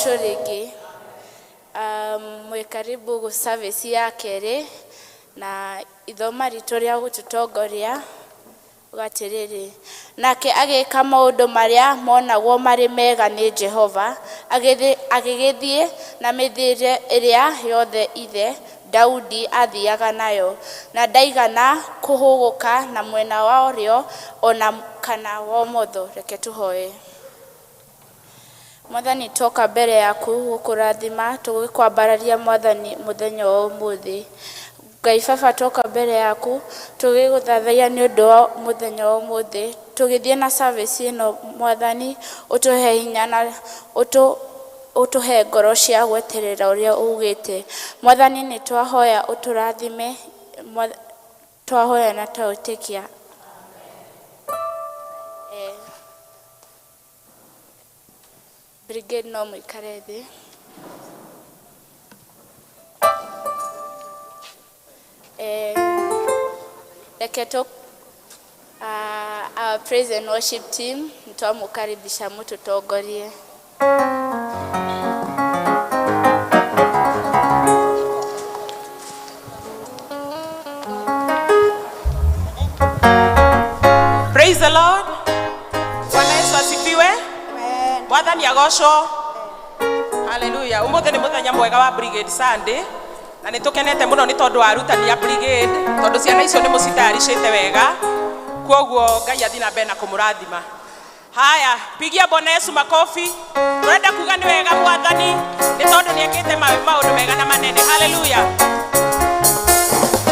Agocwo rĩngĩ. Mwĩ karibu service ya kerĩ na ithoma ritũ rĩa gũtũtongoria ũgatirĩrĩ. Nake agĩĩka maũndũ marĩa monagwo marĩ mega nĩ Jehova, agĩgĩthiĩ na mĩthiĩre ĩrĩa yothe ithe Daudi aathiaga nayo, na ndaigana kũhũgũka na mwena wa ũrĩo ona kana wa ũmotho. Reke tũhoye. Mwathani, toka mbere yaku gũkũrathima, tũgĩkwambararia Mwathani mũthenya wa ũmũthĩ. Ngai Baba, toka mbere yaku tũgĩgũthathaiya nĩ ũndũ wa mũthenya wa ũmũthĩ, tũgĩthiĩ na service ĩno Mwathani, ũtũhe hinya na ũtũhe ngoro cia gweterera ũrĩa ugĩte. Mwathani, nĩ twahoya ũtũrathime, twahoya na twĩtĩkia. Brigade no mũikare thĩ. Reke our praise and worship team nitwamũkaribisha mũtũtongorie. Praise the Lord. Bwana Yesu asifiwe. Mwathani agocwo. Hallelujah. Ũmũthĩ nĩ mũthenya mwega wa Brigade Sunday. Na nĩ tũkenete mũno nĩ tondũ wa arutani a Brigade, tondũ ciana icio nĩ mũcitaricĩte wega. Kwoguo Ngai athi na mbere na kũmũrathima. Haya, pigia Bwana Yesu makofi. Tũrenda kuga nĩ wega Mwathani nĩ tondũ nĩ ekĩte maũndũ mega na manene. Hallelujah.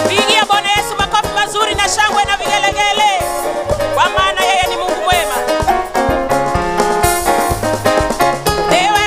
Pigia Bwana Yesu makofi mazuri na shangwe na vigelegele. Kwa maana yeye ni Mungu mwema. Wega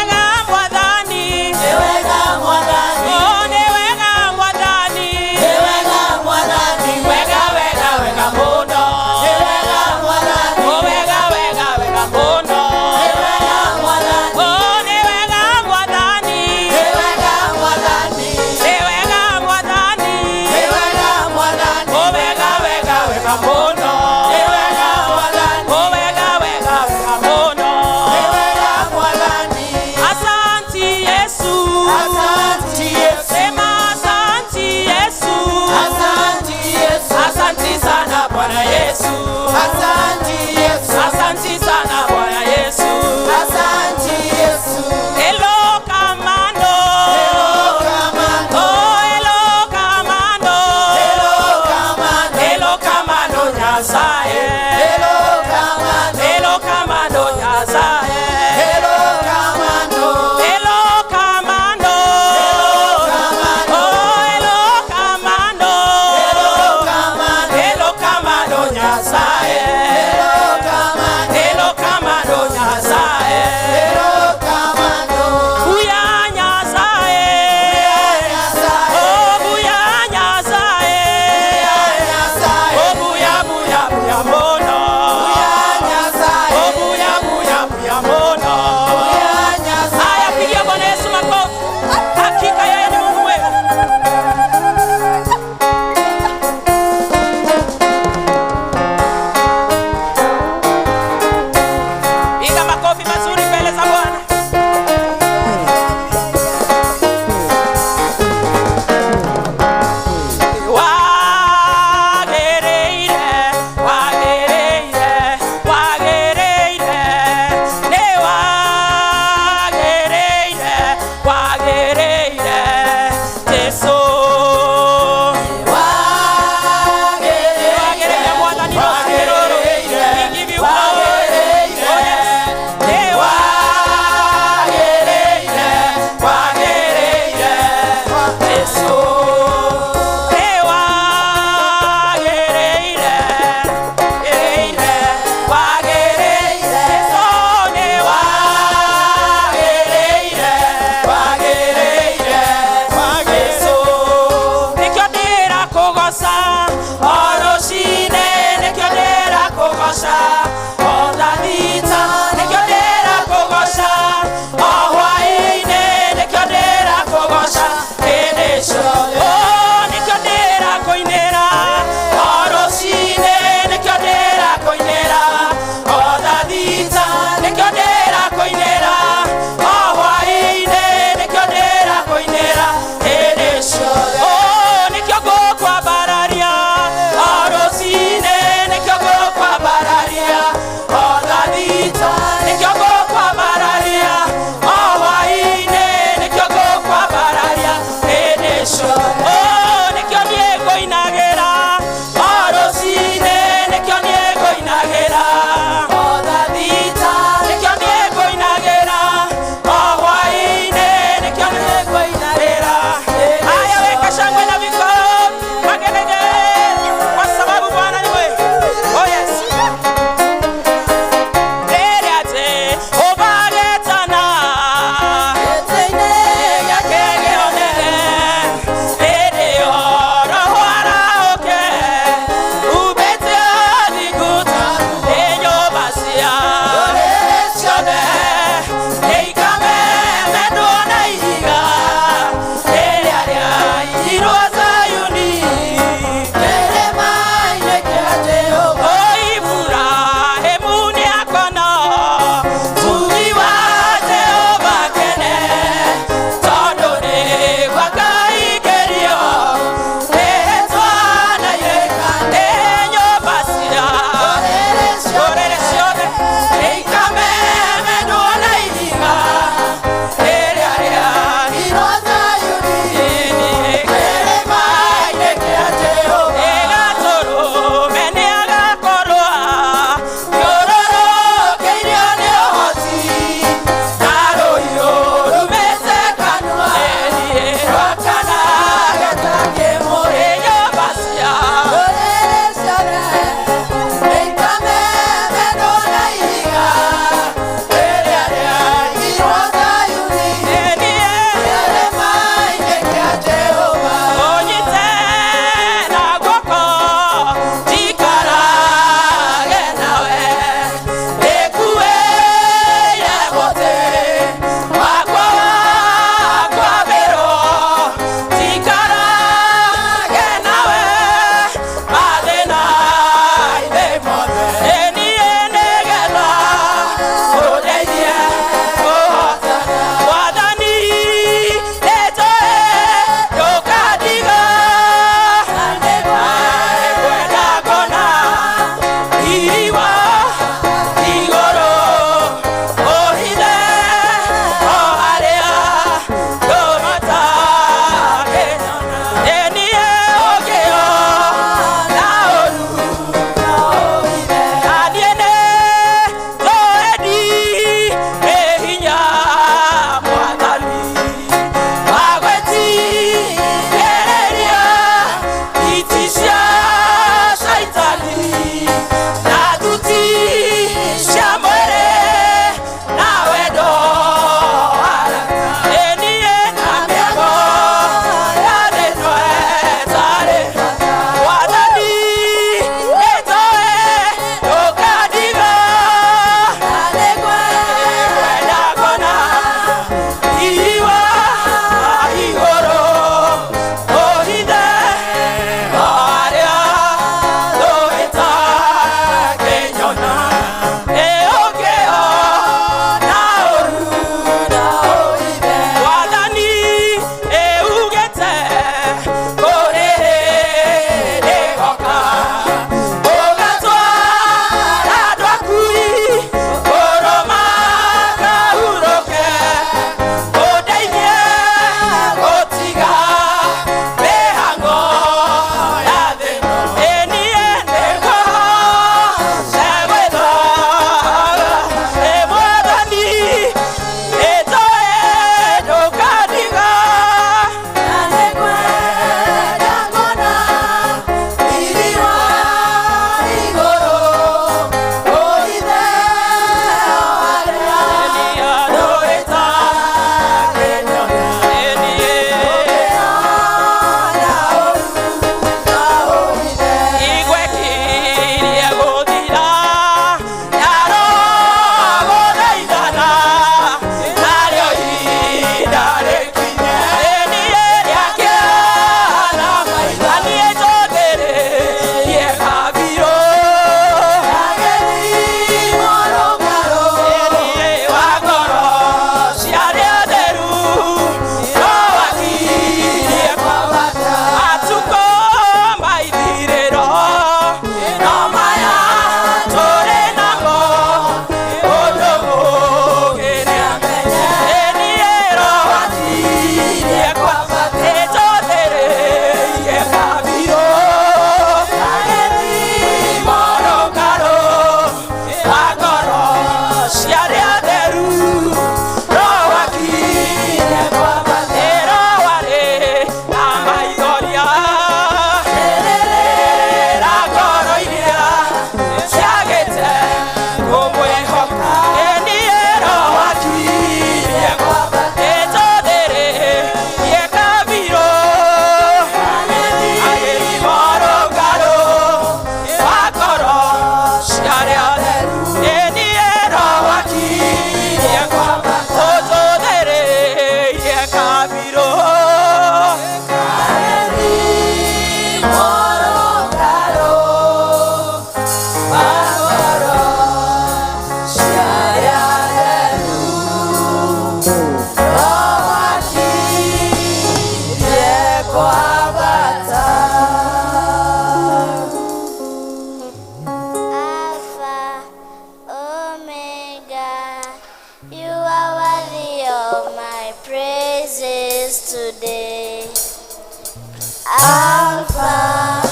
Alpha,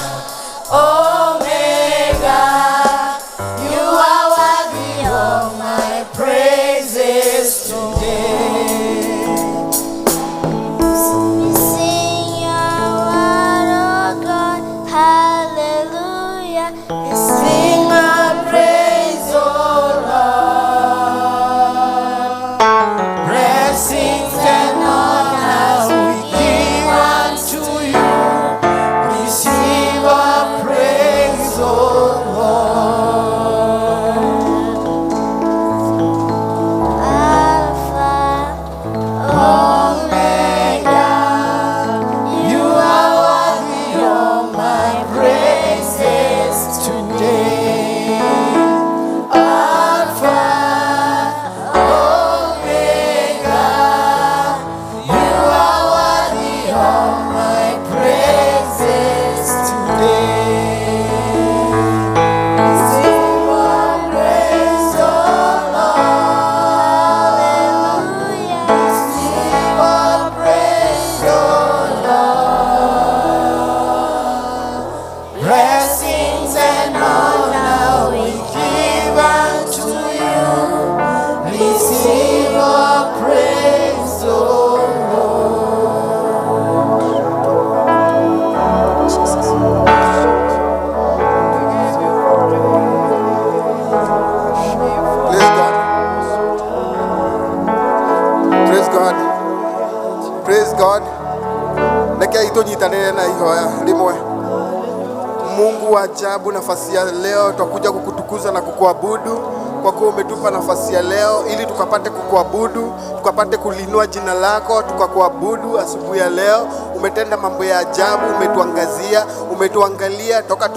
Omega, you are worthy of my praises today. We sing your word, oh God, hallelujah. We sing our praise, oh Lord. Blessings and honor we give unto you. Receive our praise, oh Lord. Alpha, Omega, you are worthy of my praises today. Alpha, Omega, you are worthy of my praises today. Receive our praise, oh Lord. Hallelujah. Receive our praise, oh Lord. Blessings and honor we give unto you. Receive our praise, oh Praise God. Praise God. Nake itonyitanire na ihoya rimwe. Mungu wa ajabu, nafasi ya leo tutakuja kukutukuza na kukuabudu kwa kuwa umetupa nafasi ya leo ili tukapate kukuabudu, tukapate kulinua jina lako, tukakuabudu asubuhi ya leo. Umetenda mambo ya ajabu, umetuangazia, umetuangalia toka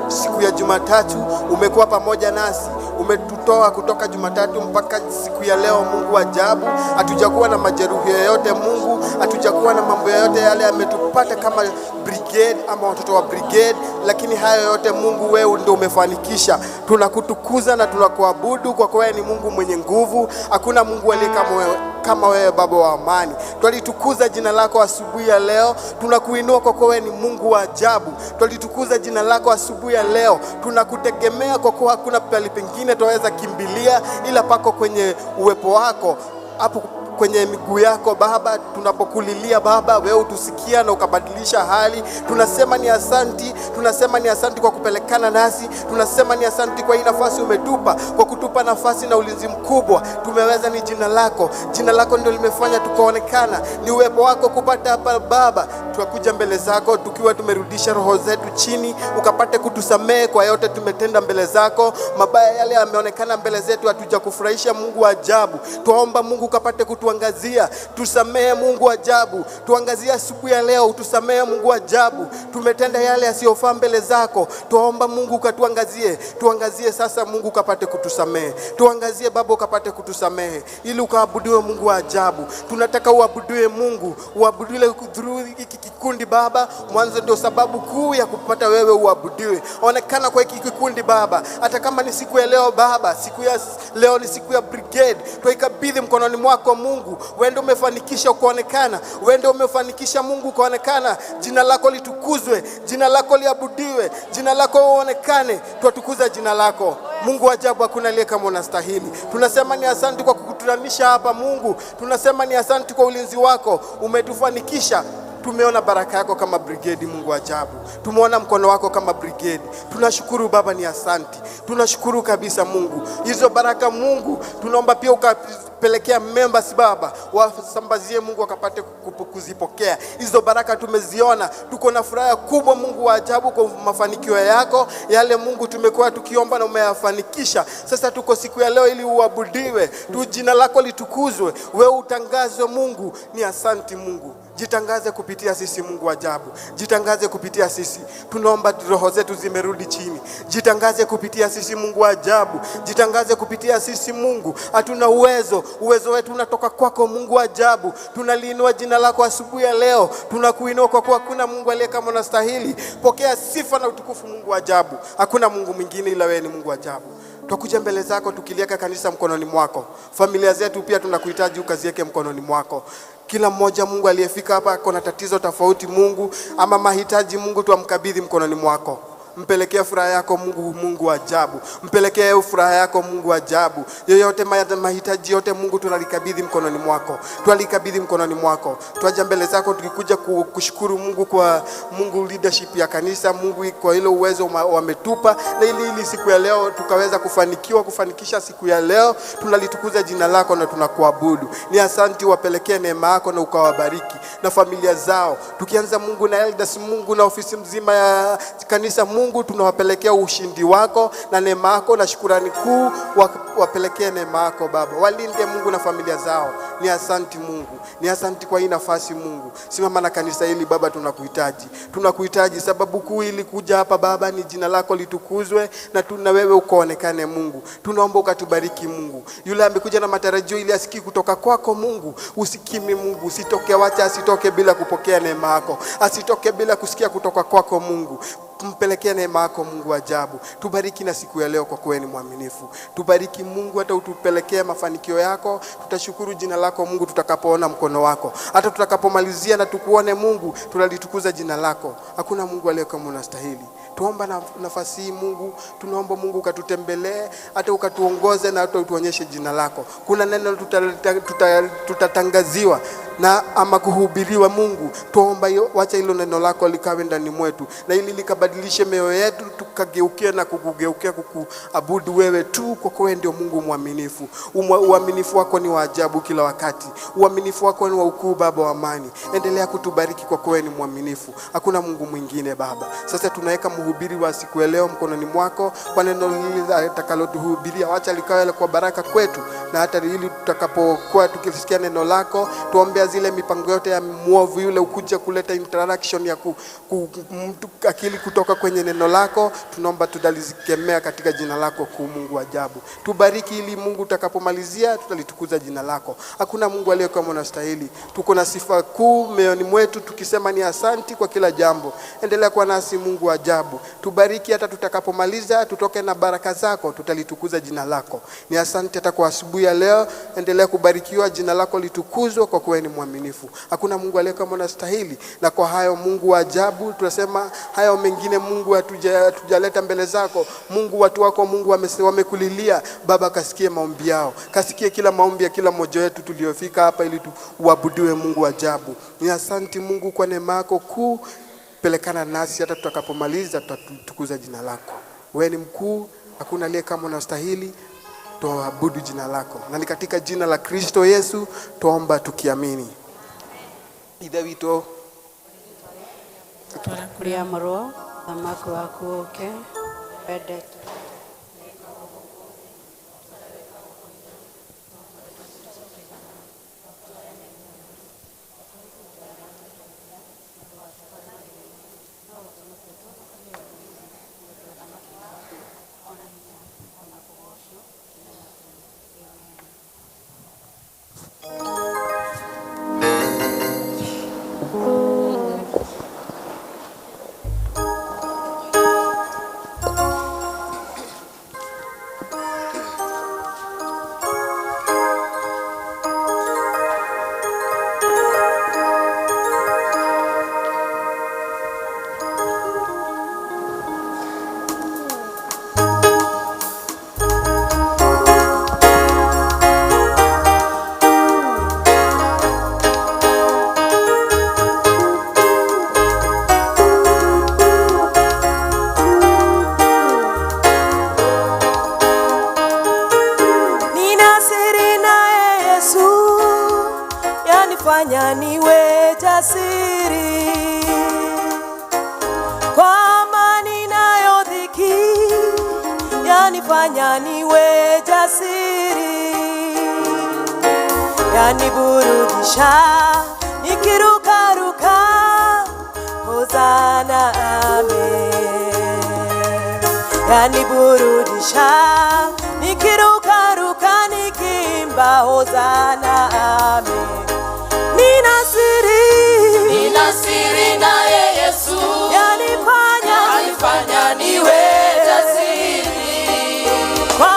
siku ya Jumatatu, umekuwa pamoja nasi. Umetutoa kutoka Jumatatu mpaka siku ya leo, Mungu wa ajabu. Hatujakuwa na majeruhi yoyote Mungu, hatujakuwa na mambo yoyote yale yametupata kama Brigade ama watoto wa Brigade, lakini hayo yote Mungu wewe ndio umefanikisha. Tunakutukuza na tunakuabudu kwa kuwa ni Mungu mwenye nguvu. Hakuna Mungu aliye kama wewe Baba wa amani. Twalitukuza jina lako asubuhi ya leo. Tunakuinua kwa kuwa ni Mungu wa ajabu. Twalitukuza jina lako asubuhi ya leo. Tunakutegemea kwa kuwa hakuna pale pengine twaweza kimbilia ila pako kwenye uwepo wako. Hapo kwenye miguu yako Baba, tunapokulilia Baba, wewe utusikia na ukabadilisha hali. Tunasema ni asanti, tunasema ni asanti kwa kupelekana nasi, tunasema ni asanti kwa hii nafasi umetupa, kwa kutupa nafasi na ulinzi mkubwa. Tumeweza ni jina lako ndio limefanya tukaonekana, ni uwepo wako kupata hapa Baba. Tunakuja mbele zako tukiwa tumerudisha roho zetu chini, ukapate kutusamehe kwa yote tumetenda mbele zako. Mabaya yale yameonekana mbele zetu, hatuja kufurahisha Mungu wa ajabu. Tuomba Mungu ukapate kutuangazia, tusamehe Mungu wa ajabu. Tuangazia asubuhi ya leo, utusamehe Mungu wa ajabu. Tumetenda yale yasiyofaa mbele zako. Tuomba Mungu ukatuangazie. Tuangazie sasa Mungu ukapate kutusamehe. Tuangazie Baba ukapate kutusamehe ili ukaabudiwe Mungu wa ajabu. Tunataka uabudiwe Mungu, uabudiwe through kikundi Baba. Mwanzo ndio sababu kuu ya kupata wewe uabudiwe. Onekana kwa kikundi Baba. Hata kama ni siku ya leo Baba, siku ya leo ni siku ya Brigade, tuikabidhi mkononi mwako Mungu. Wewe ndio umefanikisha kuonekana, wewe ndio umefanikisha Mungu kuonekana. Jina lako litukuzwe, jina lako liabudiwe, jina lako uonekane. Tuatukuza jina lako Mungu wa ajabu, hakuna aliye kama unastahili. Tunasema ni asante kwa kukutulanisha hapa Mungu. Tunasema ni asante kwa ulinzi wako, umetufanikisha. Tumeona baraka yako kama Brigade Mungu wa ajabu. Tumeona mkono wako kama Brigade. Tunashukuru Baba, ni asante. Tunashukuru kabisa Mungu. Hizo baraka Mungu, tunaomba pia ukapelekea members Baba, wasambazie Mungu wakapate kuzipokea. Hizo baraka tumeziona. Tuko na furaha kubwa Mungu wa ajabu kwa mafanikio yako. Yale Mungu tumekuwa tukiomba na umeyafanikisha. Sasa tuko siku ya leo ili uabudiwe. Jina lako litukuzwe. Wewe utangazwe Mungu. Ni asante Mungu. Jitangaze kupitia sisi Mungu wa ajabu. Jitangaze kupitia sisi. Tunaomba roho zetu zimerudi chini. Jitangaze kupitia sisi Mungu wa ajabu. Jitangaze kupitia sisi Mungu. Hatuna uwezo wetu unatoka kwako Mungu wa ajabu. Tunaliinua jina lako asubuhi ya leo. Tunakuinua kwa kuwa hakuna Mungu aliye kama unastahili. Pokea sifa na utukufu Mungu wa ajabu. Hakuna Mungu mwingine ila wewe ni Mungu wa ajabu. Tukuja mbele zako tukilieka kanisa mkononi mwako. Familia zetu pia tunakuhitaji ukaziweke mkononi mwako. Kila mmoja Mungu aliyefika hapa kuna tatizo tofauti Mungu, ama mahitaji Mungu, tuamkabidhi mkononi mwako. Mpelekea furaha yako Mungu, Mungu wa ajabu. Mpelekea furaha yako Mungu wa ajabu. Yoyote mahitaji yote Mungu tunalikabidhi mkononi mwako. Tualikabidhi mkononi mwako. Tuaje mbele zako tukikuja kushukuru Mungu kwa Mungu leadership ya kanisa, Mungu kwa ile uwezo wametupa, na ili siku ya leo tukaweza kufanikisha siku ya leo. Tunalitukuza jina lako na tunakuabudu. Ni asante, wapelekee neema yako na ukawabariki na familia zao. Tukianza Mungu na elders Mungu na ofisi mzima ya kanisa Mungu, tunawapelekea ushindi wako na neema yako na shukrani kuu, wapelekee neema yako Baba. Walinde Mungu na familia zao. Ni asante Mungu. Ni asante kwa hii nafasi Mungu. Simama na kanisa hili Baba, tunakuhitaji. Tunakuhitaji sababu kuu ili kuja hapa Baba ni jina lako litukuzwe na wewe ukaonekane Mungu. Tunaomba ukatubariki Mungu. Yule amekuja na matarajio ili asikie kutoka kwako Mungu, usikimi Mungu, usitoke, wacha asitoke bila kupokea neema yako. Asitoke bila kusikia kutoka kwako Mungu. Tumpelekea neema yako Mungu ajabu. Tubariki na siku ya leo kwa kuwa ni mwaminifu. Tubariki Mungu, hata utupelekee mafanikio yako. Tutashukuru jina lako Mungu tutakapoona mkono wako. Hata tutakapomalizia na tukuone Mungu, tunalitukuza jina lako. Hakuna Mungu aliye kama unastahili. Tuomba na nafasi hii Mungu, tunaomba Mungu ukatutembelee, hata ukatuongoze na hata utuonyeshe jina lako. Kuna neno tutatangaziwa na ama kuhubiriwa Mungu. Tuomba wacha hilo neno lako likawe ndani mwetu, na ili likabadilishe mioyo yetu, tukageukia na kukugeukia kukuabudu wewe tu, kwa kuwa ndio Mungu mwaminifu. Uaminifu wako ni wa ajabu kila wakati. Uaminifu wako ni wa ukuu Baba wa amani. Endelea kutubariki kwa kuwa ni mwaminifu. Hakuna Mungu mwingine Baba. Sasa tunaweka mhubiri wa siku ya leo mkononi mwako, kwa neno hili atakalotuhubiria, wacha likawe kwa baraka kwetu, na hata ili tutakapokuwa tukisikia neno lako, tuombea zile mipango yote ya muovu yule ukuja kuleta interaction ya mtu akili kutoka kwenye neno lako. Tunaomba tudalizikemea katika jina lako kuu Mungu ajabu. Tubariki ili Mungu utakapomalizia tutalitukuza jina lako. Hakuna Mungu aliye kama unastahili. Tuko na sifa kuu moyoni mwetu tukisema ni asanti kwa kila jambo. Endelea kuwa nasi Mungu ajabu. Tubariki hata tutakapomaliza, tutoke na baraka zako, tutalitukuza jina lako. Ni asante hata kwa asubuhi ya leo. Endelea kubarikiwa, jina lako litukuzwe kwa kuwa ni mwaminifu. Hakuna Mungu aliye kama unastahili. Na kwa hayo Mungu wa ajabu tunasema hayo mengine Mungu hatujaleta mbele zako. Mungu watu wako Mungu wamekulilia Baba, kasikie maombi yao. Kasikie kila maombi ya kila mmoja wetu tuliofika hapa ili tuabudiwe Mungu ajabu. Ni asante Mungu kwa neema yako kuu. Pelekana nasi hata tutakapomaliza, tutatukuza jina lako. Wewe ni mkuu, hakuna aliye kama unastahili. Tuabudu jina lako. Na ni katika jina la Kristo Yesu tuomba tukiamini. Ithe witũ kũrĩa marũa Athamaki waku ũke wendete yanifanya niwe jasiri, kwa amani nayo dhiki yanifanya niwe jasiri, yaniburudisha nikirukaruka, hosana amen. Yaniburudisha nikirukaruka, nikimba hosana amen. Nina siri naye Yesu, yanifanya niwe jasiri, kwa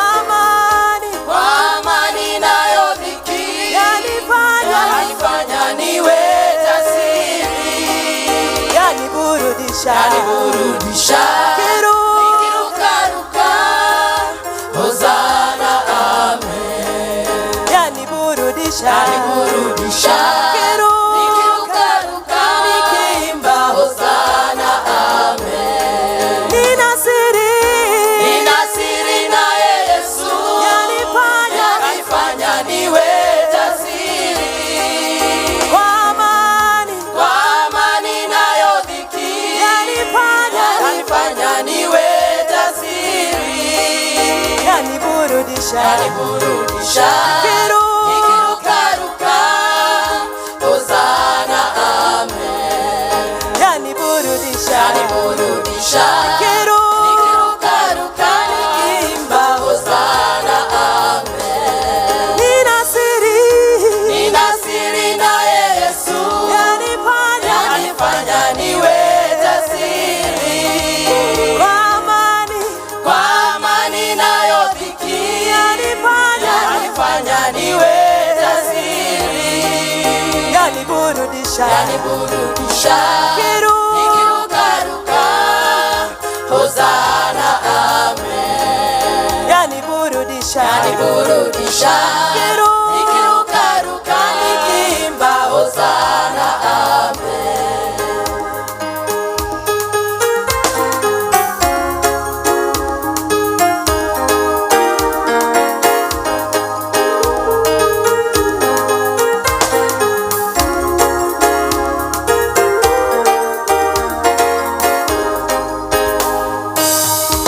amani nayo dhiki yanifanya yaniburudisha, nikirukaruka, hosana amen, yaniburudisha, yaniburudisha, nikirukaruka, nikiimba hosana amen. Nina siri naye Yesu, yanifanya niwe jasiri, kwa amani nayo dhiki, yanifanya niwe jasiri, yaniburudisha, nikirukaruka, hosana amen, yaniburudisha, nikirukaruka, nikiimba hosana amen. Nina siri naye Yesu, yanifanya niwe jasiri, kwa amani nayo dhiki, yanifanya niwe jasiri, yaniburudisha, nikirukaruka, hosana amen, yaniburudisha, nikirukaruka, nikiimba hosana amen.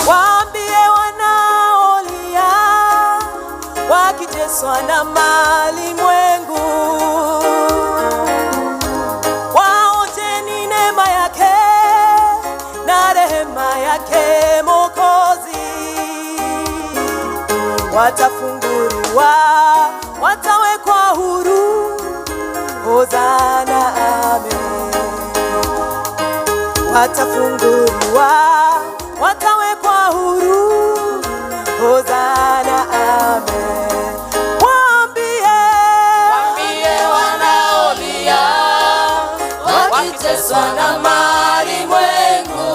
waambie wanaolia wakiteswa na malimwengu, waonjeni neema yake na rehema yake Mwokozi, watafunguliwa, watawekwa huru, hosana amen, watafunguliwa, watawekwa huru, hosana amen. Waambie wanaolia wakiteswa na malimwengu,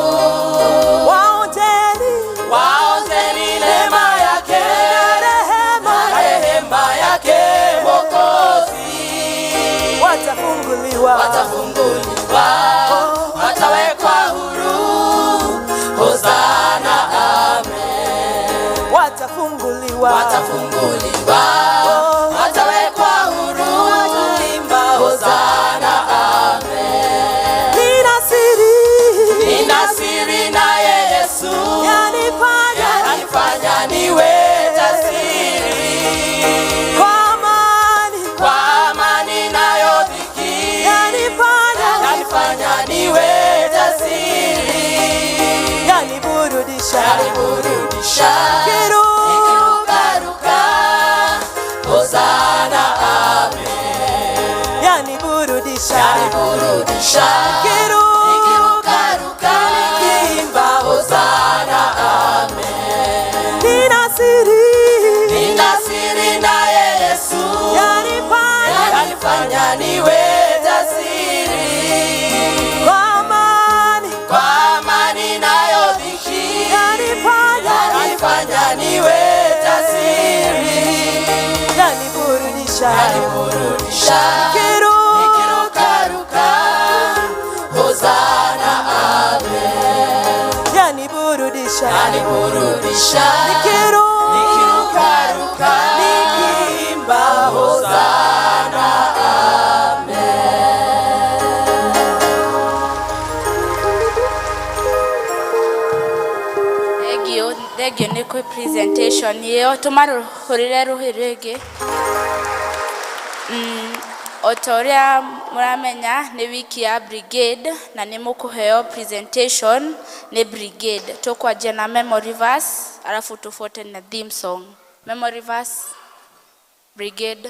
waonjeni neema yake na rehema yake Mwokozi, watafunguliwa, watawekwa huru, hosana amen, watafunguliwa, watawekwa huru, imba hosana amen. Nina siri naye Yesu, yanifanya niwe jasiri, kwa amani nayo dhiki, yanifanya niwe jasiri, yaniburudisha, nikirukaruka, hosana amen, yaniburudisha, nikirukaruka, nikiimba hosana amen. Nina siri naye Yesu, yanifanya niwe jasiri, kwa amani nayo dhiki, yanifanya niwe jasiri, yaniburudisha, nikirukaruka, hosana amen, yaniburudisha, nikirukaruka, nikiimba hosana Thengio nĩ kwĩ presentation ĩyo, tũmarũhũrĩre rũhĩ rĩngĩ. O ta ũrĩa mũramenya nĩ wiki ya Brigade na nĩ mũkũheo presentation nĩ Brigade. Tũkwanjia na memory verse arabu tũfuate na theme song. Memory verse, Brigade.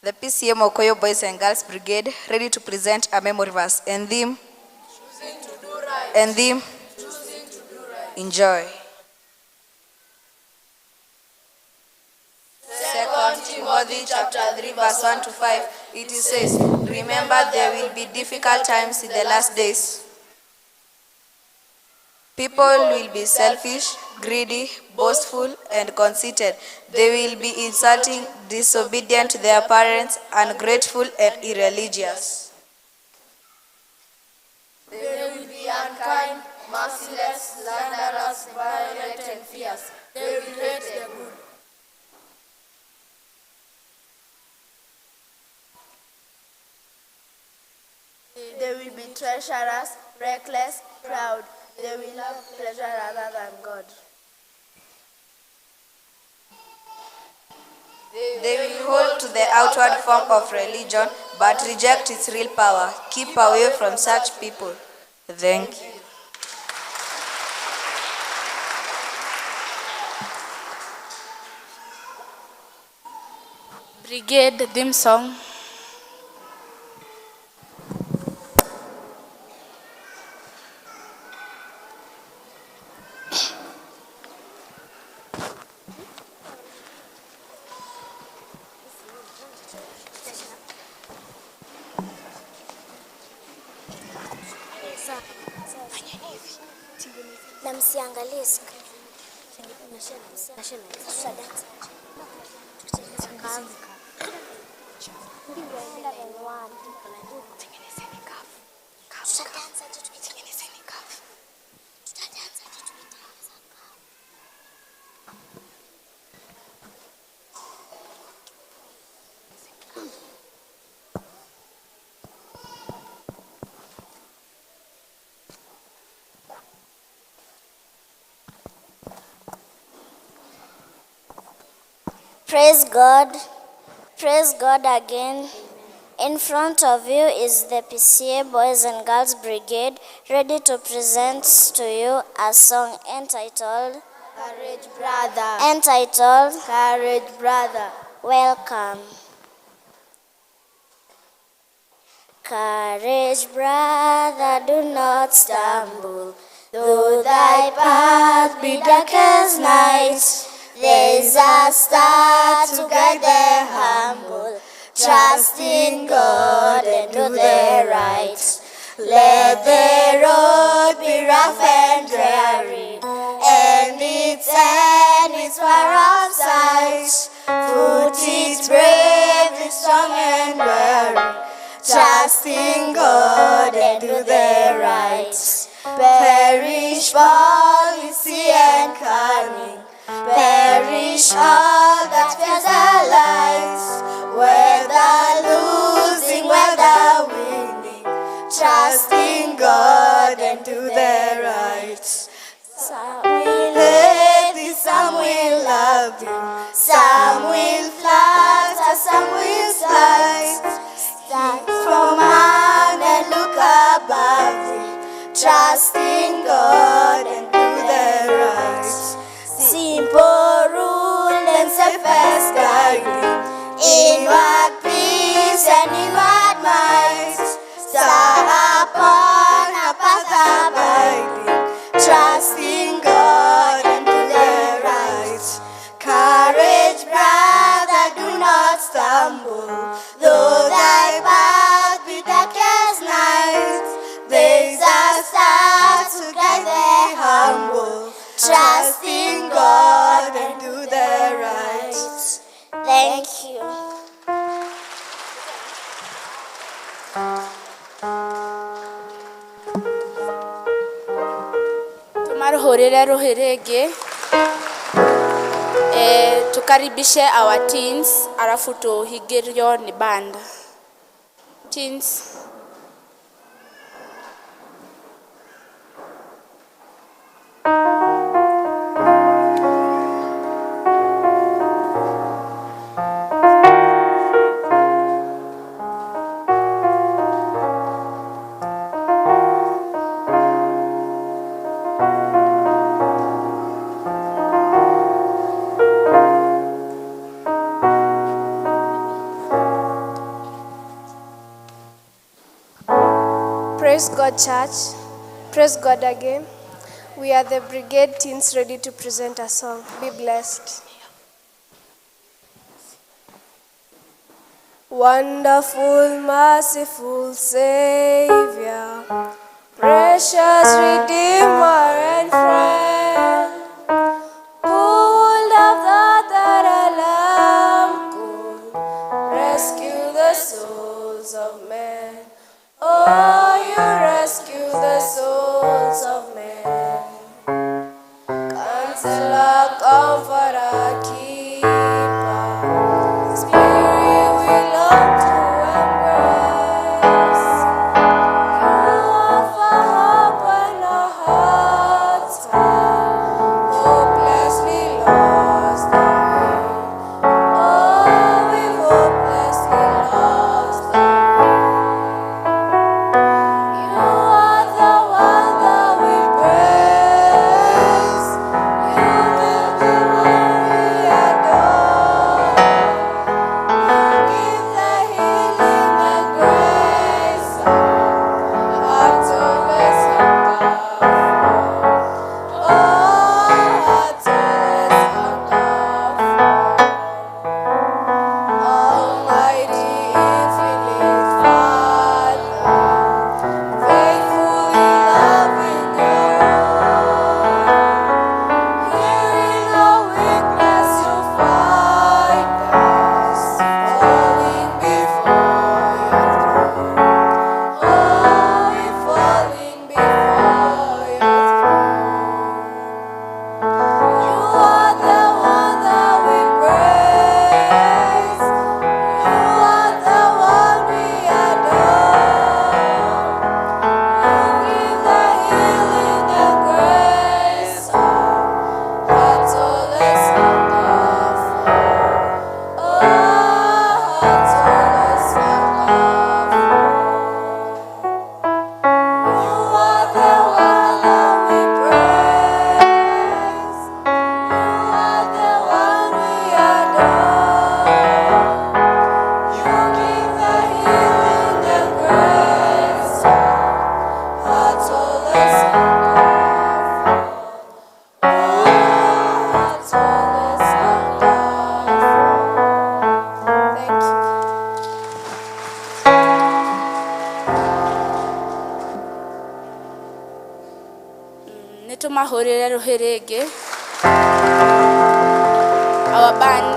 The PCA Mokoyo Boys and Girls Brigade ready to present a memory verse and theme. Choosing to do right. And theme. Choosing to do right. Enjoy. 2 Timothy chapter 3 verse 1 to 5. It says, remember there will be difficult times in the last days. People will be selfish, greedy, boastful, and conceited. They will be insulting, disobedient to their parents, ungrateful, and irreligious. They will be unkind, merciless, slanderous, violent, and fierce. They will hate the good. They will be treacherous, reckless, proud. They will love pleasure rather than God. They will hold to the outward form of religion, but reject its real power. Keep away from such people. Thank you. Brigade theme song. Na msiangalie Praise God. Praise God again. In front of you is the PCA Boys and Girls Brigade, ready to present to you a song entitled Courage, brother. Entitled Courage, brother. Welcome. Courage, brother, do not stumble. Though thy path be dark as night, there is a star to guide the humble. Trust in God and do the right. Let the road be rough and dreary, and its end is far of sight. Foot it bravely, strong and weary. Trust in God and do the right. Perish fall with sea and cunning. Perish all that fears the light. Whether losing, whether winning, trust in God and do the right. Some will hate thee, some will love thee, some will flatter, some will slight. Stand from man and look above thee. Trust in God and do the right. Simple rule and safest guiding, inward peace and inward might. Star upon a path abiding, trust in God and do the right. Courage, brother, do not stumble. Though thy path be dark as night, there is a star to guide the humble. Trust in God and do the right. Thank you. Tumaruhurire ruhiringi. Tukaribishe our teens, alafu tuhigirio ni band. Teens. God, church. Praise God again. We are the Brigade teens ready to present a song. Be blessed. Wonderful, merciful Savior, precious Redeemer and friend, who would have thought that a lamb could rescue the souls of men? Oh, you rescue the souls of men. Counselor, Comforter, Keeper, Spirit we long to embrace. You offer hope when our hearts are hopelessly lost away. Oh, we've hopelessly lost away. You are the one that we praise. You will be one we adore. You give the healing and grace our hearts always hunger for. Oh, hearts always hunger for. Almighty, infinite Father, faithfully loving your own. Here in our weakness you find us, falling before your throne. Oh, we're falling before your throne. You are the one that we praise. You are the one we adore. You give the healing and grace our hearts always hunger for. Oh, hearts always hunger for. You are the one that we praise. You are the one we adore. You give the healing and grace our hearts always hunger for. Oh, hearts always hunger for. Thank you. Nitumahurire ruhirigi. Our band.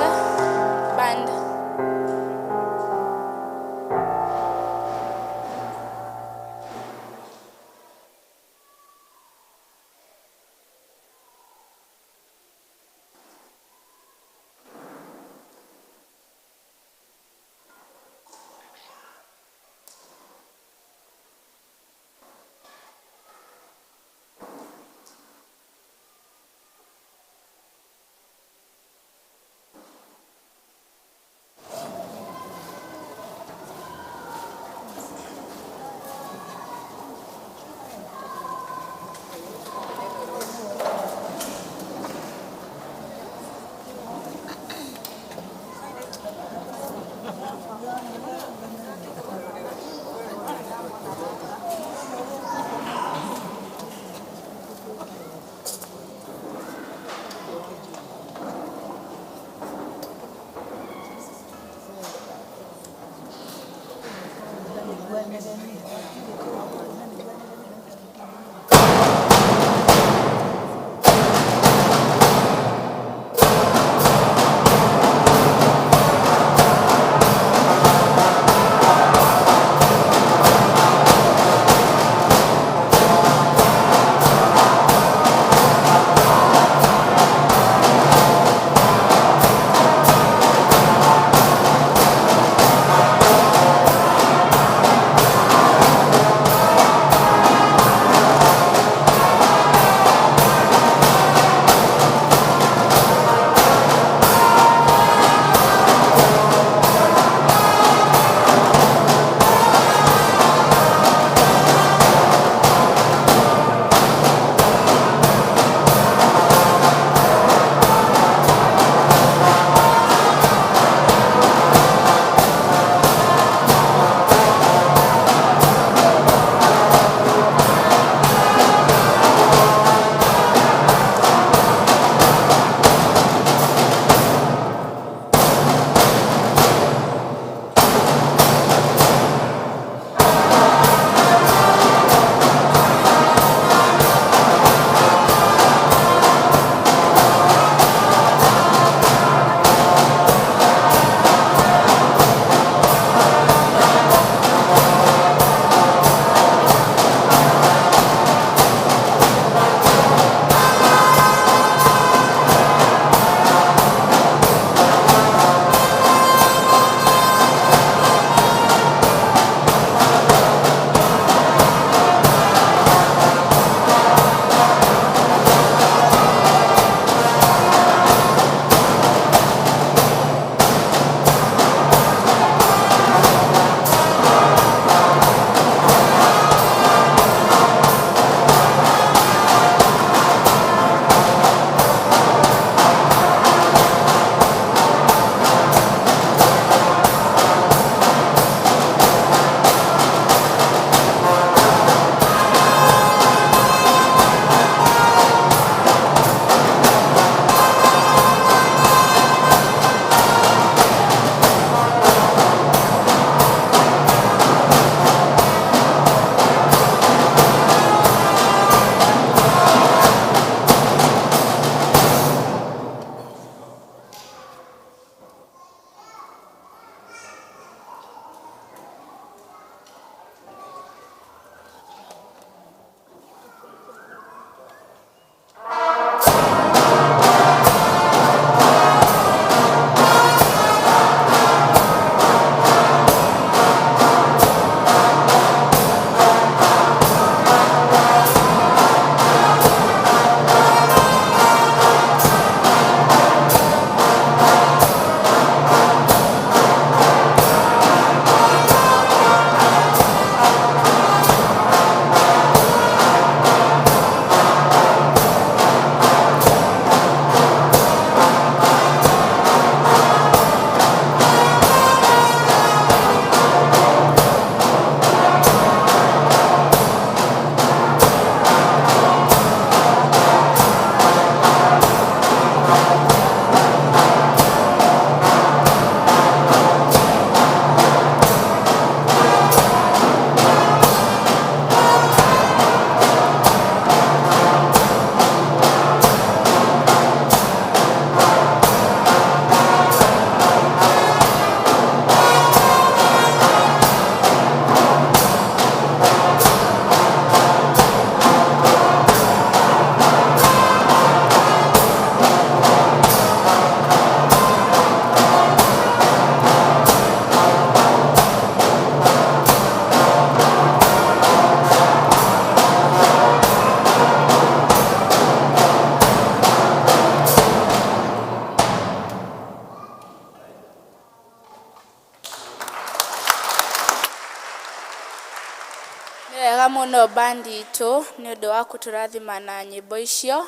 wega mũno bandi itũ nĩ ũndũ wa kũtũrathima na nyĩmbo icio.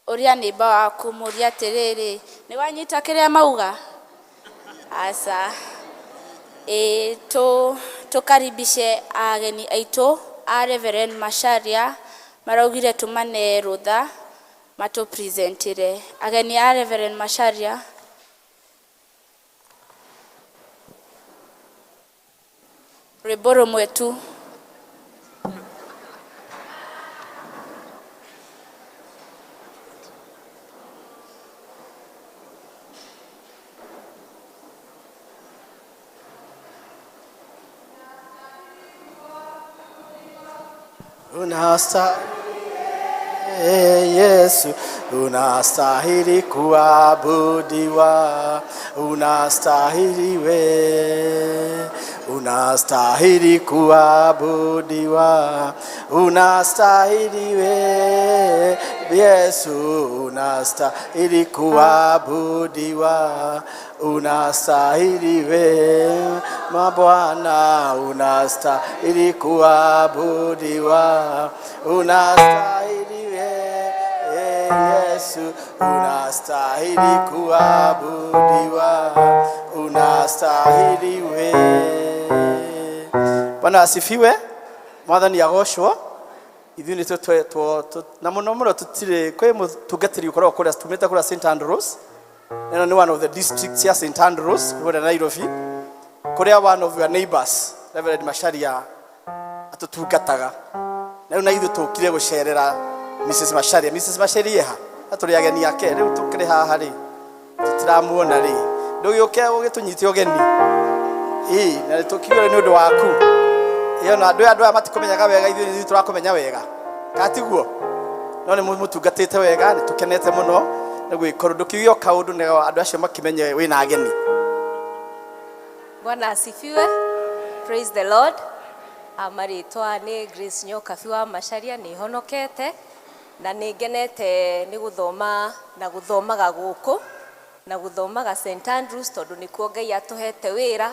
Ũrĩa nĩmba waku mũria atĩrĩrĩ, nĩ wanyita kĩrĩa mauga? Asa. Tũkaribishe ageni aitũ a Reverend Macharia maraugire tumane rũtha matũpresentire. Ageni a Reverend Macharia. Rwĩmbo rũmwe tu. Yesu, unastahili kuabudiwa, unastahili we, unastahili kuabudiwa, unastahili we, Yesu, unastahili kuabudiwa, unastahili we, mabwana, unastahili kuabudiwa, unastahili we, Yesu, unastahili kuabudiwa, unastahili we. Bwana asifiwe. Mwathani agoshwo. Ithuĩ nĩ na mũno mũno tutire kwĩ mũtungatĩri ũkoragwo kũrĩa tumĩte kũrĩa St Andrews. Ĩno nĩ one of the districts ya St Andrews kũrĩa Nairobi, kũrĩa one of your neighbors Reverend Macharia atũtungataga. Na rĩu na ithuĩ tũkire gũcerera Mrs Macharia. Mrs Macharia ha atũrĩ ageni ake, rĩu tũkĩrĩ haha rĩ tũtiramuona rĩ ndũgĩũke ũgĩtũnyite ũgeni na tũkiuga nĩ ũndũ waku. Na andũ aya matikũmenyaga wega, ithuĩ tũrakũmenya wega katiguo, no nĩ mũtungatĩte wega, nĩ tũkenete mũno nĩ gwĩkorwo ndũkiuga kaũndũ nĩ andũ acio makimenye wĩna ageni. Bwana asifiwe. Praise the Lord. Marĩtwa nĩ Grace Nyokabi wa Macharia, nĩ honokete na nĩ ngenete nĩ gũthoma na gũthomaga gũkũ na gũthomaga St Andrews tondũ nĩkuo Ngai atũhete wĩra.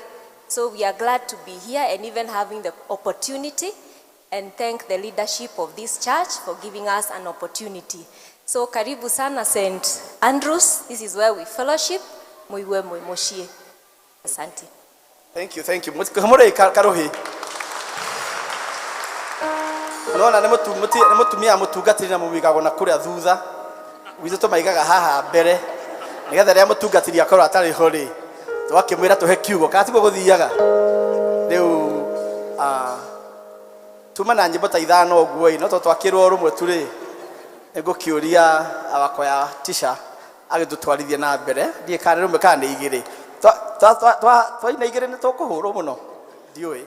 So we are glad to be here and even having the opportunity, and thank the leadership of this church for giving us an opportunity. So karibu sana St Andrews. This is where we fellowship. Muiwe muimoshie. Asante. Thank you, thank you. Mukamure karohi. Nona nĩ mũtumia mũtungatĩri na mũmigagwo na kũrĩa thutha. Witũ tũmaigaga haha mbere. Nĩgetha rĩrĩa mũtungatĩri akorwo atarĩ ho rĩ, twakĩmwĩra tũhe kiugo kana tiguo gũthiaga. Rĩu tuma na nyĩmbo ta ithano ũguo no twakĩrwo rũmwe tu rĩ, ngũkĩũria abakoya tisha agĩtũtwarithie na mbere. Ndiĩ kana rũmwe kana nĩ igĩrĩ. Twaina igĩrĩ nĩ tũkũhũrwo mũno. Ndiũĩ.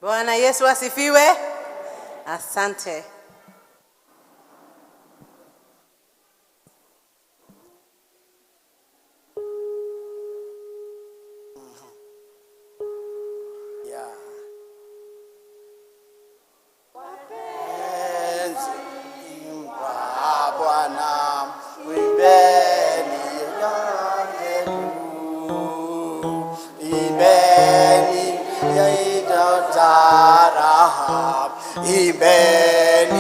Bwana Yesu asifiwe. Asante. Ibeni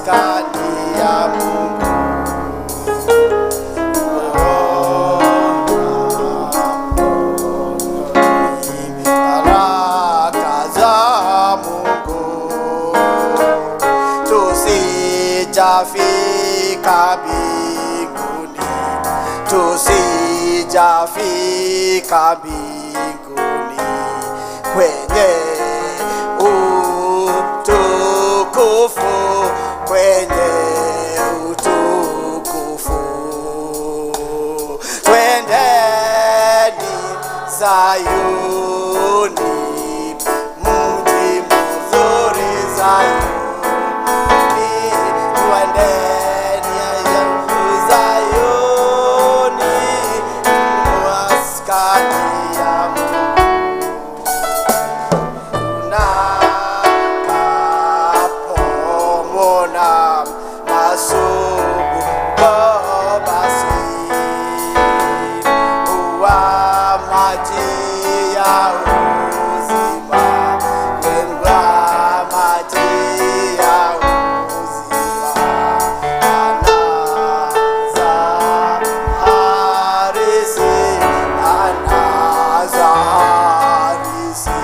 maskani ya Mungu. Baraka za Mungu tusijafika mbinguni, tusijafika mbinguni kwenye utukufu, kwenye utukufu. Twendeni Sayuni, mji mzuri Sayuni, twendeni Sayuni, maskani ya Mungu. Tunapomwona masubu basi wa maji ya uzima, wa maji ya uzima, anaza harisi, anaza harisi.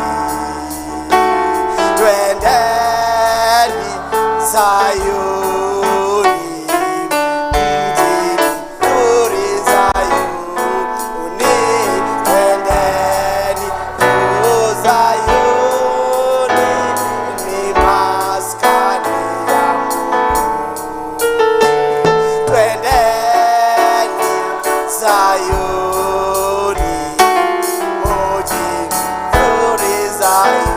Twendeni Sayuni, mji mzuri Sayuni, twendeni Sayuni, ni maskani ya Mungu. Twendeni Sayuni, mji mzuri Sayuni.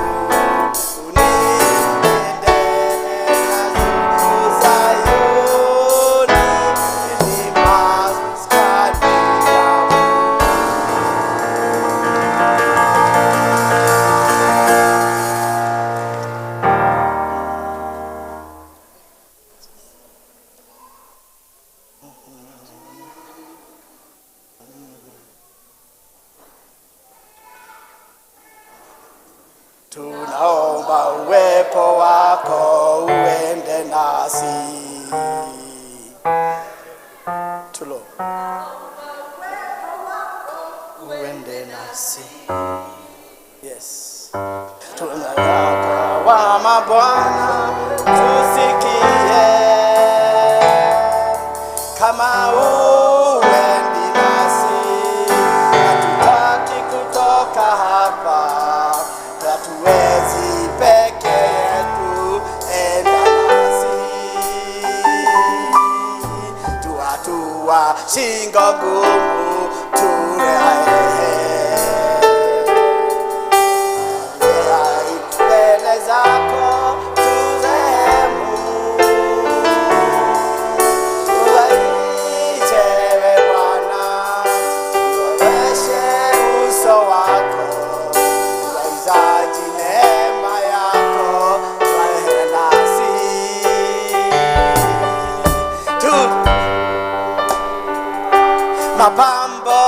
Tunaomba uwepo wako uende nasi. Tulo. Uende nasi. Yes. Tunataka wa mabwana tusikie kama uendi nasi. Hatutaki kutoka hapa, hatuwezi peke yetu, enda nasi. Tuatua shingo ngumu turehe, mbele zako tuzehemu. Tuwaitewe Bwana, tuonyeshe uso wako, tuwaizaji neema yako, twahe nasi. Mapambo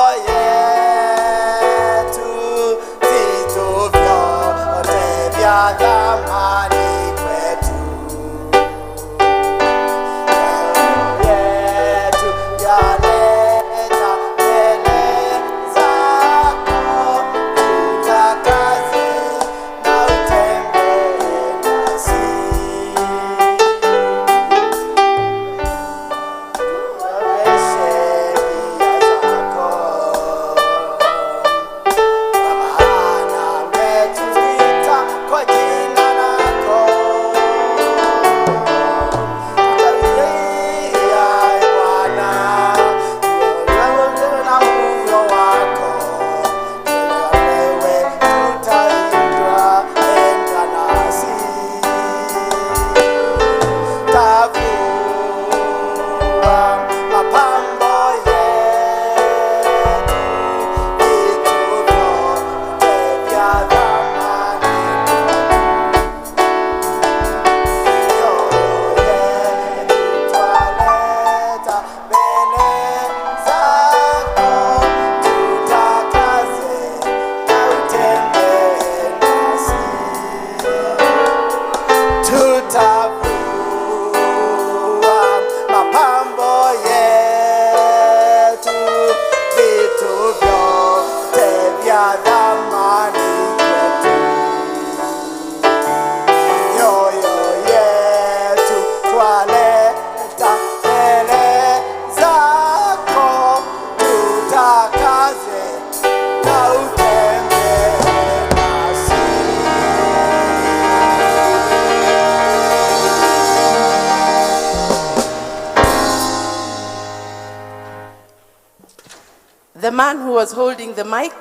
the man who was holding the mic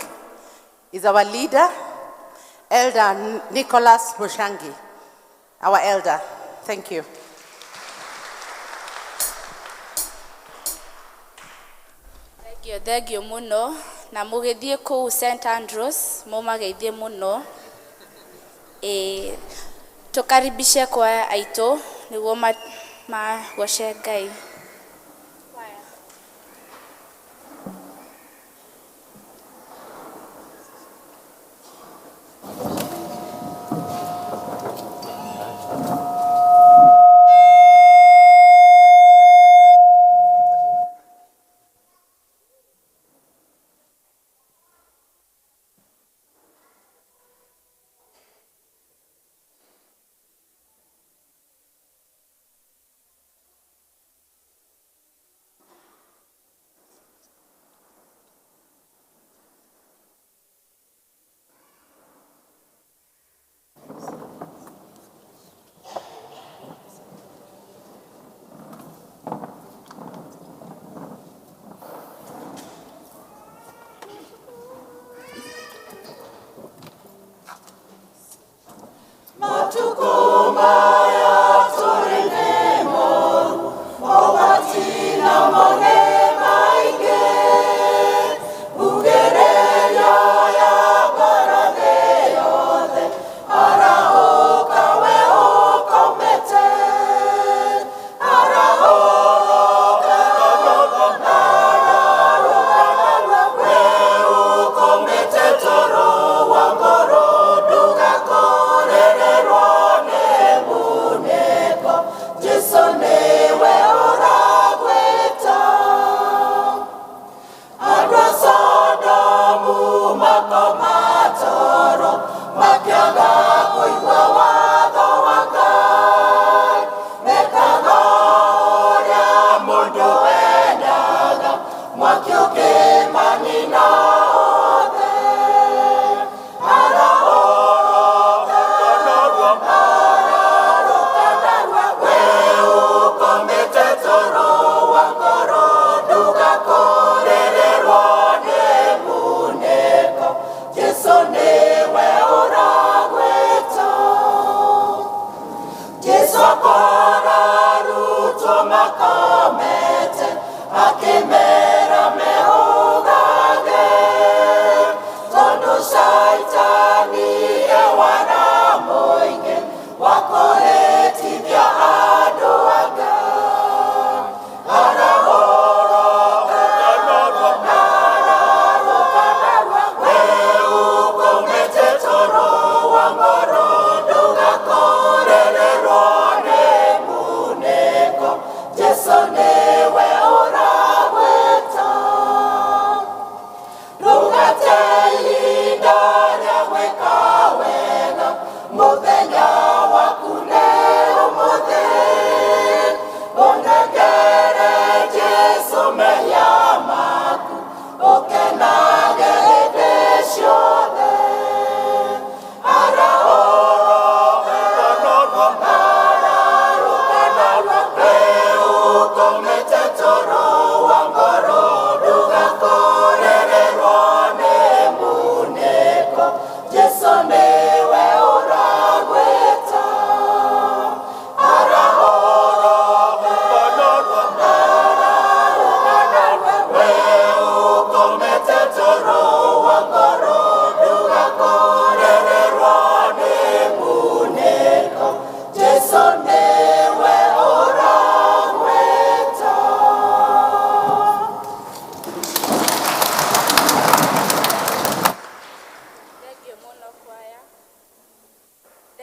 is our leader, Elder Nicholas Mushangi, our elder. Thank you. Thank you muno na mũgĩthiĩ kũu St Andrews mũmageithie mũno tũkaribishe kwa aitũ nĩguo magoce Ngai.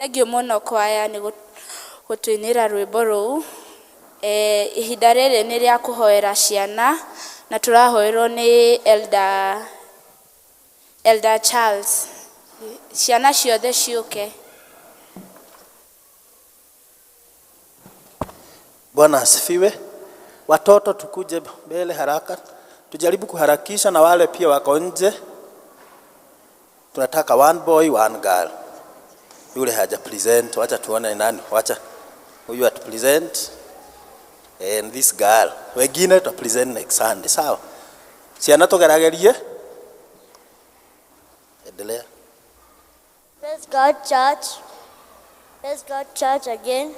Thank you muno kwaya nĩ gũtũinĩra rwĩmbo rũu. Ihinda rĩrĩ nĩ rĩa kũhoera ciana na tũrahoerwo nĩ Elder Charles. Ciana ciothe ciũke. Bwana asifiwe. Watoto tukuje mbele haraka. Tujaribu kuharakisha na wale pia wako nje. Tunataka one boy, one girl. Yule haja present, wacha tuone nani, wacha huyu atu present and this girl. Wengine tu present next Sunday, sawa? Ciana tũgeragerie. Endelea. Praise God, church. Praise God, church again.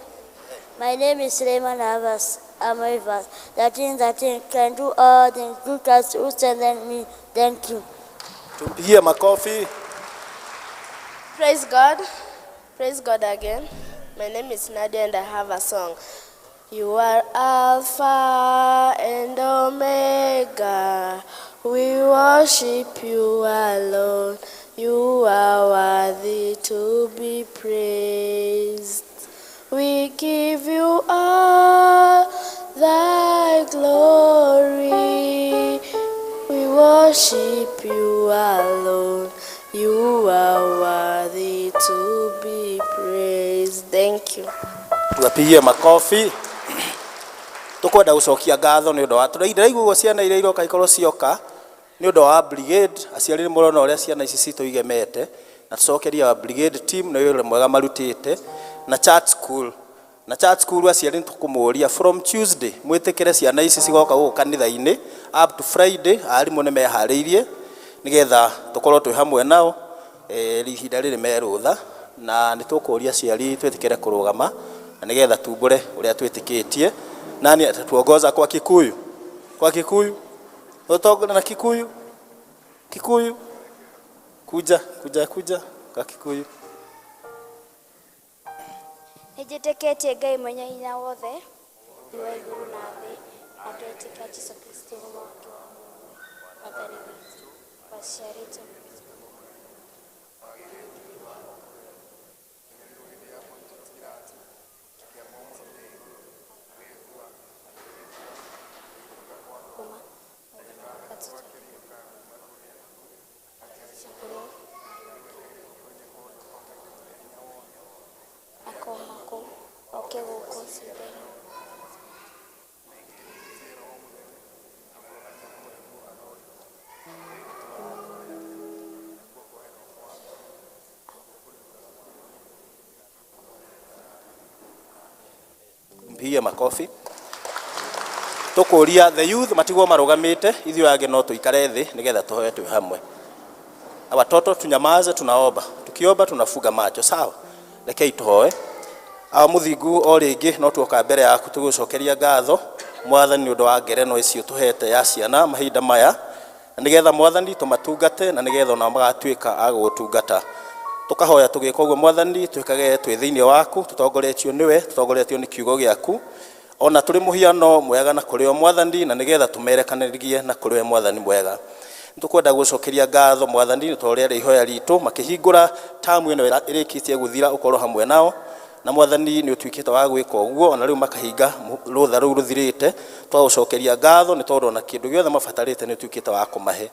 My name is Raymond Havas. I'm a verse. That can do all things. Good Christ who sent me. Thank you. Tumpigie makofi. Praise God. Praise God again. My name is Nadia and I have a song. You are Alpha and Omega. We worship you alone. You are worthy to be praised. We give you all thy glory. We worship you alone. You are worthy to be praised. Thank you. Tuwapigie makofi. Tukwenda gucokia ngatho ni undu wa turaigua ciana iria iroka ikorwo cioka ni undu wa Brigade. Aciari ni murona uria ciana ici citũ igemete na tucokeria wa Brigade team na wĩra mwega marutĩte na church school. Na church school aciari tukumuria from Tuesday mwitikire ciana ici cigoka guku kanitha-ini up to Friday arimu ni meharĩirie nigetha tukorwo twi hamwe nao ihinda rĩrĩ merũtha na nitukuria ciari twitikire kurugama na nigetha tumbure uria twitikitie. Nani atatuongoza kwa Kikuyu? Kwa Kikuyu? Utongoza na Kikuyu? Kikuyu? Kuja kwa Kikuyu. Nĩnjĩtĩkĩtie Ngai mwenye hinya wothe wa igũrũ na thĩ na twetĩkia Jesũ Kristo wake Mwathani witũ waciarĩtwo Mpigie makofi. Tukuria the youth matigwo marugamite ithuĩ angĩ no tuikare thĩ nigetha tuhoe twi hamwe. Watoto tunyamaze, tunaomba. Tukiomba tunafunga macho, sawa? Rekei tuhoe. Awa muthingu o rĩngĩ no tuoka mbere yaku tugucokeria ngatho Mwathani nĩ ũndũ wa ngerenwa icio tuhete ya ciana mahinda maya na nigetha Mwathani tumatungate na nigetha ona magatuĩka agũtungata. Tukahoya tugĩka ũguo Mwathani twĩkage twĩ thĩinĩ waku, tutongoretio niwe, tutongoretio ni kiugo gĩaku. Ona tũrĩ mũhiano mwega na kũrĩ o Mwathani na nigetha tumerekanĩrie na kũrĩ we Mwathani mwega. Tukwenda gucokeria ngatho Mwathani nĩ tondũ rĩrĩ ihoya ritũ makĩhingũra tamu ĩno ĩrĩkĩtie gũthira ũkorwo hamwe nao na Mwathani nĩ ũtuĩkĩte wa gwĩka ũguo ona rĩu makahinga rũtha rũu rũthirĩte. Twagucokeria ngatho nĩ tondũ ona kĩndũ gĩothe mabatarĩte nĩ ũtuĩkĩte wa kũmahe.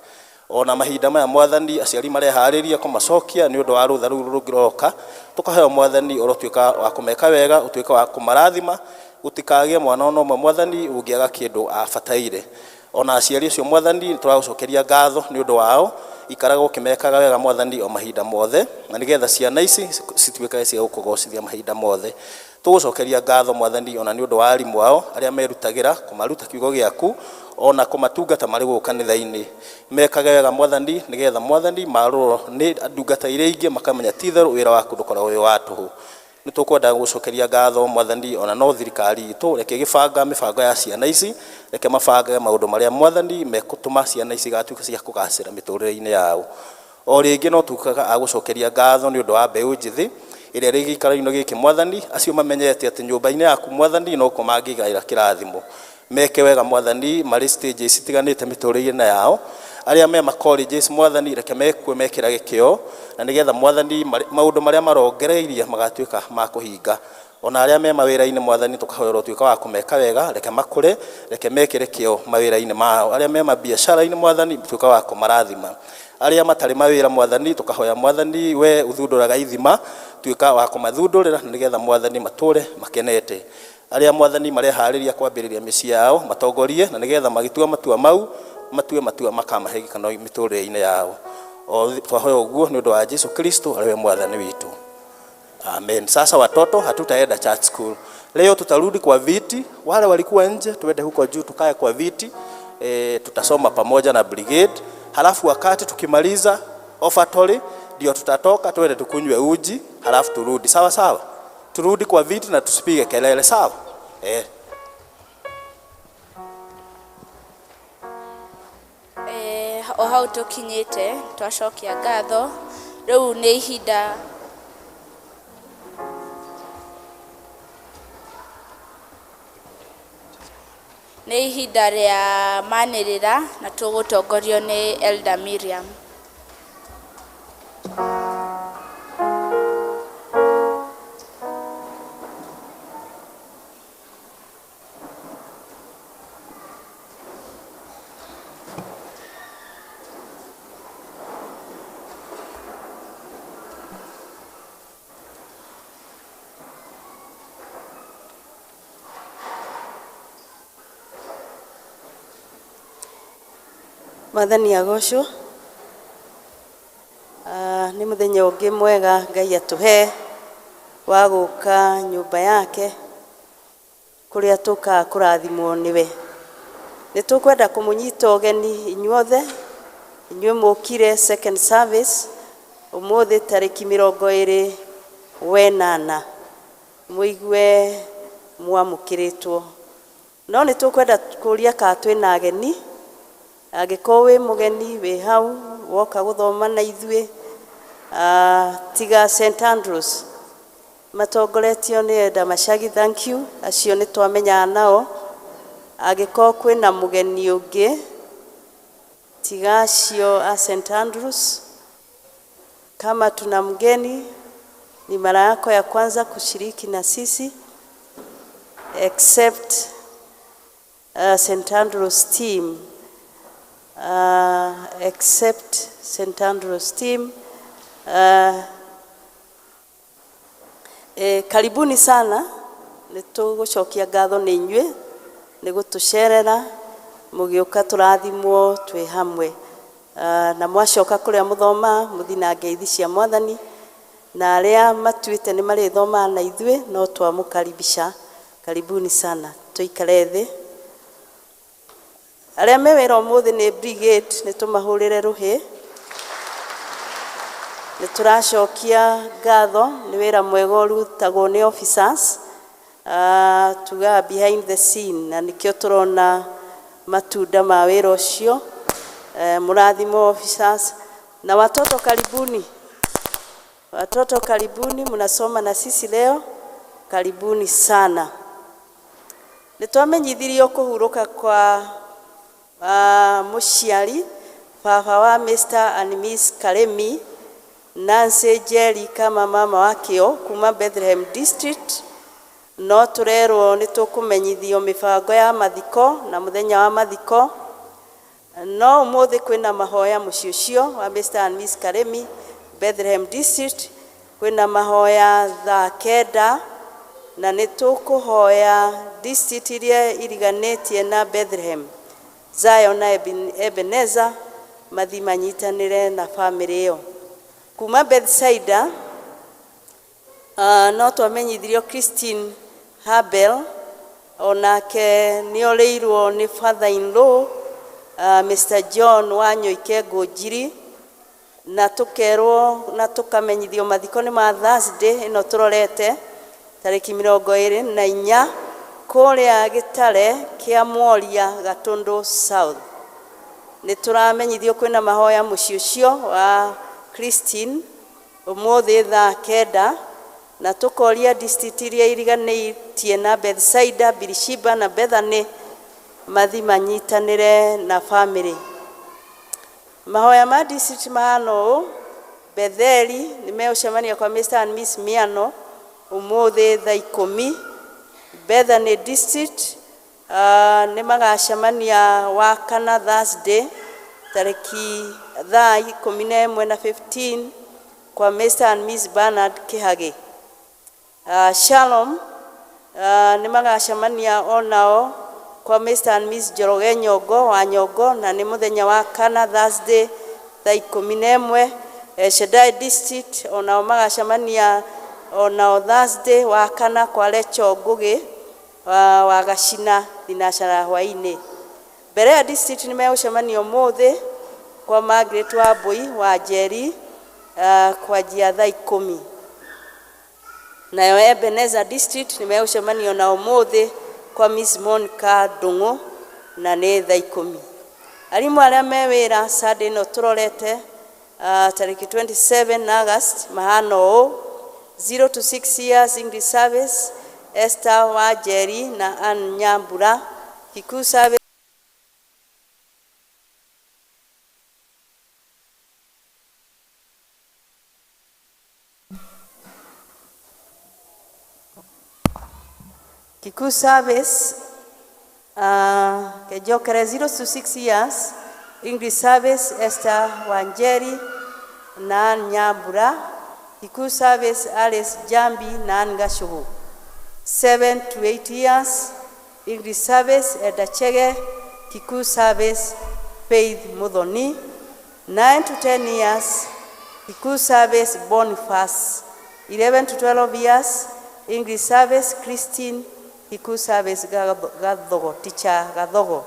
Ona mahinda maya Mwathani aciari mareharĩria kũmacokia nĩ ũndũ wa rũtha rũu rũngĩroka. Tukaheo Mwathani ũrotuĩka wa kũmeka wega, ũtuĩka wa kũmarathima, gũtikagĩe mwana ona ũmwe Mwathani ũngĩaga kĩndũ abataire. Ona aciari acio Mwathani tũragucokeria ngatho nĩ ũndũ wao, ikaraga ũkĩmekaga wega Mwathani o mahinda mothe na nigetha ciana ici cituĩkage cia gũkũgocithia mahinda mothe. Tugucokeria ngatho Mwathani ona nĩ ũndũ wa arimũ ao arĩa merutagĩra kũmaruta kiugo gĩaku ona kũmatungata marĩ gũkũ kanitha-inĩ. Mekage wega Mwathani nigetha Mwathani marũrwo nĩ ndungata iria ingĩ makamenya ti-itherũ wĩra waku ndũkoragwo wĩ wa tũhũ. Nĩ tũkwenda gũcokeria ngatho Mwathani ona no thirikari itũ reke gĩbanga mĩbango ya ciana ici, reke mabange maũndũ marĩa Mwathani mekũtũma ciana ici gatuĩka cia kũgacĩra mĩtũrĩre-inĩ yao. O rĩngĩ no tukaga agũcokeria ngatho nĩ ũndũ wa mbeũ njĩthĩ ĩrĩa rĩ gĩikaro-inĩ gĩkĩ Mwathani, acio mamenyete atĩ nyũmba-inĩ yaku Mwathani no kuo mangĩgaĩra kĩrathimo. Meke wega Mwathani marĩ stages itiganĩte mĩtũrĩre-inĩ yao. Arĩa me ma colleges Mwathani reke mekue mekĩra gĩkĩo na nigetha Mwathani maũndũ marĩa marongereirie magatuĩka ma kũhinga. Ona arĩa me mawĩra-inĩ Mwathani tukahoera ũtuĩka wa kũmeka wega, reke makũre, reke mekĩre kĩo mawĩra-inĩ mao. Arĩa me mabiacara-inĩ Mwathani tuĩka wa kũmarathima. Arĩa matarĩ mawĩra Mwathani tukahoya Mwathani we ũthundũraga ithima, tuĩka wa kũmathundũrĩra na nigetha Mwathani matũre makenete. Arĩa Mwathani mareharĩria kwambĩrĩria mĩciĩ yao matongorie na nigetha magĩtua matua mau matue matua makamahe gĩkeno mĩtũrĩre-inĩ yao. O twahoya ũguo nĩ ũndũ wa Jesũ Kristo arĩwe Mwathani witũ. Amen. Sasa watoto hatutaenda church school. Leo tutarudi kwa viti. Wale walikuwa nje tuende huko juu tukae kwa viti. tutasoma pamoja na Brigade, halafu wakati tukimaliza offertory ndio tutatoka twende tukunywe uji, halafu turudi. Sawa sawa, turudi kwa viti na tusipige kelele. Sawa o hau tukinyite twacokia ngatho. Riu ni ihinda ria manirira na tugutongorio ni Elder Miriam. Mwathani agocwo. Nĩ mũthenya ũngĩ mwega Ngai atũhe wa gũka nyũmba yake kũrĩa tũka kũrathimwo nĩwe. Nĩ tũkwenda kũmũnyita ũgeni inyuothe, inyuĩ mũkire second service ũmũthĩ tarĩki 28 mũigue mwamũkĩrĩtwo. No nĩ tũkwenda kũria ka twĩna ageni. Angĩkorwo wĩ mũgeni wĩ hau woka gũthoma na ithuĩ, tiga St. Andrews matongoretio nĩ Elder Mashagi, thank you, acio nĩ twamenyaga nao. Angĩkorwo kwĩna mũgeni ũngĩ tiga acio a St. Andrews, kama tuna mgeni, ni mara yako ya kwanza kushiriki na sisi, except St. Andrews team. Except St. Andrews team. Karibuni sana. Nĩtũgũcokia ngatho nĩ inyuĩ nĩ gũtũcerera mũgĩũka tũrathimwo twĩ hamwe. Na mwacoka kũrĩa mũthoma mũthi na ngeithi cia Mwathani, na arĩa matuĩte nĩ marĩthoma na ithuĩ no twamũkaribisha. Karibuni sana. Tũikare thĩ. Arĩa me wĩra ũmũthĩ nĩ Brigade, nĩ tũmahũrĩre rũhĩ. Nĩ tũracokia ngatho nĩ wĩra mwega ũrutagwo nĩ officers, tugaga behind the scene, na nĩkĩo tũrona matunda ma wĩra ũcio. Mũrathimo officers na watoto karibuni. Watoto karibuni, mnasoma na sisi leo. Karibuni sana. Nĩtwamenyithirio kũhurũka kwa mũciari baba wa Mr. and Miss Karemi Nancy Jerry kama mama wakĩo kuma Bethlehem District. No tũrerwo nĩ tũkũmenyithio mĩbango ya mathiko na mũthenya wa mathiko. No ũmũthĩ kwĩna mahoya mũciĩ ũcio wa Mr. and Miss Karemi Bethlehem District. Kwĩna mahoya thaa 9 na nĩ tũkũhoya district iria iriganĩtie na Bethlehem, Zion na Ebenezer mathi manyitanĩre na family ĩyo. Kuma Bethsaida, no twamenyithirio Christine Habel onake nĩ orĩirwo nĩ father-in-law Mr. John Wanyoike Ngũnjiri, na tũkerwo na tũkamenyithio mathiko nĩ ma Thursday ĩno tũrorete tarĩki 24 kũrĩa Gĩtare kĩa Mworia Gatũndũ South. Nĩ tũramenyithio kwĩna mahoya mũciĩ ũcio wa Christine ũmũthĩ thaa 9, na tũkoria district iria iriganĩtie na Bethsaida, Birishiba na Bethany mathi manyitanĩre na family. Mahoya ma district mahana ũũ: Betheli nĩ megũcemania kwa Mr. and Miss Miano ũmũthĩ thaa 10. Bethany District nĩ magacemania wa kana Thursday tarĩki thaa 11:15 kwa Mr. and Miss Bernard Kĩhagĩ. Shalom nĩ magacemania onao kwa Mr. and Miss Njoroge Nyongo wa Nyongo, na nĩ mũthenya wa kana Thursday thaa 11. Shaddai District onao magacemania onao Thursday wa kana kwa Lecho Ngũgĩ wa Gacina thinacara hwainĩ. mbere ya district nĩ megũcemania ũmũthĩ kwa Margaret wa Mbui wa Njeri kwanjia thaa 10. Nayo Ebenezer district nĩ megũcemania na ũmũthĩ kwa Miss Monica Ndung'u na nĩ thaa 10. Arimũ arĩa me wĩra Sunday ĩno tũrorete tarĩki 27 August mahana ũũ: 0 to 6 years English service Esther wa Njeri na Ann Nyambura. Kikuyu service kejokere 0 to 6 years English service Esther wa Njeri na Ann Nyambura. Kikuyu service Alice Jambi na Ann Gashugu. 7 to 8 years English service Eda Chege. Kikuyu service Faith Muthoni. 9 to 10 years Kikuyu service Boniface. 11 to 12 years English service Christine. Kikuyu service Gathogo, teacher Gathogo.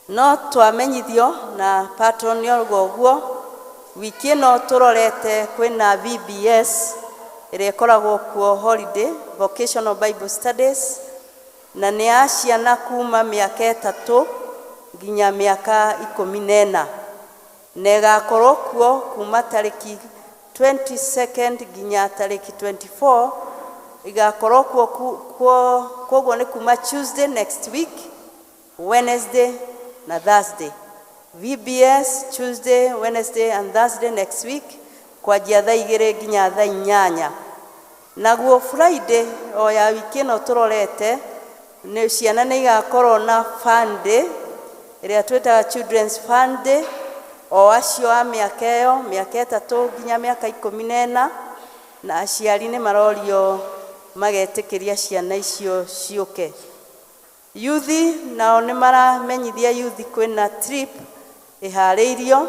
No twamenyithio na patron yorgoguo wiki ĩno tũrorete kwĩna VBS ĩrĩa ĩkoragwo kuo holiday vocational Bible studies na nĩ ya ciana kuma mĩaka 3 nginya mĩaka 14 na ĩgakorwo kuo kuma tarĩki 22nd nginya tarĩki 24 igakorwo kuo nĩ kuma Tuesday next week, Wednesday na Thursday. VBS Tuesday, Wednesday and Thursday next week kwanjia thaa 2 nginya thaa 8. Naguo Friday o ya wiki ĩno tũrorete nĩ ciana nĩ igakorwo na fun day ĩrĩa twĩtaga children's fun day o acio a mĩaka ĩyo mĩaka 3 nginya mĩaka 14 na aciari nĩ marorio magetĩkĩria ciana icio ciũke. Yuthi nao nĩ maramenyithia yuthi kwĩna trip iharĩirio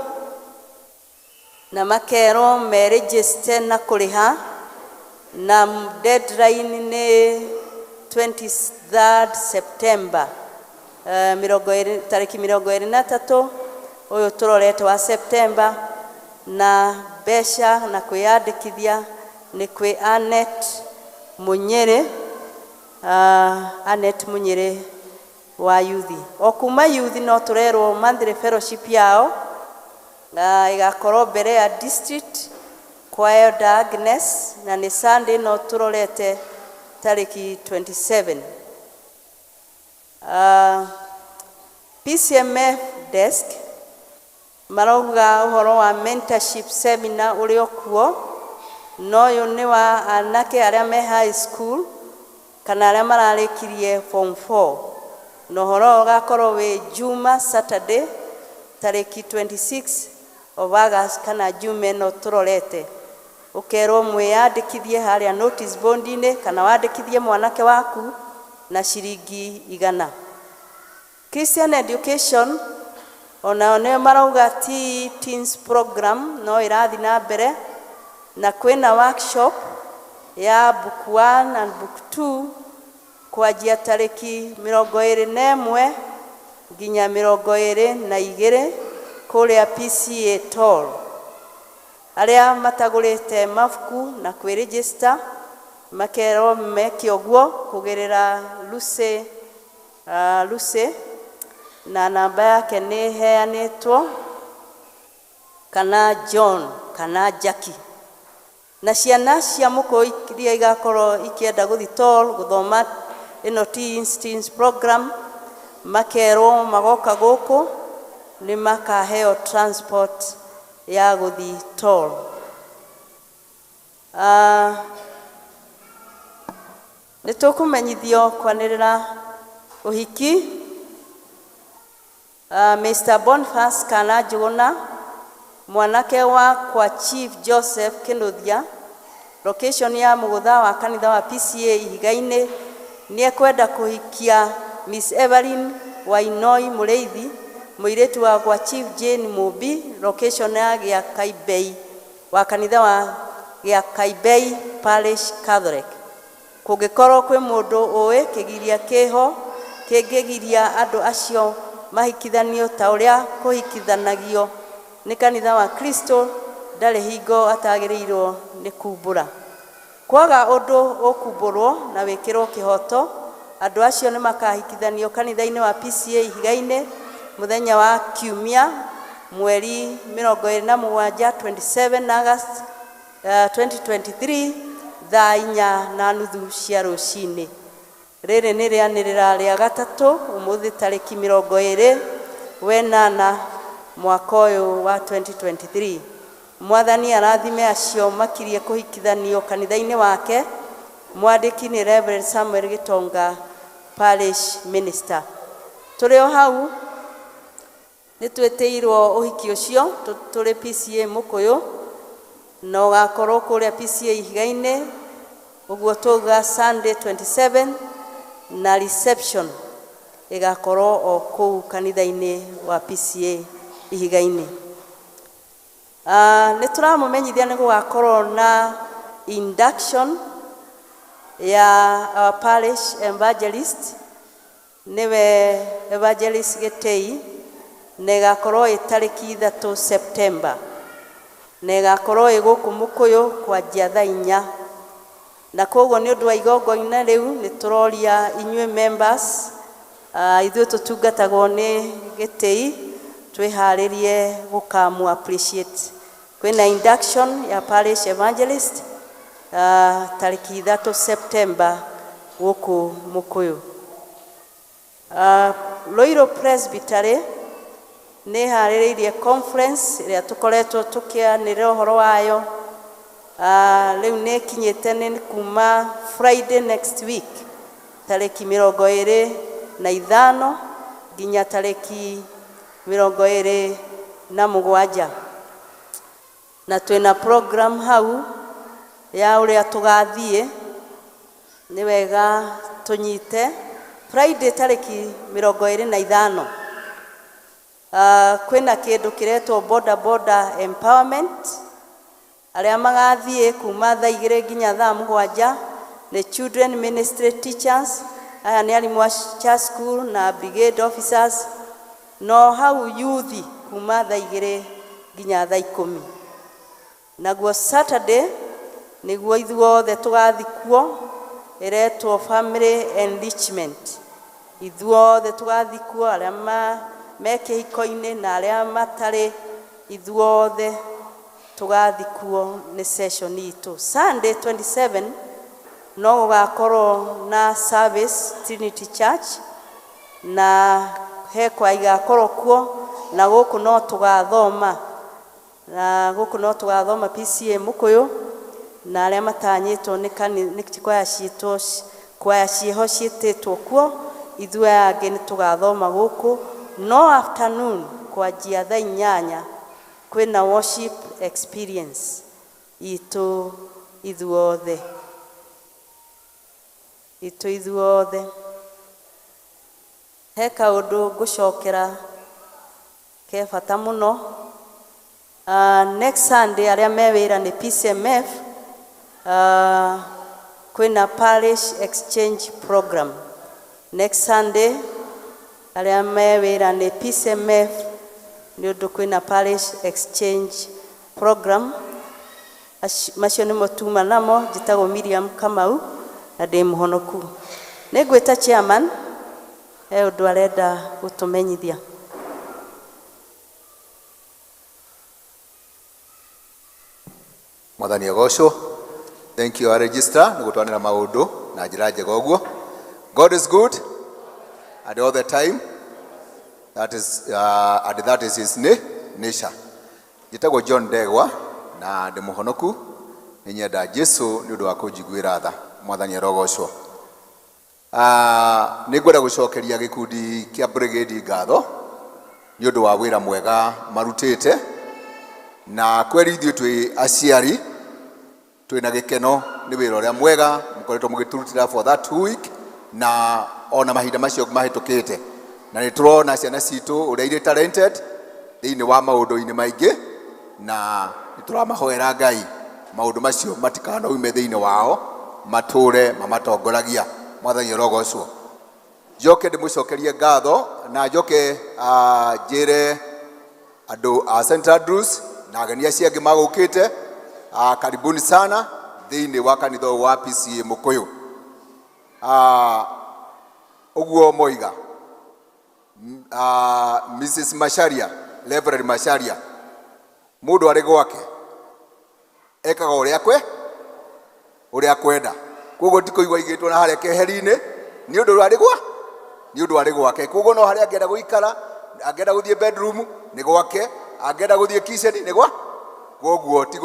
na makerwo me register na kũrĩha na deadline nĩ 23rd September tarĩki 23 ũyũ tũrorete wa September, na mbeca na kwĩyandĩkithia nĩ kwĩ Anet Munyere wa yuthi. O kuma yuthi no tũrerwo monthly fellowship yao igakorwo mbere ya district kwa Elder Agnes na nĩ Sunday no tũrorete tarĩki 27. PCMF desk marauga ũhoro wa mentorship seminar ũrĩo kuo, no ũyũ nĩ wa anake arĩa me high school kana arĩa mararĩkirie form 4. No ũhoro ũgakorwo wĩ Juma Saturday tarĩki 26 of August kana Juma ĩno tũrorete. Ũkerwo mwĩyandĩkithie harĩa notice board-inĩ kana wandĩkithie mwanake waku na ciringi 100. Christian education ona nĩ marauga teens program no ĩrathi na mbere na kwĩna workshop ya book 1 and book 2 kwanjia tarĩki 21 nginya 22 kũrĩa PCA Toll. Arĩa matagũrĩte mabuku na kwĩregister makerwo meke ũguo kũgerera Lucy na namba yake nĩ heanĩtwo, kana John kana Jackie. Na ciana cia mũkũ iria igakorwo ikienda gũthi Toll gũthoma ĩno teens program makerwo magoka gũkũ nĩ makaheo transport ya gũthi Toll. Nĩ tũkũmenyithio kwanĩrĩra ũhiki Mr. Boniface kana Njũgũna mwanake wa kwa Chief Joseph Kĩnuthia, location ya mũgũtha wa kanitha wa PCA Ihiga-inĩ, nĩ ekwenda kũhikia Miss Evelyn Wainoi Mũrĩithi mũirĩtu wa kwa Chief Jane Mũmbi, location ya Gĩakaibei wa kanitha wa Gĩakaibei Parish Catholic. Kũngĩkorwo kwĩ mũndũ ũĩ kĩgiria kĩho kĩngĩgiria andũ acio mahikithanio ta ũrĩa kũhikithanagio nĩ kanitha wa Kristo, ndarĩ hingo atagĩrĩirwo nĩ kumbũra. Kwaga ũndũ ũkumbũrwo na wĩkĩrwo kĩhoto, andũ acio nĩ makahikithanio kanitha-inĩ wa PCA Ihiga-inĩ mũthenya wa Kiumia mweri 27 27 August 2023 thaa 4:30 cia rũcinĩ. Rĩrĩ nĩ rĩanĩrĩra rĩa gatatũ ũmũthĩ tarĩki 28 mwaka ũyũ wa 2023. Mwathani arathime acio makirie kũhikithanio kanitha-inĩ wake. Mwandĩki nĩ Reverend Samuel Gitonga, Parish Minister. Tũrĩ o hau nĩ twĩtĩirwo ũhiki ũcio tũrĩ PCA Mũkũyũ na ũgakorwo kũrĩa PCA Ihiga-inĩ, ũguo tũga Sunday 27 na reception ĩgakorwo o kũu kanitha-inĩ wa PCA Ihiga-inĩ. Nĩ tũramũmenyithia nĩ gũgakorwo na induction ya our parish evangelist, nĩwe Evangelist Gĩtĩi, na ĩgakorwo ĩ tarĩki 3 September, na ĩgakorwo ĩ gũkũ Mũkũyũ kwanjia thaa 4. Na koguo nĩ ũndũ wa igongona rĩu nĩ tũroria inyuĩ members, ithuĩ tũtungatagwo nĩ Gĩtĩi, twĩharĩrie gũkamu appreciate. Kwĩna induction ya parish evangelist tarĩki 3 September gũkũ Mũkũyũ. Ruiru Presbytery nĩ harĩrĩirie conference ĩrĩa tũkoretwo tũkĩanĩrĩra ũhoro wayo. Rĩu nĩ kinyĩte nĩ kuma Friday next week tarĩki 25 nginya tarĩki 27, na twĩna program hau ya ũrĩa tũgathiĩ. Nĩ wega tũnyite Friday tarĩki 25. Kwĩna kĩndũ kĩretwo border empowerment, arĩa magathiĩ kuma thaa 2 nginya thaa 7 nĩ children ministry teachers, aya nĩ arimũ a church school na brigade officers, no hau youth kuma thaa 2 nginya thaa 10. Naguo Saturday nĩguo ithuothe tũgathi kuo, ĩretwo family enrichment. Ithuothe tũgathi kuo, arĩa me kĩhiko-inĩ na arĩa matarĩ, ithuothe tũgathi kuo nĩ session itũ. Sunday 27 no gũgakorwo na service Trinity Church, na hekwa igakorwo kuo, na gũkũ no tũgathoma, na gũkũ no tũgathoma PCA Mũkũyũ, na arĩa matanyĩtwo nĩ kwaya ciĩho ciĩtĩtwo kuo, ithuĩ angĩ nĩ tũgathoma gũkũ. No afternoon kwanjia thaa 8 kwĩna worship experience itũ ithuothe. He kaũndũ ngũcokera ke bata mũno. Next Sunday arĩa me wĩra nĩ PCMF, kwĩna parish exchange program. Next Sunday arĩa me wĩra nĩ PCMF nĩ ũndũ kwĩna parish exchange program. Macio nĩ motuma namo, njĩtagwo Miriam Kamau na ndĩ mũhonoku. Nĩ ngwĩta chairman he ũndũ arenda gũtũmenyithia. Mwathani agocwo. Thank you our registrar nĩ gũtwanĩra maũndũ na njĩra njega ũguo. God is good and all the time. That is his nature. Njĩtagwo John Ndegwa na ndĩ mũhonoku. Nĩ nyenda Jesu nĩ ũndũ wa kũnjiguĩra tha. Mwathani arogocwo. Nĩ ngwenda gũcokeria gĩkundi kĩa Brigade ngatho nĩ ũndũ wa wĩra mwega marutĩte, na kweri ithuĩ twĩ aciari twĩna gĩkeno nĩ wĩra ũrĩa mwega mũkoretwo mũgĩtũrutĩra for that week na ona mahinda macio mahĩtũkĩte, na nĩ tũrona ciana citũ ũrĩa irĩ talented thĩinĩ wa maũndũ-inĩ maingĩ, na nĩ tũramahoera Ngai maũndũ macio matikanoime thĩinĩ wao, matũre mamatongoragia. Mwathani arogocwo. njoke ndĩmũcokerie ngatho na njoke njĩre andũ a St Andrews na ageni acio angĩ magũkĩte karibuni sana thĩinĩ wa kanitha wa PCA Mũkũyũ. Ũguo moiga Mrs. Macharia, Reverend Macharia, mũndũ arĩ gwake ekaga ũrĩa kwenda. Koguo tikũigua igĩtwo na harĩa keheri-inĩ nĩ ũndũ arĩ gwake. Koguo no harĩa angĩenda gũikara, angĩenda gũthiĩ bedroom nĩ gwake, angĩenda gũthiĩ kitchen nĩ gwake. Koguo ti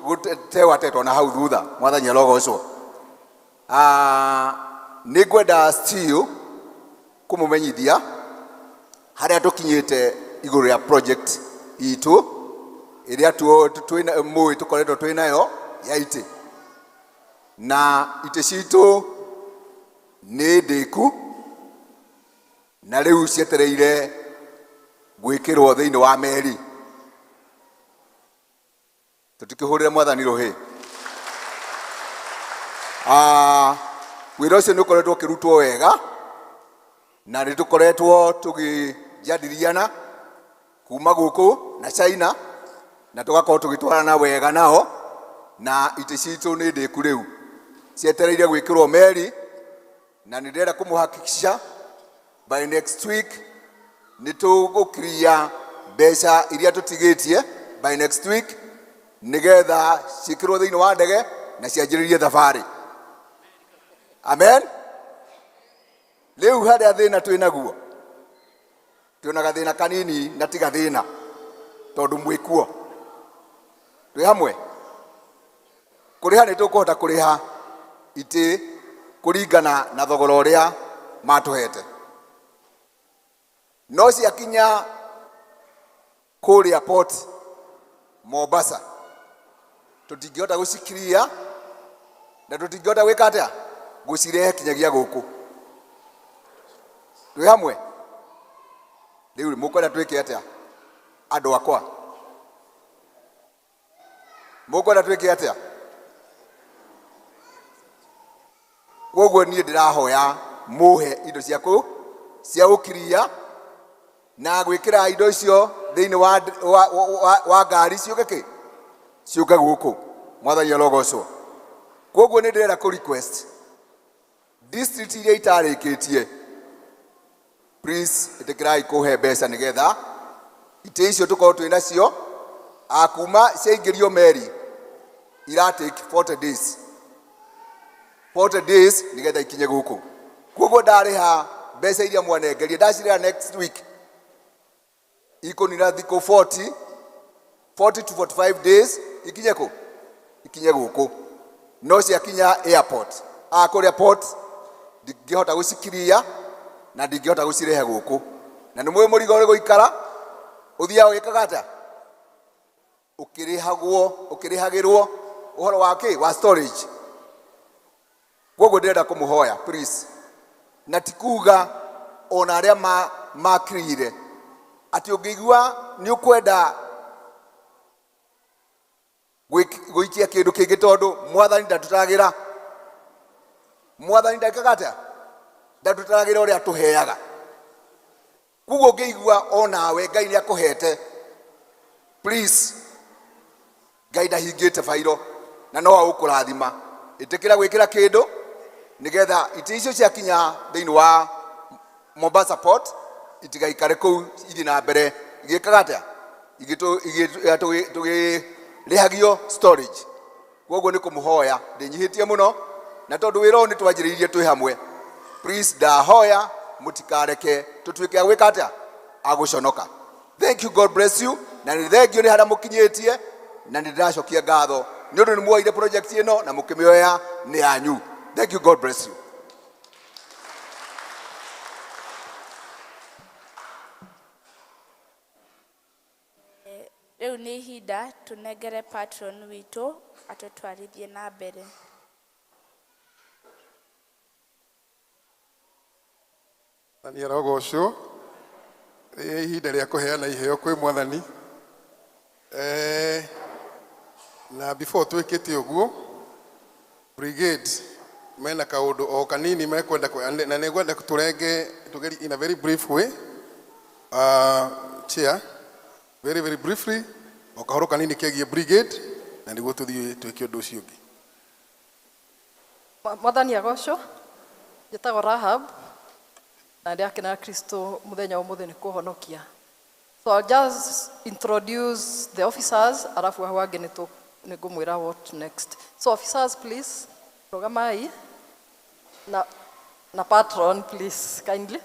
gũtewatetwo na hau thutha. Mwathani arogocwo. Nĩ ngwenda still kũmũmenyithia harĩa tũkinyĩte igũrũ ya project itũ ĩrĩa tũkoretwo twĩ nayo ya itĩ. Na itĩ citũ nĩ ndĩku na rĩu cietereire gwĩkĩrwo thĩinĩ wa meri. Tũtikĩhũrĩre Mwathani rũhĩ. Wĩra ũcio nĩ ũkoretwo ũkĩrutwo wega na nĩ tũkoretwo tũgĩjadiliana kuma gũkũ na China na tũgakorwo tũgĩtwarana wega nao, na itĩ citũ nĩ ndĩku rĩu cietereire gwĩkĩrwo meri, na nĩ ndĩrenda kũmũhakikisha by next week nĩ tũgũkiria mbeca iria tũtigĩtie by next week nĩgetha ciĩkĩrwo thĩinĩ wa ndege na cianjĩrĩrie thabarĩ. Amen. Rĩu harĩa thĩna twĩ naguo twĩna gathĩna kanini na ti gathĩna tondũ mwĩkuo twĩ hamwe. Kũrĩha nĩ tũkũhota kũrĩha itĩ kũringana na thogora ũrĩa matũhete, no ciakinya kũrĩa port Mombasa tũtingĩhota gũcikiria na tũtingĩhota gwĩka atĩa gũcirehe kinyagia gũkũ. Twĩ hamwe. Rĩu mũkwenda twĩke atĩa andũ akwa? Mũkwenda twĩke atĩa? Koguo niĩ ndĩrahoya mũhe indo ciaku cia gũkiria na gwĩkĩra indo icio thĩinĩ wa ngari ciũke gũkũ. Mwathani arogocwo. Koguo nĩ ndĩrenda kũ request district iria itarĩkĩtie, please ĩtĩkĩrai kũhe mbeca nĩgetha itĩ icio tũkorwo twĩ nacio kuma ciaingĩrio meri iratake 40 days. 40 days nĩgetha ikinye gũkũ. Koguo ndarĩha mbeca iria mwanengeria ndacirĩha next week ikonira thikũ 40 to 45 days ikinye gũkũ. No ciakinya airport kũrĩa port ndingĩhota gũcikiria na ndingĩhota gũcirehe gũkũ. Na nĩ mũĩ mũrigo ũrĩ gũikara ũthiaga wĩkaga atĩa ũkĩrĩhagĩrwo ũhoro wa storage. Koguo ndĩrenda kũmũhoya please, na ti kuga ona arĩa makirire atĩ ũngĩigua nĩ ũkwenda gũikia kĩndũ kĩngĩ tondũ Mwathani ndatũtaragĩra. Mwathani ndekaga atĩa ndatũtaragĩra ũrĩa tũheaga. Koguo ũngĩigua onawe Ngai nĩ akũhete, please, Ngai ndahingĩte bairo na no agũkũrathima. Ĩtĩkĩra gwĩkĩra kĩndũ nĩgetha itĩ icio ciakinya thĩinĩ wa Mombasa port itigaikare kũu, ithiĩ na mbere igĩkaga atĩa tũgĩrĩhagio storage. Koguo nĩ kũmũhoya ndĩnyihĩtie mũno, na tondũ wĩra ũyũ nĩ twanjĩrĩirie twĩ hamwe, please ndahoya mũtikareke tũtuĩke a gwĩka atĩa a gũconoka. Thank you, God bless you. Na nĩ thengio nĩ harĩa mũkinyĩtie na nĩ ndĩracokia ngatho nĩ ũndũ nĩ muoire project ĩno na mũkĩmĩoya nĩ yanyu. Thank you, God bless you. Rĩu nĩ ihinda tũnengere patron witũ atũtwarithie na mbere. Mwathani arogocwo. Ihinda rĩa kũheana iheo kwĩ Mwathani. Na before twĩkĩte ũguo, Brigade mena kaundu o kanini mekwenda na negwenda kuturenge tugeri in a very brief way. Chair, very briefly o kahoro kanini kegie Brigade na niguo tuthie twike undu ucio ungi. Mwathani agocwo njĩtagwo Rahab na ndĩakena Kristo muthenya ũmũthĩ nĩ kũhonokia. So I'll just introduce the officers alafu hao wangĩ nĩ ngũmwĩra what next. So officers please rugamai na patron please kindly.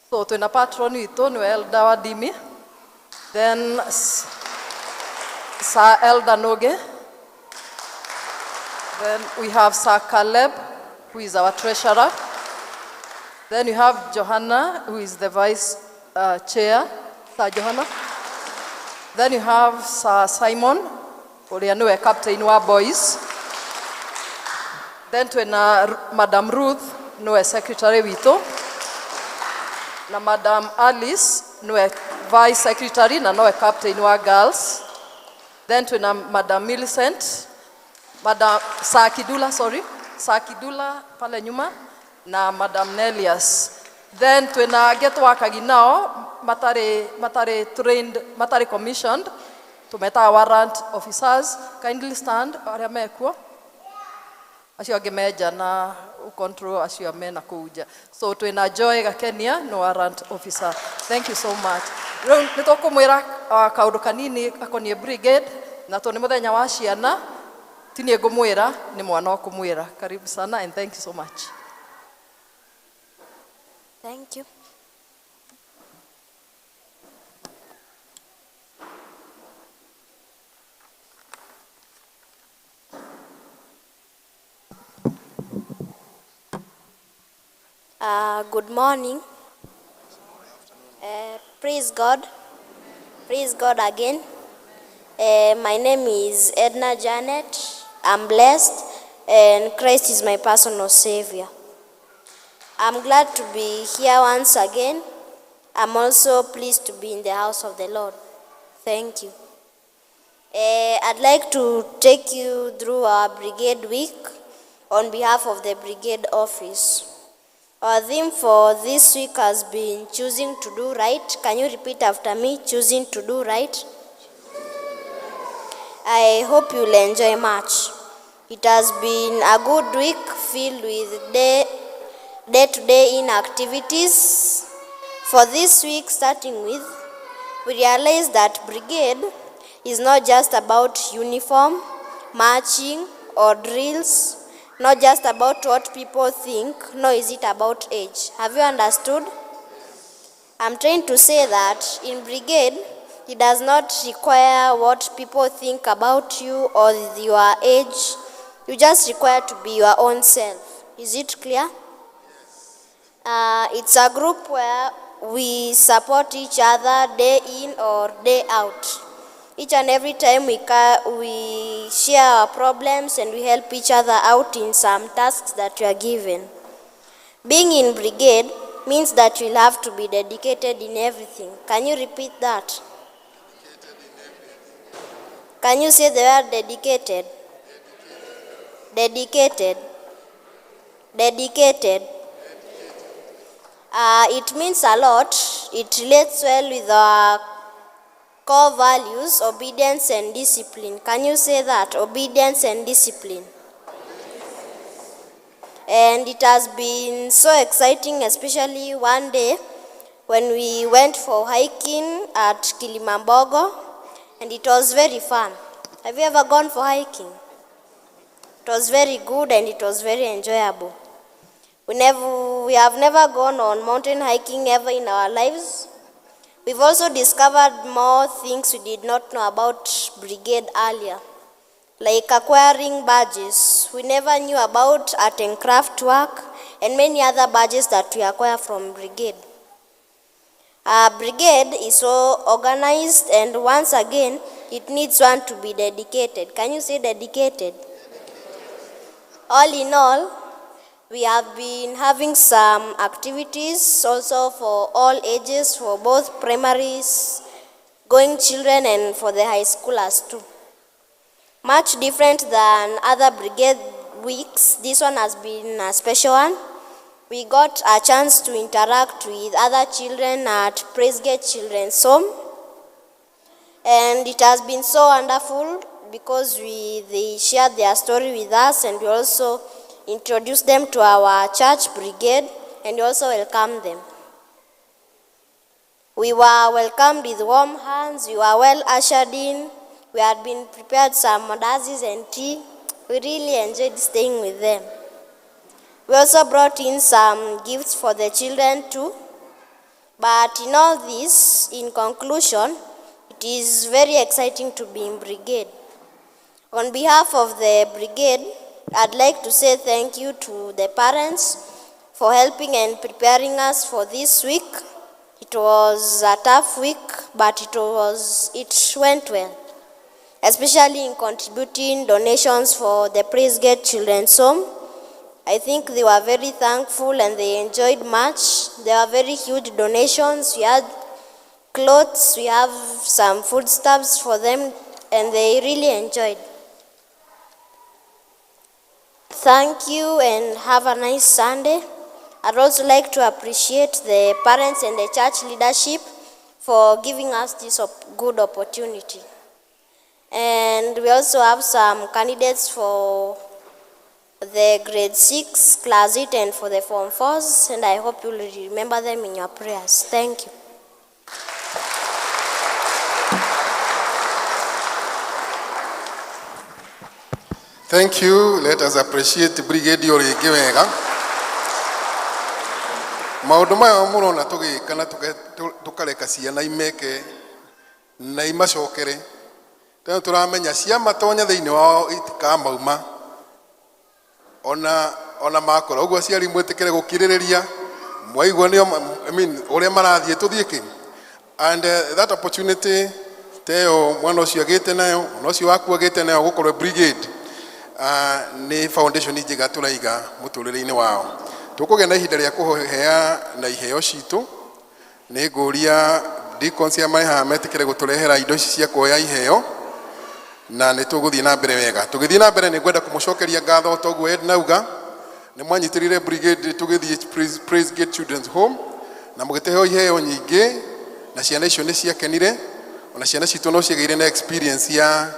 So twĩna patron witũ nĩ Elder wa Dimi, then Sir Elder Noge, then we have Sir Caleb, who is our treasurer. Then you have Johanna, who is the vice chair, Sir Johanna. Then you have Sir Simon, ũrĩa nĩwe captain wa boys. Then twĩna Madam Ruth, nĩwe secretary witũ. Na Madam Alice, nĩwe vice secretary na nĩwe captain wa girls. Then twĩna Madam Millicent, Madam Sakidula pale nyuma, na Madam Nelias. Then twĩna getwakagi nao matari trained, matari commissioned, tumeta warrant officers. Kindly stand arĩa mekuo. Acio angĩ menja na control acio mena kuja. So twĩna Joy Gakenia, no warrant officer. Thank you so much. Rĩu nĩtũkũmwĩra kaũndũ kanini akoniĩ Brigade na tondũ nĩ mũthenya wa ciana tini ngũmwĩra nĩ mwana ũkũmwĩra. Karibu sana and thank you so much. Thank you. Good morning. Praise God. Praise God again. My name is Edna Janet. I'm blessed and Christ is my personal savior. I'm glad to be here once again. I'm also pleased to be in the house of the Lord. Thank you. I'd like to take you through our Brigade week on behalf of the Brigade office. Our theme for this week has been choosing to do right. Can you repeat after me? Choosing to do right. I hope you'll enjoy much. It has been a good week filled with day-to-day inactivities. For this week, starting with, we realized that Brigade is not just about uniform, marching, or drills, not just about what people think, nor is it about age. Have you understood? I'm trying to say that in Brigade, it does not require what people think about you or your age. You just require to be your own self. Is it clear? It's a group where we support each other day in or day out. Each and every time we share our problems and we help each other out in some tasks that we are given. Being in Brigade means that you'll have to be dedicated in everything. Can you repeat that? Can you say the word dedicated? Dedicated. Dedicated. It means a lot. It relates well with our core values, obedience and discipline. Can you say that? Obedience and discipline. And it has been so exciting, especially one day when we went for hiking at Kilimambogo, and it was very fun. Have you ever gone for hiking? It was very good and it was very enjoyable. We have never gone on mountain hiking ever in our lives. We've also discovered more things we did not know about Brigade earlier, like acquiring badges we never knew about, art and craft work, and many other badges that we acquire from Brigade. Our Brigade is so organized, and once again, it needs one to be dedicated. Can you say dedicated? All in all, we have been having some activities also for all ages, for both primaries, going children, and for the high schoolers too. Much different than other weeks, this one has been a special one. We got a chance to interact with other children at Brigade Children's Home. And it has been so wonderful because they shared their story with us, and we also introduced them to our church Brigade, and we also welcomed them. We were welcomed with warm hands, we were well ushered in, we had been prepared some mandazis and tea. We really enjoyed staying with them. We also brought in some gifts for the children too. But in all this, in conclusion, it is very exciting to be in Brigade. On behalf of the Brigade, I'd like to say thank you to the parents for helping and preparing us for this week. It was a tough week, but it went well, especially in contributing donations for the Brigade Children's Home. I think they were very thankful and they enjoyed much. There were very huge donations. We had clothes, we have some foodstuffs for them, and they really enjoyed. Thank you and have a nice Sunday. I'd also like to appreciate the parents and the church leadership for giving us this good opportunity. And we also have some candidates for the grade 6, class 8, and for the form 4s, and I hope you will remember them in your prayers. Thank you. Thank you. Let us appreciate Brigade agĩĩka. Maũndũ maya mũrona tũgĩĩka na tũkareka ciana imeke na imacokere. Tena tũramenya ciama tonya thĩinĩ wao itikamauma. Ona makora ũguo aciari mwĩtĩkĩre gũkirĩrĩria mwaigua nĩo ũrĩa marathiĩ tũthiĩ kĩ. And that opportunity teo mwana ũcio agĩte nayo, mwana ũcio waku agĩte nayo gũkorwo Brigade. Nĩ foundation njega tũraiga mũtũrĩre-inĩ wao. Tũkũgĩa na ihinda rĩa kũhea na iheo citũ. Nĩ ngũria deacons ya marĩ haha metĩkĩre gũtũrehera indo ici cia kuoya iheo, na nĩ tũgũthiĩ na mbere wega. Tũgĩthiĩ na mbere nĩ ngwenda kũmũcokeria ngatho toguo Ed nauga nĩ mwanyitĩrĩire Brigade tũgĩthiĩ Brigade Children's Home na mũgĩteheo iheo nyingĩ, na ciana icio nĩ ciakenire. Ona ciana citũ no ciagĩire na experience ya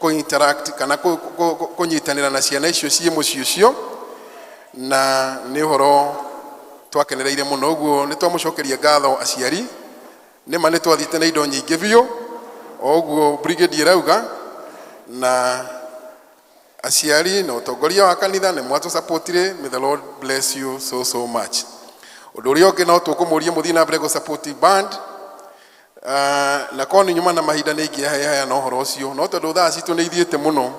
interact kana kunyitanira na ciana icio cie muciĩ ũcio, na nĩ ũhoro twakenereire mũno. Ũguo nĩ twamũcokeria ngatho aciari, nĩma nĩ twathiĩte na indo nyingĩ biũ ũguo Brigade ĩrauga, na aciari na ũtongoria wa kanitha nĩ mwatũsupportire. May the Lord bless you so much. Ũndũ ũrĩa ũngĩ no tũkũmũria mũthiĩ na mbere gũsupport band. Na koni nyuma na mahinda nĩ ingĩhaya na ũhoro ũcio, no tondũ thaa citũ nĩ ithiĩte mũno,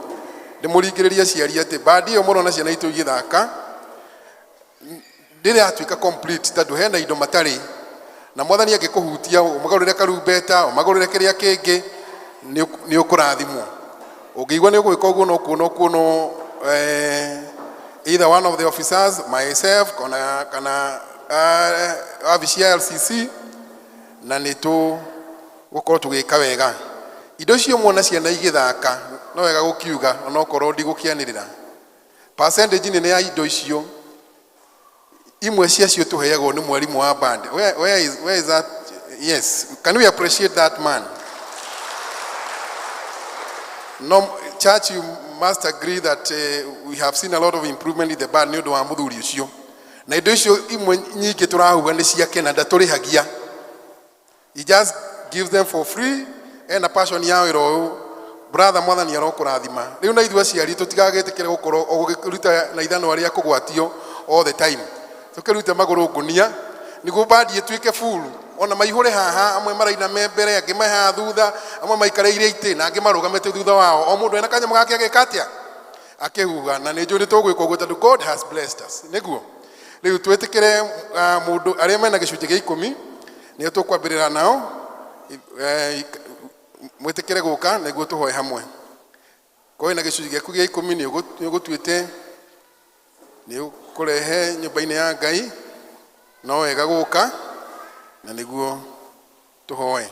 ndĩmũringĩrĩria ciari atĩ bandi ĩyo mũrona ciana itũ igĩthaka ndĩratuĩka complete tondũ hena indo matarĩ, na mwathani angĩkũhutia ũmagarũrĩre karumbeta ũmagũrĩre kĩrĩa kĩngĩ nĩ ũkũrathimwo. Ũngĩigua nĩ ũgwĩka ũguo no kuono either one of the officers, myself kana wabici ya LCC, na nĩ gũkorwo tũgĩka wega. Indo icio muona ciana igĩthaka no wega gũkiuga ona okorwo ndigũkĩanĩrĩra. Percentage nene ya indo icio imwe ciacio tũheagwo nĩ mwarimu wa band. Where is that? Yes, can we appreciate that man? No, church, you must agree that we have seen a lot of improvement in the band nĩ ũndũ wa mũthuri ũcio. Na indo icio imwe nyingĩ tũrahuga nĩ ciakena ndatũrĩhagia. He just gives them for free, and a passion yao ĩro brother mwathani arokũrathima. Rĩu na ithuĩ aciari tũtigagĩtĩkĩre gũkorwo ũgĩruta na ithanwa rĩa kũgwatio all the time. Tũkĩruta magũrũ ngunia nĩguo bandi ĩtuĩke full. Ona maihũre haha, amwe maraina mbere, angĩ maha thutha, amwe maikareire itĩ na angĩ marũgamĩte thutha wao. O mũndũ ena kanyamũ gake agĩka atĩa akĩhuga, na nĩ njũĩ nĩ tũgwĩka ũguo tondũ God has blessed us. Nĩguo rĩu twĩtĩkĩre mũndũ arĩa mena gĩcunjĩ gĩa 10 nĩ tũkwambĩrĩra nao mwĩtĩkĩre gũka nĩguo tũhoe hamwe. Kwa na gĩcunjĩ gĩaku gĩa 10 nĩ ũgũtuĩte nĩ ũkũrehe nyũmba-inĩ ya Ngai, no wega gũka na nĩguo tũhoe.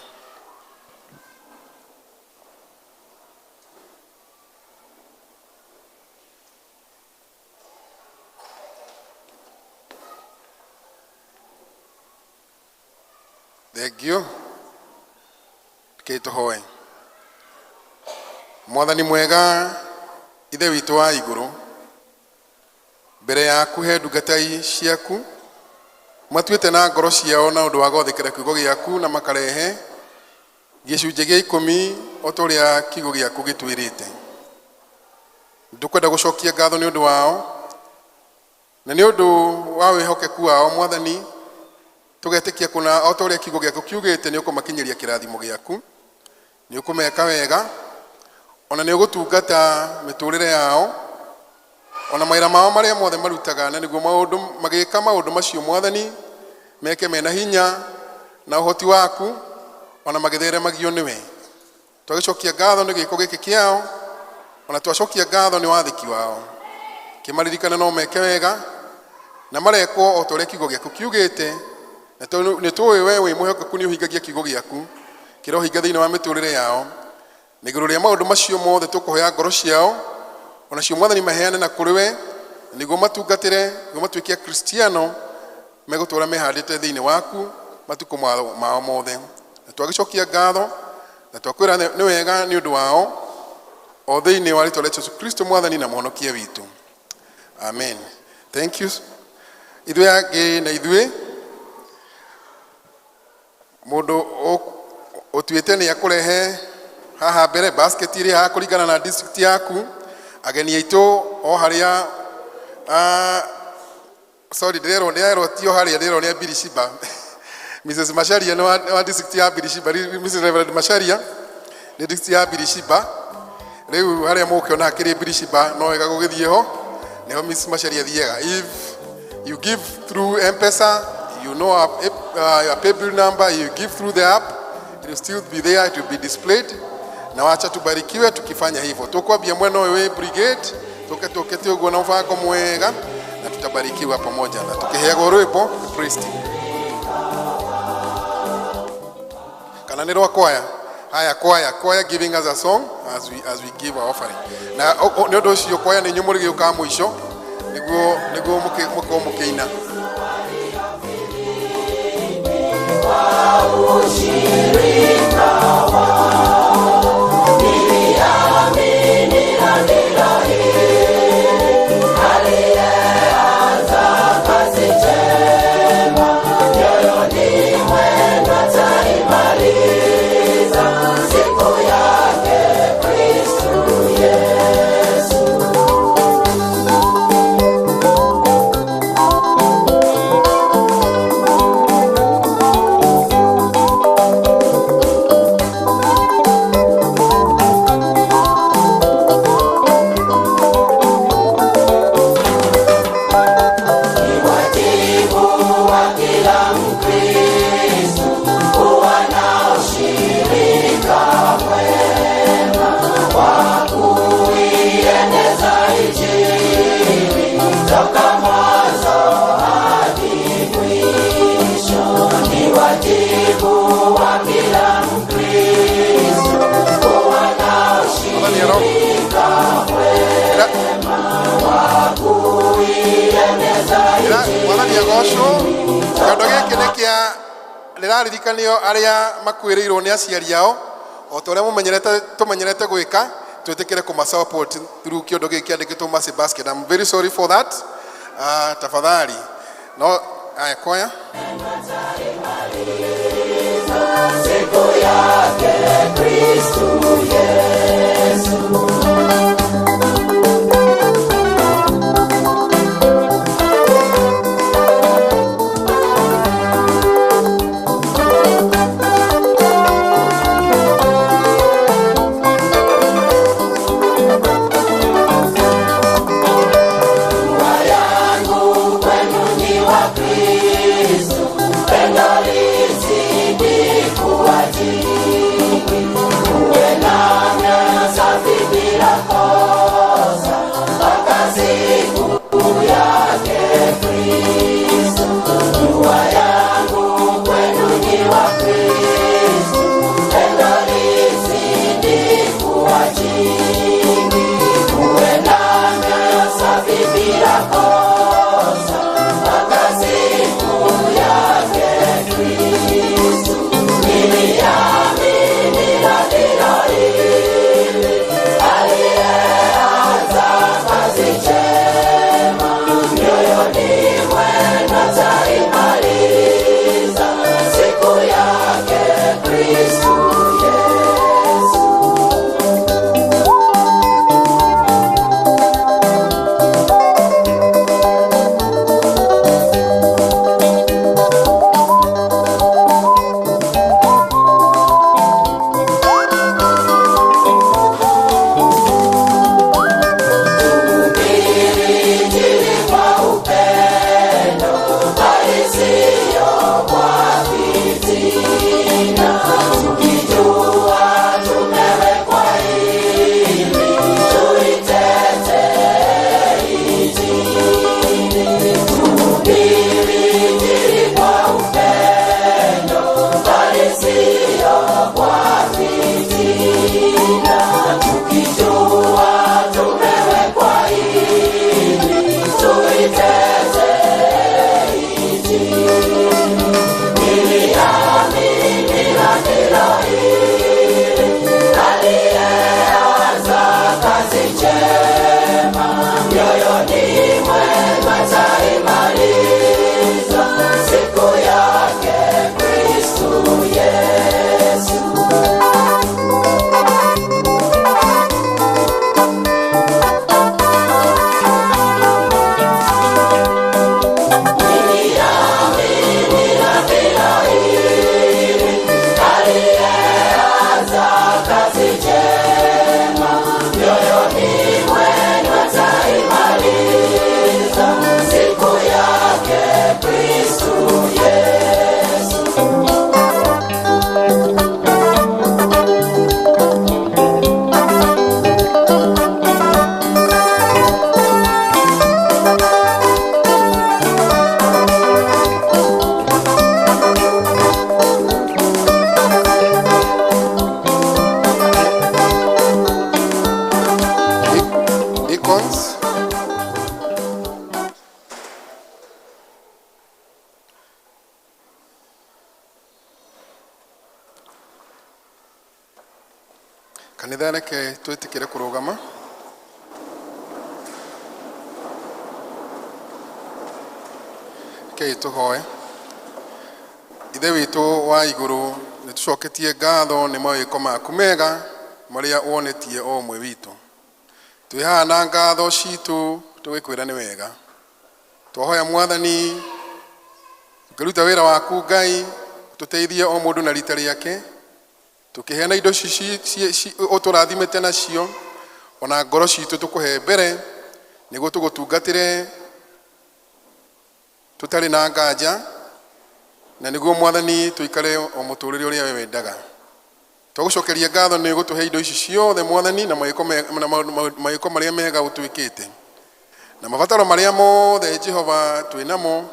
Thank you. Kituhoe. Mwathani mwega, ithe witũ wa igũrũ, mbere yaku he ndungata ciaku matuĩte na ngoro ciao na ũndũ wa gwathĩkĩra kiugo gĩaku na makarehe gĩcunjĩ gĩa 10 o ta ũrĩa kiugo gĩaku gĩtwĩrĩte. Ndũkwenda gũcokia ngatho nĩ ũndũ wao na nĩ ũndũ wa wĩhokeku wao Mwathani, tũgetĩkia kuna o ta ũrĩa kiugo gĩaku kiugĩte nĩ ũkũmakinyĩria kĩrathimo gĩaku, nĩ ũkũmeka wega, ona nĩ ũgũtungata mĩtũrĩre yao, ona mawĩra mao marĩa mothe marutaga, na nĩguo magĩĩka maũndũ macio Mwathani meke mena hinya na ũhoti waku, ona magĩtheremagio nĩwe. Twagĩcokia ngatho nĩ gĩĩko gĩkĩ kĩao, ona twacokia ngatho nĩ wathĩki wao. Kĩmaririkane no meke wega na marekwo o ta ũrĩa kiugo gĩaku kiugĩte, na nĩ tũĩ we wĩ mwĩhokeku nĩ ũhingagia kiugo gĩaku kĩrohinga thĩinĩ wa mĩtũrĩre yao. Na igũrũ rĩa maũndũ macio mothe tũkũhoya ngoro ciao, ona cio Mwathani maheane na kũrĩ we, nĩguo matungatĩre, nĩguo matuĩke Kristiano megũtũũra mehandĩte thĩinĩ waku matukũ mao mothe. Na twagĩcokia ngatho na twakwĩra nĩ wega nĩ ũndũ wao, o thĩinĩ wa rĩĩtwa rĩa Jesũ Kristo Mwathani na mũhonokia witũ. Amen. Thank you. Ithuĩ angĩ na ithuĩ mũndũ ũtuĩte nĩ akũrehe haha mbere basket ĩrĩa haha kũringana na district yaku, ageni aitũ o harĩa sorry ndĩrerwo tio harĩa ndĩrerwo nĩ Birishiba Mrs. Masharia nĩ wa district ya Birishiba, Mrs. Reverend Masharia nĩ district ya Birishiba. Rĩu harĩa mũkĩona hakĩrĩ Birishiba no wega gũgĩthiĩ ho, nĩho Mrs. Masharia thiaga. If you give through M-Pesa, you know your PayBill number, you give through the app, it will still be there, it will be displayed. Na wacha tubarikiwe tukifanya hivyo. Tukwambia mwena wewe Brigade, tukete ugo na mfako mwega na tutabarikiwa pamoja na tukiheagwo rwĩmbo Praise team. Kana nĩ rwa kwaya. Haya kwaya giving us a song as we give our offering. Na nĩ ũndũ ũcio kwaya nĩ nyũmũ rĩgĩũka mũico nĩguo mũkĩina. Rĩraririkanio arĩa makuĩrĩirwo nĩ aciari ao, o ta ũrĩa tũmenyerete gwĩka, twĩtĩkĩre kũmasupport through kĩondo gĩkĩ kĩandĩkĩtwo Mercy Basket. I'm very sorry for that. Tafadhali. No, aya kwaya. Siku yake Kristo Yesu. Uwe na safi Kanitha reke twitikire kurugama. Ke tuhoe. Ithe witu wa iguru nitucoketie ngatho ni mawiko maku mega maria wonetie o mwe witu. Twihana ngatho citu tugikwira ni wega. Twahoya Mwathani tukiruta wira waku Ngai tuteithie o mundu na rita riake. Tukihena indo uturathimete nacio ona ngoro citu tukuhe mbere niguo tugutungatire tutari na nganja na niguo Mwathani tuikare o muturire uria we wendaga. Twagucokeria ngatho ni gutuhe indo ici ciothe Mwathani na mayiko maria mega utwikite na mabataro maria mothe Jehova twinamo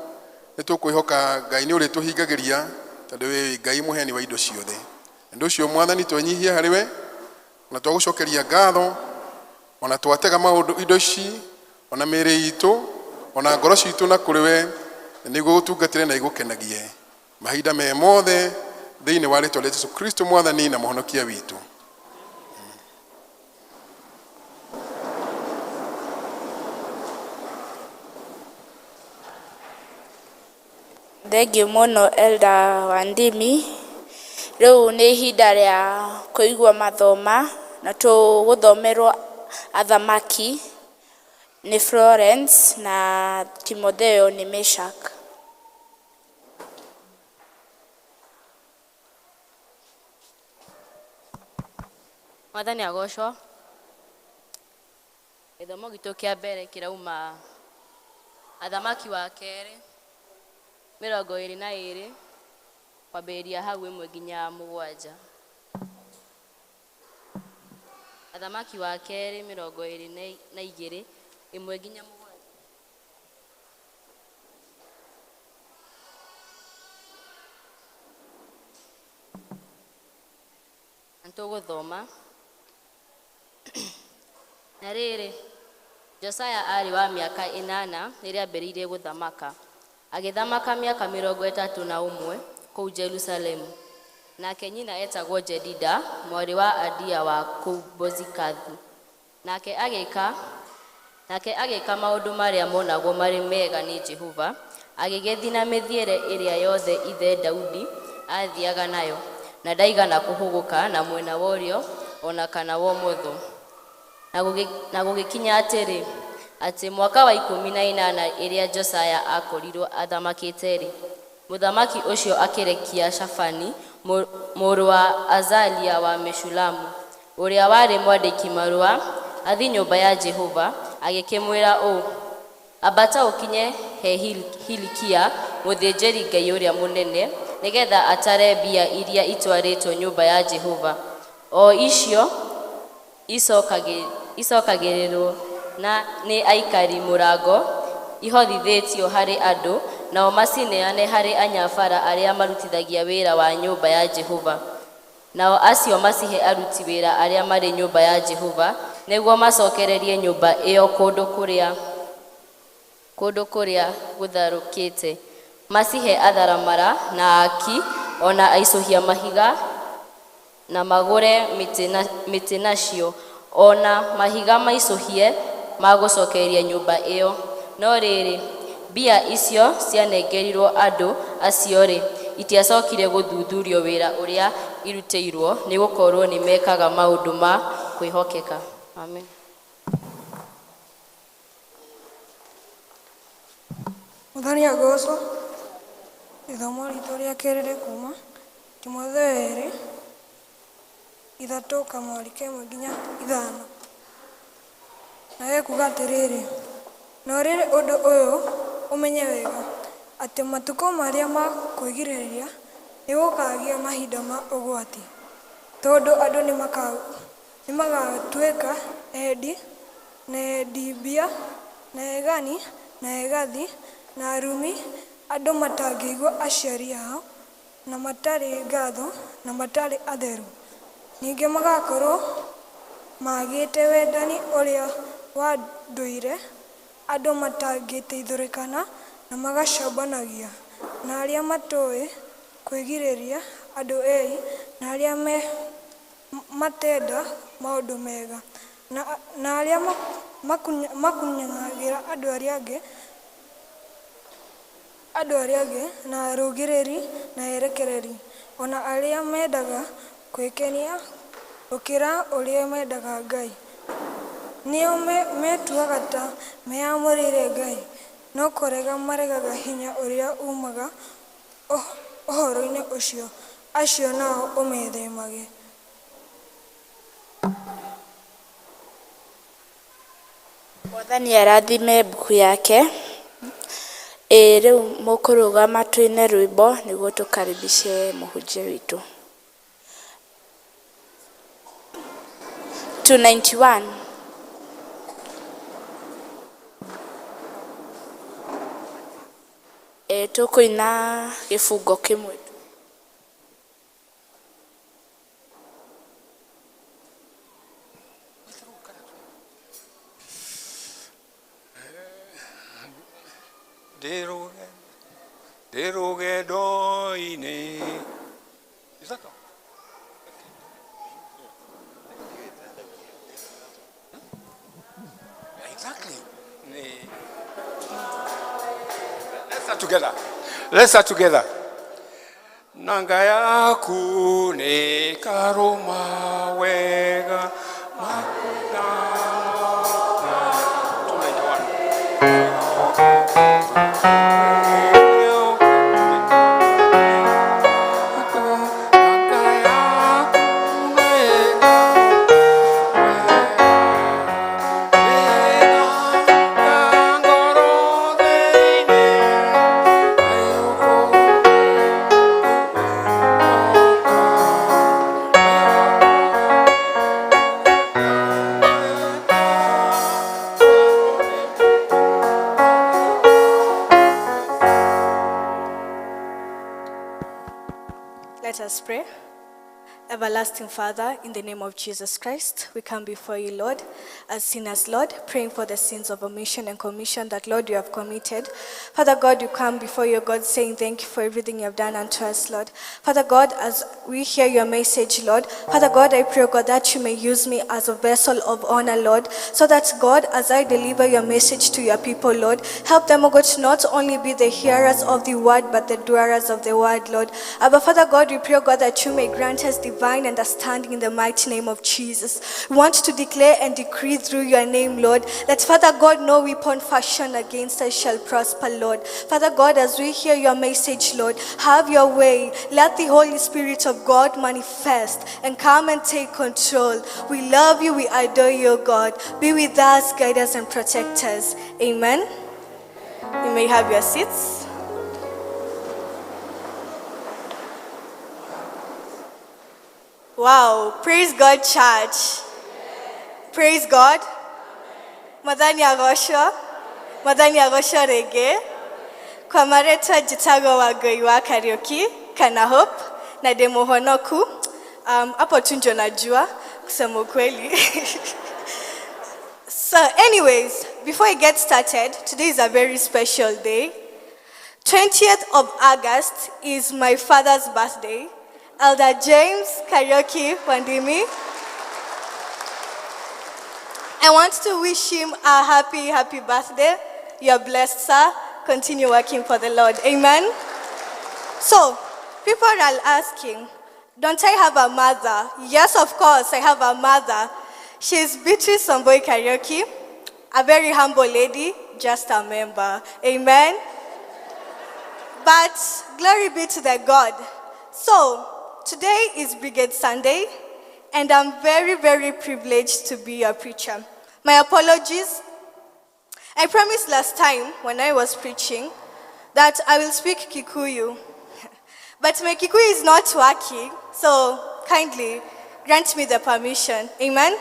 nitukwihoka Ngai ni uri tuhingagiria tondu we Ngai muheni wa indo ciothe. Ndio cio Mwathani twenyihia hariwe na twagucokeria ngatho ona twatega maundu indo ici ona mĩĩrĩ itu ona ngoro citu na kuriwe niguo gutungatire na igukenagie mahinda me mothe thiini wa rĩĩtwa rĩa Yesu Kristo Mwathani na mũhonokia witu. Thengiũ mũno Elder Wandimi. Riu ni ihinda ria kuigua mathoma na tuguthomerwo Athamaki ni Florence na Timotheo ni Meshak. Mwathani agocwo. Githomo gitu kia mbere kirauma Athamaki wa keri 22 kwambĩrĩria hau 1 nginya 7. Athamaki wa keri 22 1 nginya 7. Ntũgũthoma. Na rĩrĩ, Josiah arĩ wa mĩaka 8 rĩrĩa ambĩrĩirie gũthamaka. Agĩthamaka mĩaka 31 kũu Jerusalemu. Nake nyina etagwo Jedida, mwarĩ wa Adia wa kũu Bozikathu. Nake agĩĩka maũndũ marĩa monagwo marĩ mega nĩ Jehova, agĩgĩthiĩ na mĩthiĩre ĩrĩa yothe ithe Daudi aathiaga nayo. na ndaigana kũhũgũka na mwena wa ũrĩo ona kana wa ũmotho. Na gũgĩkinya atĩrĩ, atĩ mwaka wa 18 ĩrĩa Josaya akorirwo athamakĩte-rĩ, mũthamaki ũcio akĩrekia Shafani mũrũ wa Azalia wa Meshulamu, ũrĩa warĩ mwandĩki marũa, athi nyũmba ya Jehova, agĩkĩmwĩra ũũ: ambata ũkinye he Hilikia mũthĩnjĩri Ngai ũrĩa mũnene, nĩgetha atare mbia iria itwarĩtwo nyũmba ya Jehova, o icio icokagĩrĩrwo na nĩ aikari mũrango, ihothithĩtio harĩ andũ, nao macineane harĩ anyabara arĩa marutithagia wĩra wa nyũmba ya Jehova. Nao acio macihe aruti wĩra arĩa marĩ nyũmba ya Jehova, nĩguo macokererie nyũmba ĩyo kũndũ kũrĩa gũtharũkĩte. Macihe atharamara na aki, ona aicũhia mahiga, na magũre mĩtĩ nacio, ona mahiga maicũhie magũcokeria nyũmba ĩyo. No rĩrĩ, mbia icio cianengerirwo andũ acio-rĩ, itiacokire gũthuthurio wĩra ũrĩa irutĩirwo, nĩ gũkorwo nĩ mekaga maũndũ ma kwĩhokeka. Amen. Mũthoni agocwo, ithomo ritũ rĩa kerĩ rĩkuma Timotheo 2:3 nginya 5. Na ekuga atĩrĩrĩ, no rĩrĩ ũndũ ũyũ ũmenye wega, atĩ matukũ marĩa ma kwĩgirĩrĩria nĩ gũkagĩa mahinda ma ũgwati, tondũ andũ nĩ magatuĩka endi na endimbia na egani na egathi na arumi, andũ matangĩigua aciari ao, na matarĩ ngatho na matarĩ atheru. Ningĩ magakorwo magĩte wendani ũrĩa wa ndũire, andũ matangĩteithũrĩkana na magacambanagia, na arĩa matũĩ kwĩgirĩrĩria, andũ ei, na arĩa matenda maũndũ mega, na arĩa makunyagĩra andũ arĩa angĩ na rũgĩrĩri na erekereri, ona arĩa mendaga kwĩkenia gũkĩra ũrĩa mendaga Ngai. Nĩo metuaga ta meyamũrĩire Ngai, no kũrega maregaga hinya ũrĩa umaga ũhoro-inĩ ũcio. Acio nao ũmethemage. Mwathani arathime mbuku yake. Rĩu mũkũrũgama twĩne rwĩmbo nĩguo tũkaribishe mũhunjia witũ. 291. Tũkũina gĩbungo kĩmwe. Ndĩ rũgendo-inĩ. Exactly. Let's start together. Nanga yaku nĩ karũma wega Let us pray. Everlasting Father, in the name of Jesus Christ, we come before you, Lord, as sinners, Lord, praying for the sins of omission and commission that, Lord, you have committed. Father God, you come before your God saying thank you for everything you have done unto us, Lord. Father God, as we hear your message, Lord, Father God, I pray, God, that you may use me as a vessel of honor, Lord, so that, God, as I deliver your message to your people, Lord, help them, O God, to not only be the hearers of the word, but the doers of the word, Lord. But Father God, we pray, God, that you may grant us divine understanding in the mighty name of Jesus. We want to declare and decree through your name, Lord, that Father God, no weapon fashioned against us shall prosper, Lord. Father God, as we hear your message, Lord, have your way. Let the Holy Spirit of God manifest and come and take control. We love you, we adore you, God. Be with us, guide us, and protect us. Amen. You may have your seats. Wow, praise God, church. Praise God. Madhani agosho. Madhani agosho rege. Kwa maretwa jitago wagoi wa karaoke, kana hope, na demo honoku. Hapo tu ndio najua kusema ukweli. So anyways, before I get started, today is a very special day. 20th of August is my father's birthday. Elder James Karaoke Wandimi. I want to wish him a happy birthday. You're blessed, sir. Continue working for the Lord. Amen. So, people are asking, don't I have a mother? Yes, of course, I have a mother. She's Beatrice Somboy Karaoke, a very humble lady, just a member. Amen. But glory be to the God. So, today is Brigade Sunday, and I'm very privileged to be your preacher. My apologies. I promised last time when I was preaching that I will speak Kikuyu. But my Kikuyu is not working, so kindly grant me the permission. Amen?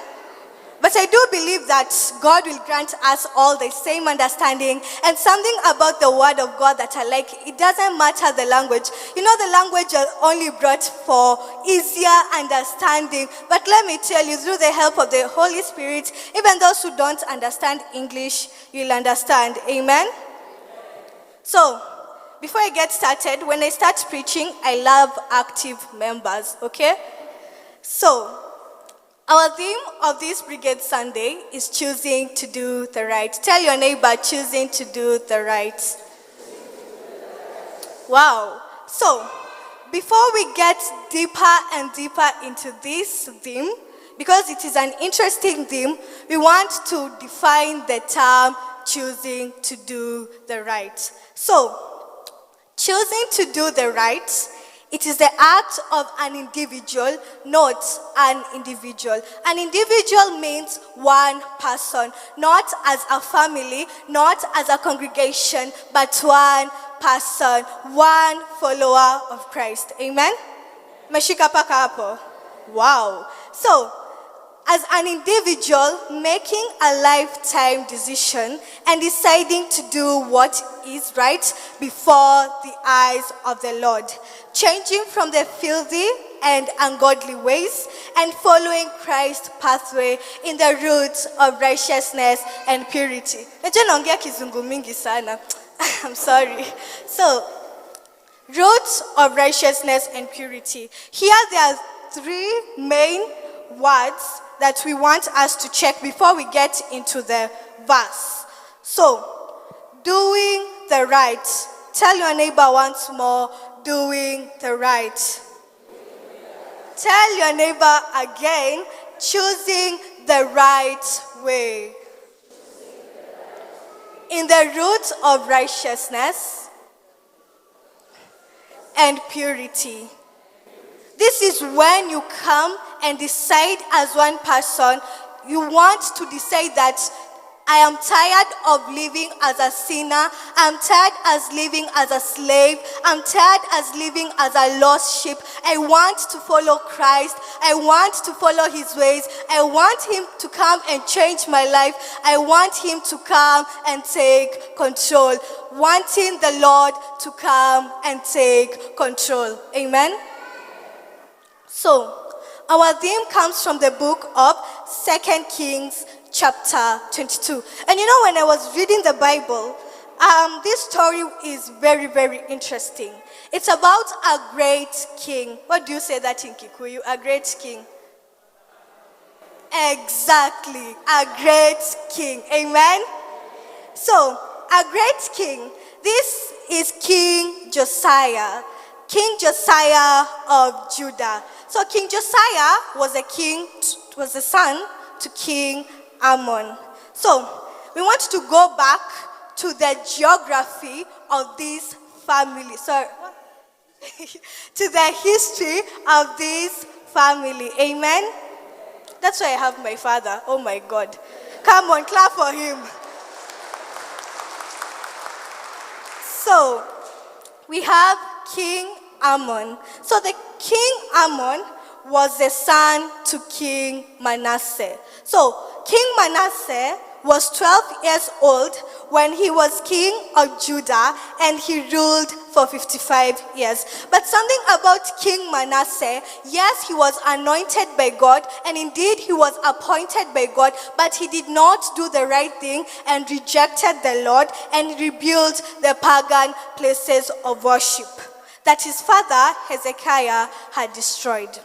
But I do believe that God will grant us all the same understanding, and something about the word of God that I like, it doesn't matter the language. You know, the language are only brought for easier understanding. But let me tell you, through the help of the Holy Spirit, even those who don't understand English, you'll understand. Amen? So, before I get started, when I start preaching, I love active members, okay? So, our theme of this Brigade Sunday is choosing to do the right. Tell your neighbor, choosing to do the right. Wow. So, before we get deeper and deeper into this theme, because it is an interesting theme, we want to define the term choosing to do the right. So, choosing to do the right, it is the act of an individual, not an individual. An individual means one person, not as a family, not as a congregation, but one person, one follower of Christ. Amen? Meshika paka hapo. Wow. So, as an individual, making a lifetime decision and deciding to do what is right before the eyes of the Lord, changing from the filthy and ungodly ways and following Christ's pathway in the roots of righteousness and purity. Najua naongea kizungu mingi sana. I'm sorry. So, roots of righteousness and purity. Here there are three main words that we want us to check before we get into the verse. So, doing the right. Tell your neighbor once more, doing the right. Tell your neighbor again, choosing the right way. In the root of righteousness and purity. This is when you come and decide as one person, you want to decide that I am tired of living as a sinner. I'm tired as living as a slave. I'm tired as living as a lost sheep. I want to follow Christ. I want to follow his ways. I want him to come and change my life. I want him to come and take control. Wanting the Lord to come and take control. Amen? So, our theme comes from the book of 2 Kings chapter 22. And you know, when I was reading the Bible, this story is very, very interesting. It's about a great king. What do you say that in Kikuyu? A great king. Exactly, a great king. Amen? So, a great king. This is King Josiah. King Josiah of Judah. So King Josiah was the son to King Ammon. So we want to go back to the geography of this family. To the history of this family. Amen? That's why I have my father. Oh my God. Come on, clap for him. So, we have King Ammon. So the King Ammon was the son to King Manasseh. So King Manasseh was 12 years old when he was king of Judah, and he ruled for 55 years. But something about King Manasseh, yes, he was anointed by God, and indeed he was appointed by God, but he did not do the right thing and rejected the Lord and rebuilt the pagan places of worship that his father Hezekiah had destroyed.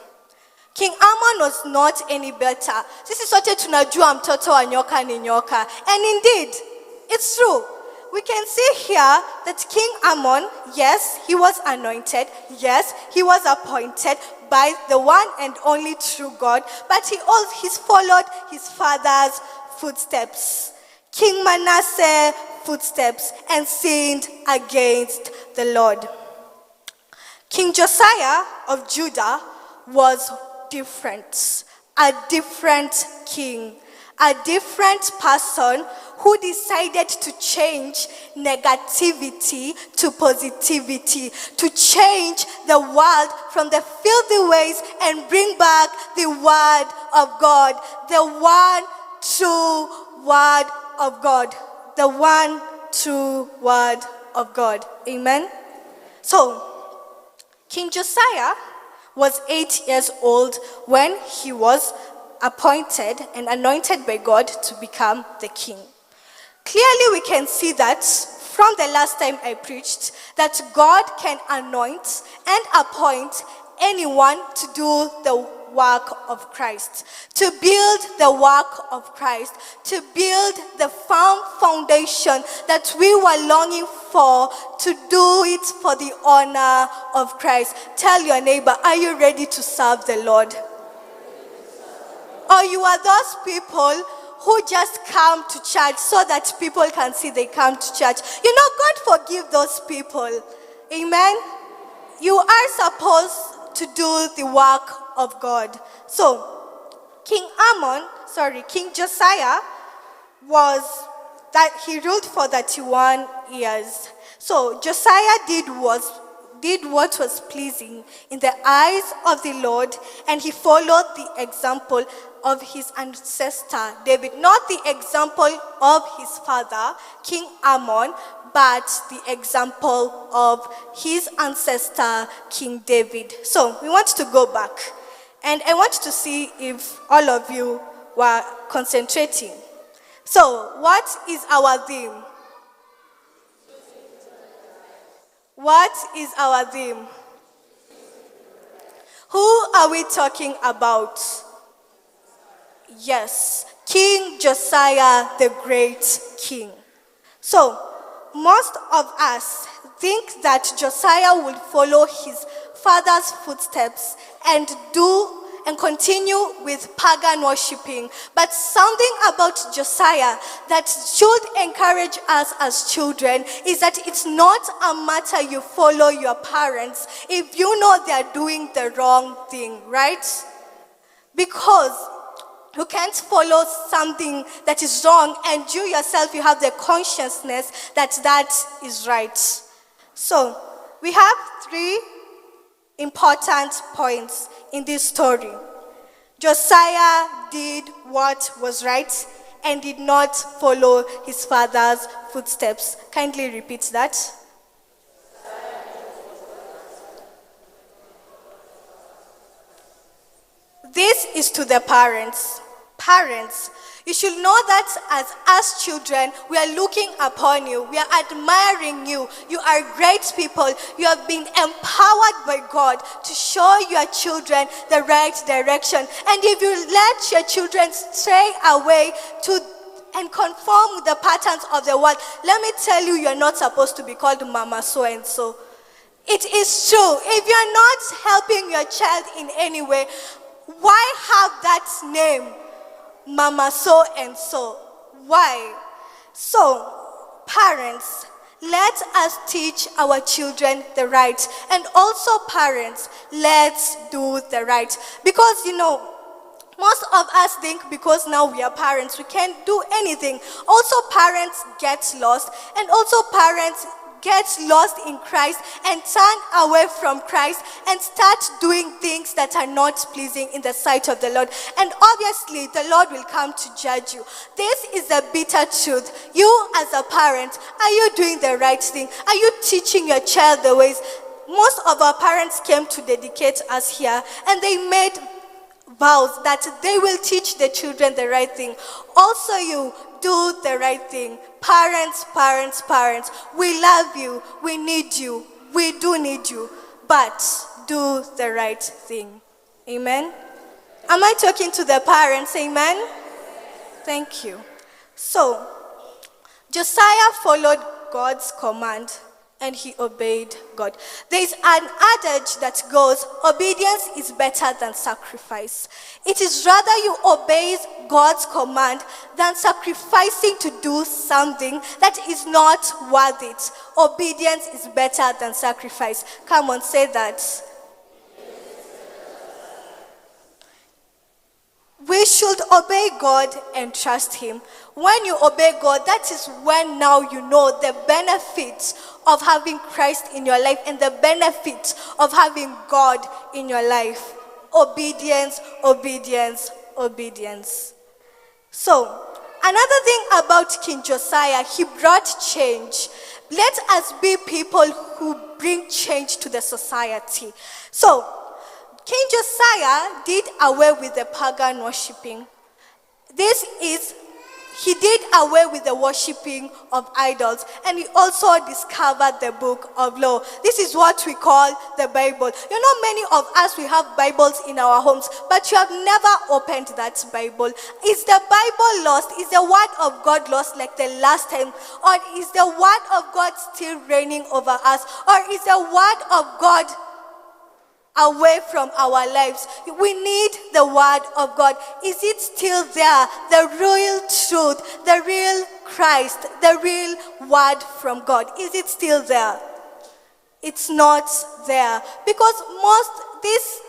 King Ammon was not any better. Sisi sote tunajua mtoto wa nyoka ni nyoka. And indeed, it's true. We can see here that King Ammon, yes, he was anointed. Yes, he was appointed by the one and only true God. But he followed his father's footsteps. King Manasseh's footsteps, and sinned against the Lord. King Josiah of Judah was different, a different king, a different person who decided to change negativity to positivity, to change the world from the filthy ways and bring back the word of God, the one true word of God, the one true word of God. Amen? So, King Josiah was 8 years old when he was appointed and anointed by God to become the king. Clearly we can see that from the last time I preached that God can anoint and appoint anyone to do the work of Christ, to build the work of Christ, to build the firm foundation that we were longing for, to do it for the honor of Christ. Tell your neighbor, are you ready to serve the Lord? Or you are those people who just come to church so that people can see they come to church? You know, God forgive those people. Amen? You are supposed to do the work of God. So, King Josiah he ruled for 31 years. So, Josiah did what was pleasing in the eyes of the Lord, and he followed the example of his ancestor David, not the example of his father, King Ammon, but the example of his ancestor, King David. So we want to go back, and I want to see if all of you were concentrating. So what is our theme? What is our theme? Who are we talking about? Yes, King Josiah, the great king. So, most of us think that Josiah would follow his father's footsteps and continue with pagan worshiping. But something about Josiah that should encourage us as children is that it's not a matter you follow your parents if you know they're doing the wrong thing, right? Because you can't follow something that is wrong and you yourself, you have the consciousness that that is right. So, we have 3 important points in this story. Josiah did what was right and did not follow his father's footsteps. Kindly repeat that. This is to the parents. Parents, you should know that as children, we are looking upon you. We are admiring you. You are great people. You have been empowered by God to show your children the right direction. And if you let your children stray away and conform with the patterns of the world, let me tell you, you're not supposed to be called Mama so-and-so. It is true. If you're not helping your child in any way, why have that name, Mama so-and-so? Why? So, parents, let us teach our children the right. And also parents, let's do the right. Because, most of us think because now we are parents, we can't do anything. Also, parents get lost. And also, parents get lost in Christ and turn away from Christ and start doing things that are not pleasing in the sight of the Lord. And obviously, the Lord will come to judge you. This is the bitter truth. You as a parent, are you doing the right thing? Are you teaching your child the ways? Most of our parents came to dedicate us here, and they made vows that they will teach the children the right thing. Also, you do the right thing. Parents, parents, parents, we love you, we need you, we do need you, but do the right thing. Amen? Am I talking to the parents? Amen? Thank you. So, Josiah followed God's command and he obeyed God. There is an adage that goes, obedience is better than sacrifice. It is rather you obey God's command than sacrificing to do something that is not worth it. Obedience is better than sacrifice. Come on, say that. We should obey God and trust Him. When you obey God, that is when now you know the benefits of having Christ in your life and the benefits of having God in your life. Obedience, obedience, obedience. So, another thing about King Josiah, he brought change. Let us be people who bring change to the society. So, King Josiah did away with the pagan worshipping. He did away with the worshipping of idols, and he also discovered the book of law. This is what we call the Bible. Many of us, we have Bibles in our homes, but you have never opened that Bible. Is the Bible lost? Is the word of God lost like the last time? Or is the word of God still reigning over us? Or is the word of God away from our lives? We need the word of God. Is it still there? The real truth, the real Christ, the real word from God. Is it still there? It's not there. Because this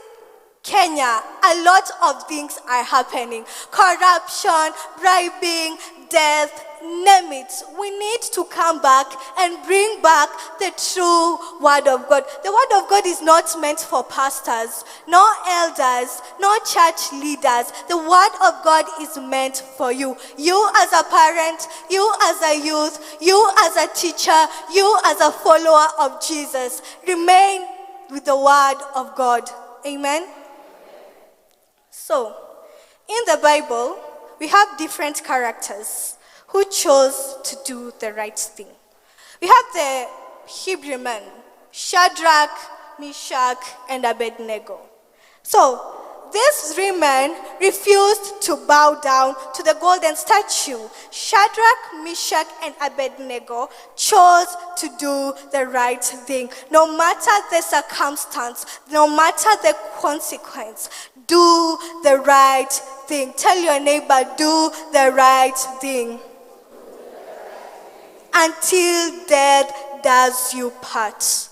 Kenya, a lot of things are happening. Corruption, bribing, death, name it. We need to come back and bring back the true word of God. The word of God is not meant for pastors, no elders, no church leaders. The word of God is meant for you. You as a parent, you as a youth, you as a teacher, you as a follower of Jesus. Remain with the word of God. Amen? So, in the Bible, we have different characters who chose to do the right thing. We have the Hebrew men, Shadrach, Meshach, and Abednego. So, these 3 men refused to bow down to the golden statue. Shadrach, Meshach, and Abednego chose to do the right thing. No matter the circumstance, no matter the consequence, do the right thing. Tell your neighbor, do the right thing. Until death does you part.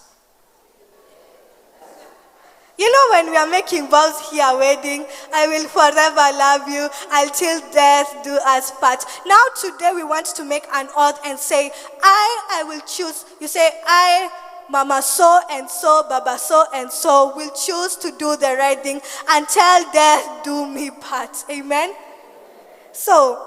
When we are making vows here, wedding, I will forever love you until death do us part. Now today we want to make an oath and say, I will choose. You say, I, Mama so and so, Baba so and so, will choose to do the right thing until death do me part. Amen? So,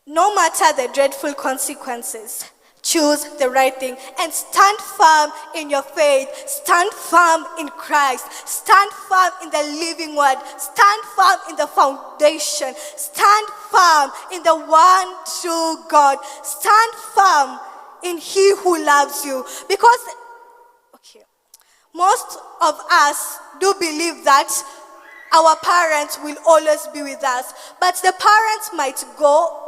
no matter the dreadful consequences, choose the right thing, and stand firm in your faith. Stand firm in Christ. Stand firm in the living word. Stand firm in the foundation. Stand firm in the one true God. Stand firm in He who loves you. Because most of us do believe that our parents will always be with us, but the parents might go.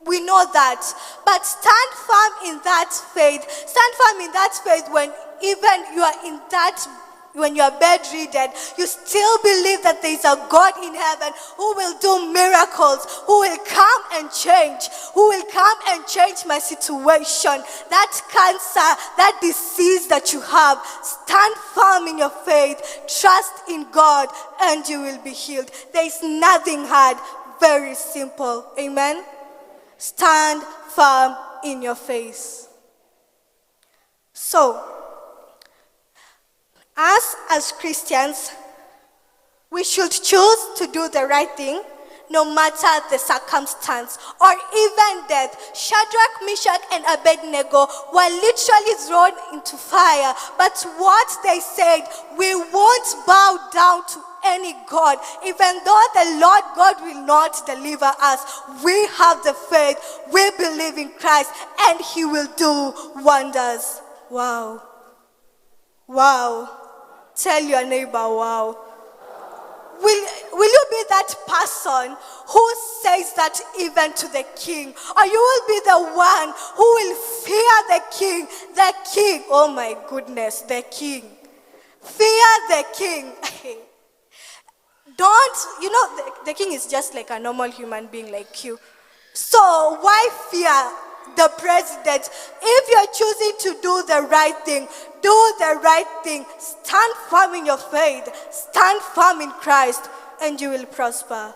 We know that. But stand firm in that faith. Stand firm in that faith when even you are in that, when you are bedridden, you still believe that there is a God in heaven who will do miracles, who will come and change, who will come and change my situation. That cancer, that disease that you have, stand firm in your faith. Trust in God and you will be healed. There is nothing hard. Very simple. Amen. Stand firm in your faith. So, us as Christians, we should choose to do the right thing no matter the circumstance or even death. Shadrach, Meshach, and Abednego were literally thrown into fire, but what they said, we won't bow down to any God. Even though the Lord God will not deliver us, we have the faith, we believe in Christ, and He will do wonders. Wow. Wow. Tell your neighbor, wow. Will you be that person who says that even to the king? Or you will be the one who will fear the king? The king, oh my goodness, the king. Fear the king. The king is just like a normal human being like you. So why fear the president? If you're choosing to do the right thing, do the right thing. Stand firm in your faith. Stand firm in Christ, and you will prosper.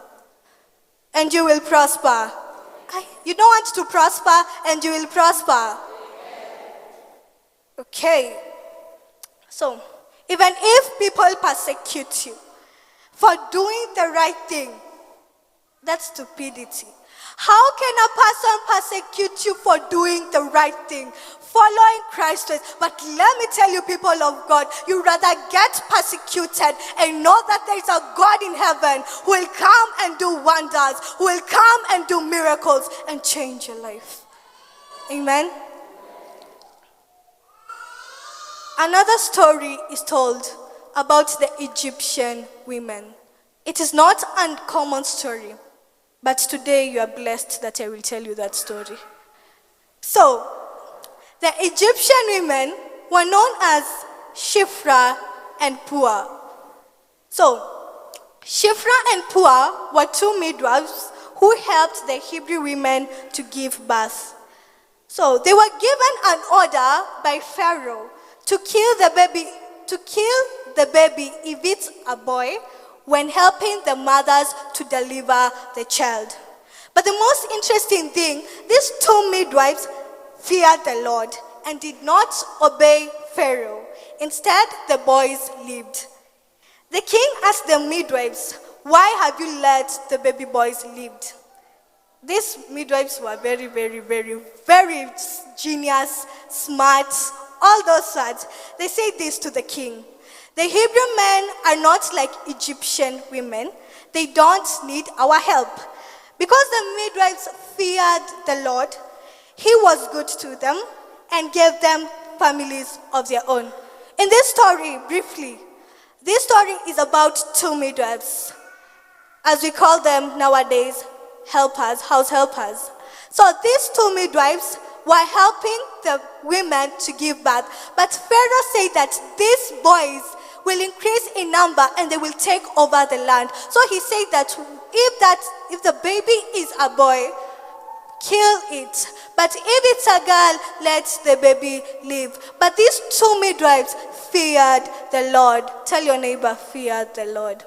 And you will prosper. You don't want to prosper, and you will prosper. Okay. So, even if people persecute you for doing the right thing, that's stupidity. How can a person persecute you for doing the right thing, following Christ? But let me tell you, people of God, you rather get persecuted and know that there is a God in heaven who will come and do wonders, who will come and do miracles and change your life. Amen. Another story is told about the Egyptian women. It is not an uncommon story. But today you are blessed that I will tell you that story. So, the Egyptian women were known as Shiphrah and Puah. So, Shiphrah and Puah were two midwives who helped the Hebrew women to give birth. So, they were given an order by Pharaoh to kill the baby if it's a boy, when helping the mothers to deliver the child. But the most interesting thing, these two midwives feared the Lord and did not obey Pharaoh. Instead, the boys lived. The king asked the midwives, "Why have you let the baby boys live?" These midwives were very, very, very, very genius, smart, all those words. They said this to the king: "The Hebrew men are not like Egyptian women. They don't need our help." Because the midwives feared the Lord, He was good to them and gave them families of their own. In this story, briefly, this story is about two midwives, as we call them nowadays, helpers, house helpers. So these two midwives were helping the women to give birth. But Pharaoh said that these boys will increase in number and they will take over the land. So he said that if the baby is a boy, kill it. But if it's a girl, let the baby live. But these two midwives feared the Lord. Tell your neighbor, feared the Lord.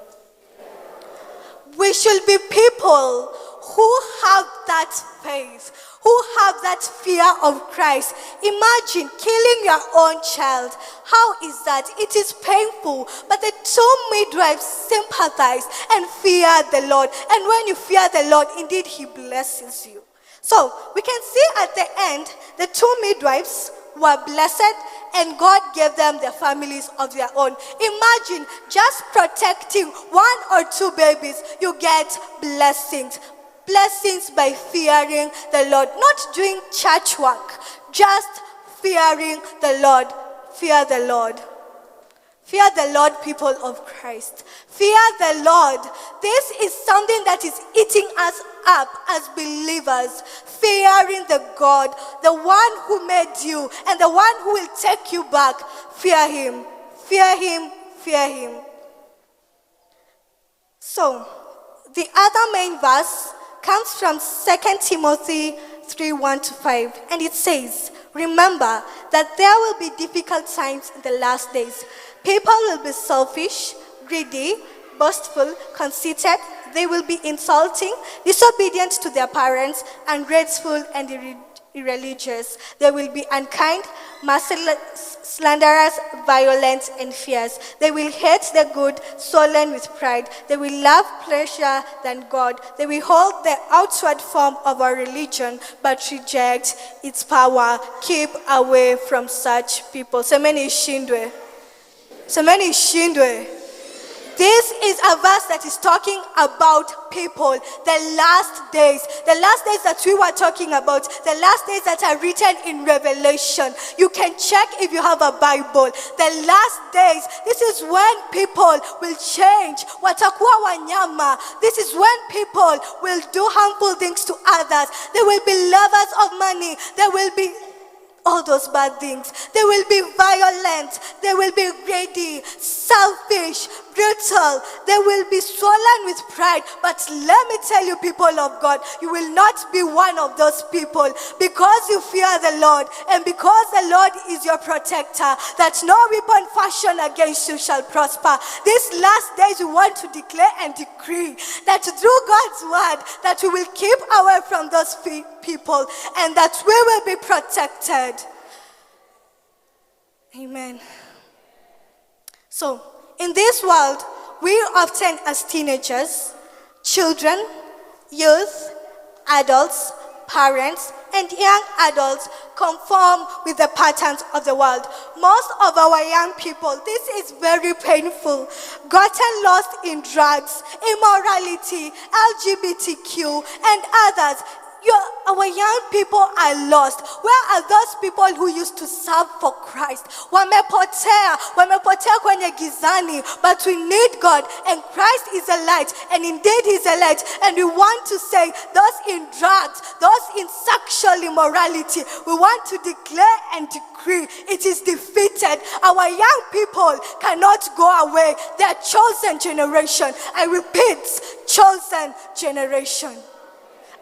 We should be people who have that faith, who have that fear of Christ. Imagine killing your own child. How is that? It is painful. But the two midwives sympathized and feared the Lord. And when you fear the Lord, indeed He blesses you. So we can see at the end, the two midwives were blessed and God gave them their families of their own. Imagine just protecting 1 or 2 babies, you get blessings. Blessings by fearing the Lord, not doing church work, just fearing the Lord. Fear the Lord. Fear the Lord, people of Christ. Fear the Lord. This is something that is eating us up as believers. Fearing the God, the one who made you and the one who will take you back. Fear him. Fear him. Fear him. So, the other main verse comes from 2 Timothy 3:1-5, and it says, remember that there will be difficult times in the last days. People will be selfish, greedy, boastful, conceited. They will be insulting, disobedient to their parents, ungrateful and irreligious. They will be unkind, merciless, slanderous, violent, and fierce. They will hate the good, swollen with pride. They will love pleasure than God. They will hold the outward form of our religion, but reject its power. Keep away from such people. Semeni ishindwe. Semeni ishindwe. This is a verse that is talking about people, the last days that we were talking about, the last days that are written in Revelation. You can check if you have a Bible. The last days, this is when people will change. Watakuwa wanyama. This is when people will do harmful things to others. They will be lovers of money. They will be all those bad things. They will be violent. They will be greedy, selfish, brutal. They will be swollen with pride. But let me tell you, people of God, you will not be one of those people, because you fear the Lord and because the Lord is your protector, that no weapon fashioned against you shall prosper. These last days we want to declare and decree that through God's word that we will keep away from those people and that we will be protected. Amen. So, in this world, we often as teenagers, children, youth, adults, parents, and young adults conform with the patterns of the world. Most of our young people, this is very painful, gotten lost in drugs, immorality, LGBTQ, and others. Our young people are lost. Where are those people who used to serve for Christ? Wamepotea kwenye gizani, but we need God, and Christ is a light, and indeed He's a light. And we want to say, those in drugs, those in sexual immorality, we want to declare and decree it is defeated. Our young people cannot go away. They are chosen generation. I repeat, chosen generation.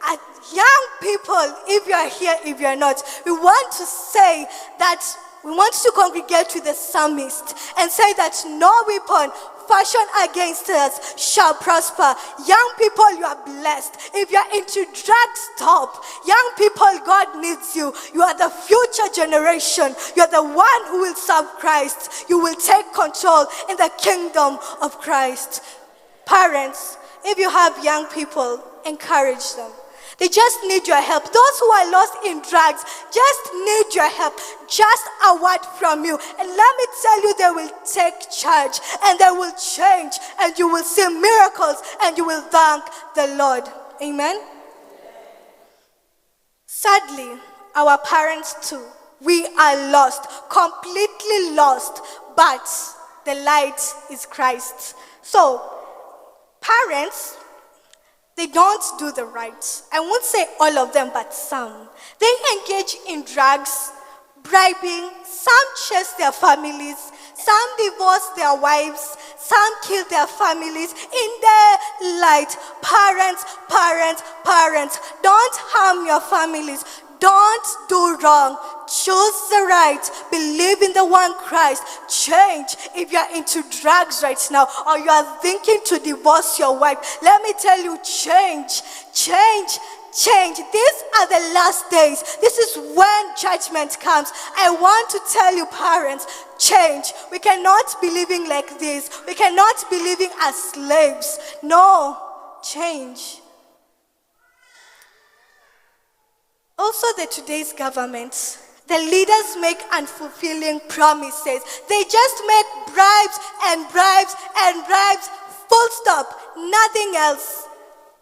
At young people, if you are here, if you are not, we want to say that we want to congregate with the psalmist and say that no weapon fashioned against us shall prosper. Young people, you are blessed. If you are into drugs, stop. Young people, God needs you. You are the future generation. You are the one who will serve Christ. You will take control in the kingdom of Christ. Parents, if you have young people, encourage them. They just need your help. Those who are lost in drugs just need your help. Just a word from you. And let me tell you, they will take charge and they will change and you will see miracles and you will thank the Lord. Amen? Sadly, our parents too, we are lost, completely lost, but the light is Christ. So, parents, they don't do the right. I won't say all of them, but some. They engage in drugs, bribing. Some chase their families. Some divorce their wives. Some kill their families in their light. Parents, parents, parents, don't harm your families. Don't do wrong. Choose the right. Believe in the one Christ. Change. If you are into drugs right now or you are thinking to divorce your wife, let me tell you, change. Change. Change. These are the last days. This is when judgment comes. I want to tell you, parents, change. We cannot be living like this. We cannot be living as slaves. No. Change. Also, today's government, the leaders make unfulfilling promises. They just make bribes and bribes and bribes, full stop, nothing else.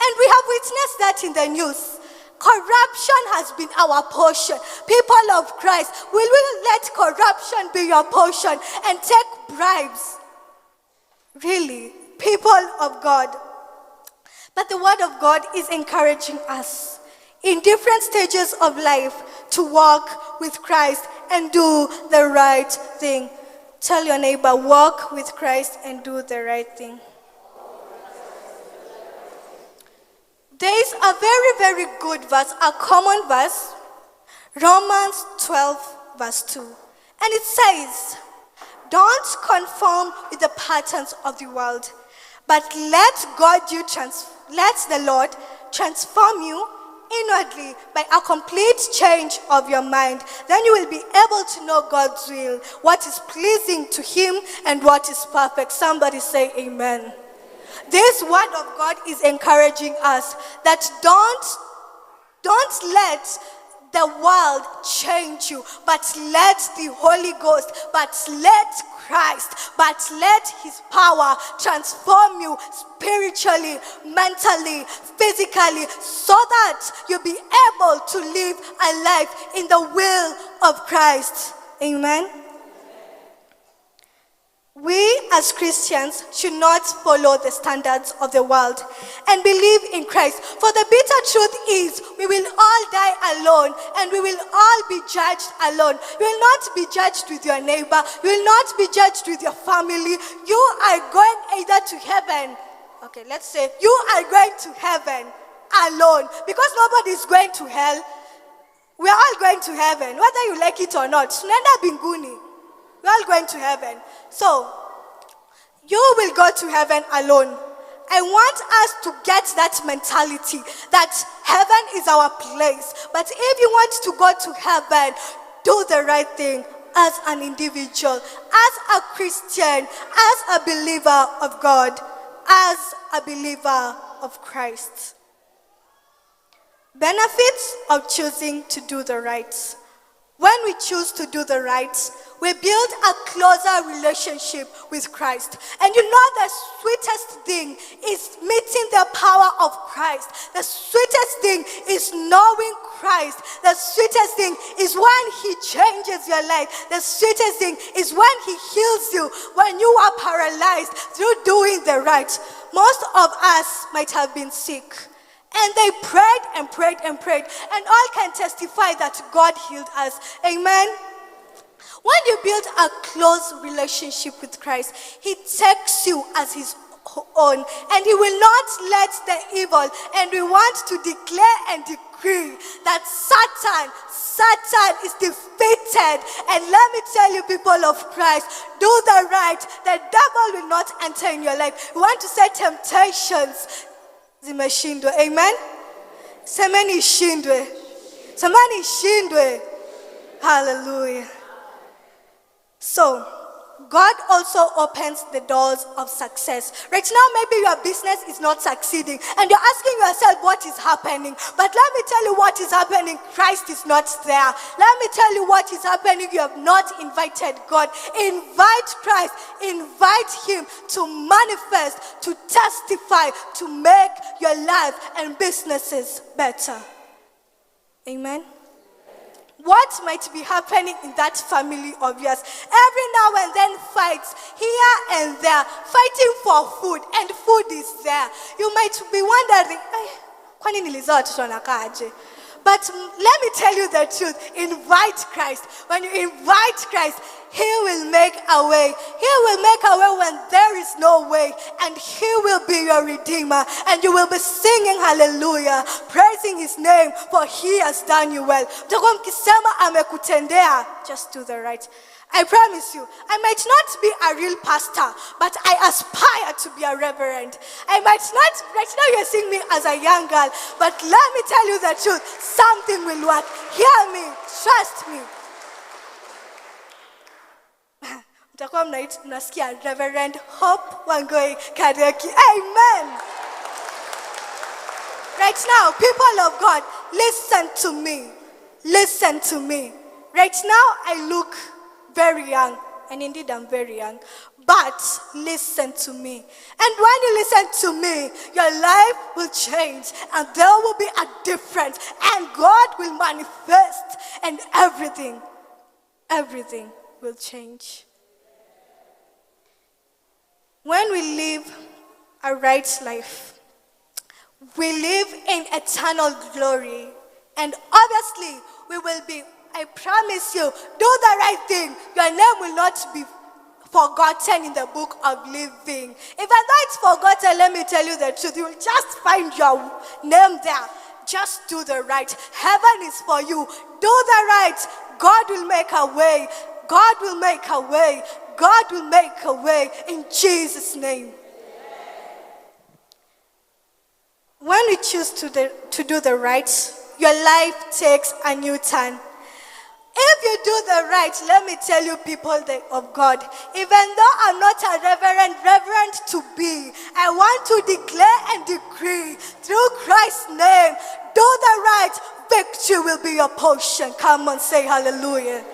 And we have witnessed that in the news. Corruption has been our portion. People of Christ, will we let corruption be your portion and take bribes? Really, people of God. But the word of God is encouraging us in different stages of life to walk with Christ and do the right thing. Tell your neighbor, walk with Christ and do the right thing. There is a very, very good verse, a common verse, Romans 12, verse 2. And it says, don't conform with the patterns of the world, but let the Lord transform you inwardly by a complete change of your mind. Then you will be able to know God's will, what is pleasing to Him and what is perfect. Somebody say amen. This word of God is encouraging us that don't let the world change you, but let the Holy Ghost, but let Christ, but let His power transform you spiritually, mentally, physically, so that you'll be able to live a life in the will of Christ. Amen. We as Christians should not follow the standards of the world and believe in Christ. For the bitter truth is, we will all die alone and we will all be judged alone. You will not be judged with your neighbor. You will not be judged with your family. You are going either to heaven. Okay, let's say you are going to heaven alone, because nobody is going to hell. We are all going to heaven, whether you like it or not. Tunaenda binguni. We're all going to heaven. So, you will go to heaven alone. I want us to get that mentality that heaven is our place. But if you want to go to heaven, do the right thing as an individual, as a Christian, as a believer of God, as a believer of Christ. Benefits of choosing to do the right. When we choose to do the right, we build a closer relationship with Christ. And you know the sweetest thing is meeting the power of Christ. The sweetest thing is knowing Christ. The sweetest thing is when He changes your life. The sweetest thing is when He heals you, when you are paralyzed through doing the right. Most of us might have been sick. And they prayed and prayed and prayed. And all can testify that God healed us. Amen. When you build a close relationship with Christ, He takes you as His own. And He will not let the evil. And we want to declare and decree that Satan is defeated. And let me tell you, people of Christ, do the right. The devil will not enter in your life. We want to say temptations zimeshindwe. Amen. Semeni ishindwe. Semeni ishindwe. Hallelujah. So, God also opens the doors of success. Right now, maybe your business is not succeeding and you're asking yourself what is happening. But let me tell you what is happening. Christ is not there. Let me tell you what is happening. You have not invited God. Invite Christ. Invite Him to manifest, to testify, to make your life and businesses better. Amen. What might be happening in that family of yours? Every now and then fights here and there, fighting for food, and food is there. You might be wondering, kwani nilizaa watoto wanakaaje? But let me tell you the truth. Invite Christ. When you invite Christ, He will make a way. He will make a way when there is no way. And He will be your Redeemer. And you will be singing hallelujah, praising His name, for He has done you well. Just do the right. I promise you, I might not be a real pastor, but I aspire to be a reverend. I might not, right now you're seeing me as a young girl, but let me tell you the truth, something will work. Hear me, trust me. Mtakuwa mnasikia Reverend Hope Wangoi Karaoke. Amen. Right now, people of God, listen to me. listen to me. Right now, I look very young, and indeed I'm very young. But listen to me. And when you listen to me, your life will change, and there will be a difference, and God will manifest, and everything will change. When we live a right life, we live in eternal glory, and obviously we will be, I promise you, do the right thing. Your name will not be forgotten in the book of living. Even though it's forgotten, let me tell you the truth. You will just find your name there. Just do the right. Heaven is for you. Do the right. God will make a way. God will make a way. God will make a way in Jesus' name. When we choose to do the right, your life takes a new turn. If you do the right, let me tell you, people of God, even though I'm not a reverend to be, I want to declare and decree through Christ's name, do the right, victory will be your portion. Come on, say hallelujah.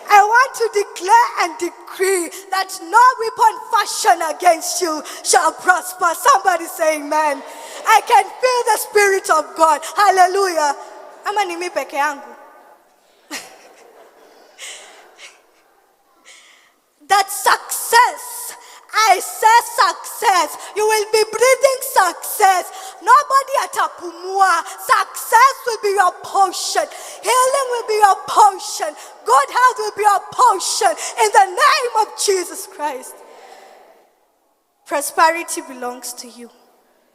I want to declare and decree that no weapon fashioned against you shall prosper. Somebody say amen. I can feel the Spirit of God. Hallelujah. Ama ni mimi peke yangu. That success, I say success. You will be breathing success. Nobody atapumua. Success will be your portion. Healing will be your portion. Good health will be your portion. In the name of Jesus Christ. Prosperity belongs to you.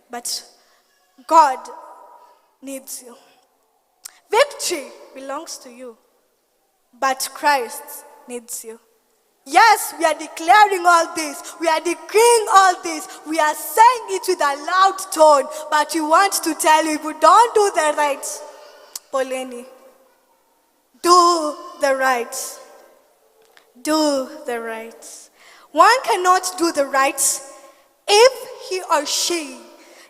But God needs you. Victory belongs to you. But Christ needs you. Yes, we are declaring all this. We are decreeing all this. We are saying it with a loud tone. But we want to tell you, if you don't do the right, Poleni, do the right. Do the right. One cannot do the right if he or she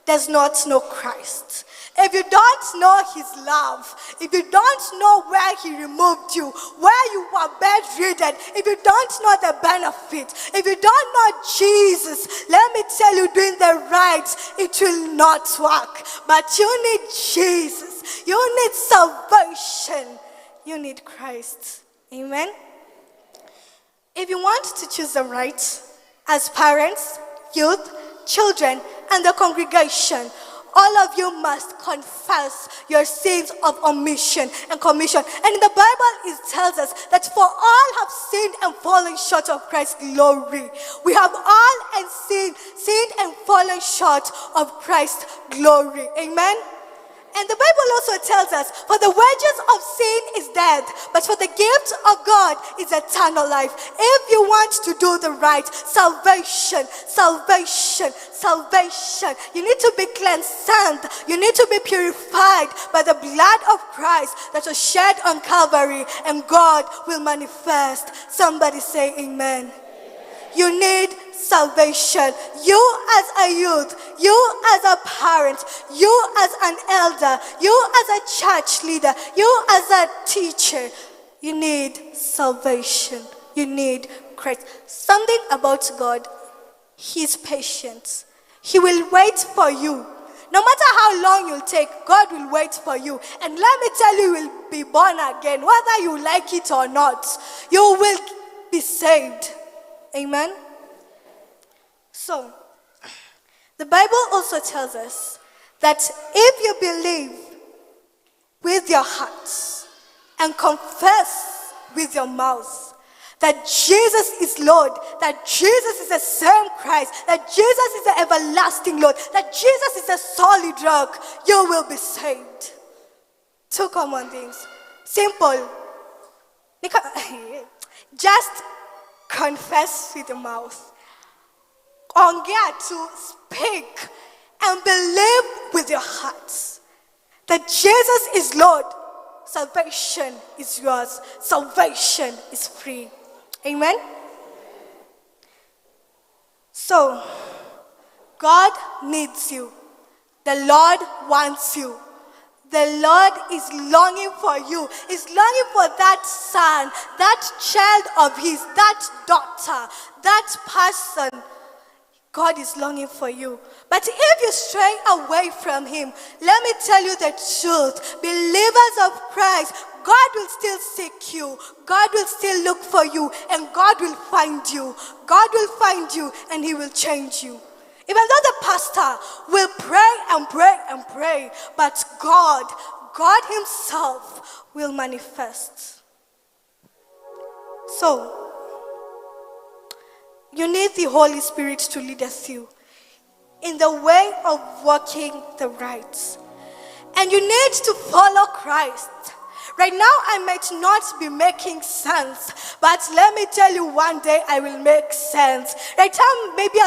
does not know Christ. If you don't know his love, if you don't know where he removed you, where you were bedridden, if you don't know the benefit, if you don't know Jesus, let me tell you, doing the right, it will not work. But you need Jesus. You need salvation. You need Christ. Amen? If you want to choose the right, as parents, youth, children, and the congregation, all of you must confess your sins of omission and commission. And in the Bible, it tells us that for all have sinned and fallen short of Christ's glory. We have all sinned and fallen short of Christ's glory. Amen? And the Bible also tells us, for the wages of sin is death, but for the gift of God is eternal life. If you want to do the right, salvation, you need to be cleansed. You need to be purified by the blood of Christ that was shed on Calvary, and God will manifest. Somebody say amen. You need salvation. You as a youth, you as a parent, you as an elder, you as a church leader, you as a teacher, you need salvation. You need Christ. Something about God, He's patient. He will wait for you. No matter how long you'll take, God will wait for you. And let me tell you, you will be born again. Whether you like it or not, you will be saved. Amen? So, the Bible also tells us that if you believe with your heart and confess with your mouth that Jesus is Lord, that Jesus is the same Christ, that Jesus is the everlasting Lord, that Jesus is the solid rock, you will be saved. Two common things. Simple. Just confess with your mouth. Ongea, to speak and believe with your hearts that Jesus is Lord. Salvation is yours. Salvation is free. Amen? So, God needs you. The Lord wants you. The Lord is longing for you. He's longing for that son, that child of his, that daughter, that person. God is longing for you. But if you stray away from him, let me tell you the truth. Believers of Christ, God will still seek you. God will still look for you. And God will find you. God will find you and he will change you. Even though the pastor will pray and pray and pray, but God himself will manifest. So, you need the Holy Spirit to lead us through in the way of walking the right. And you need to follow Christ. Right now, I might not be making sense, but let me tell you, one day I will make sense. Right now, maybe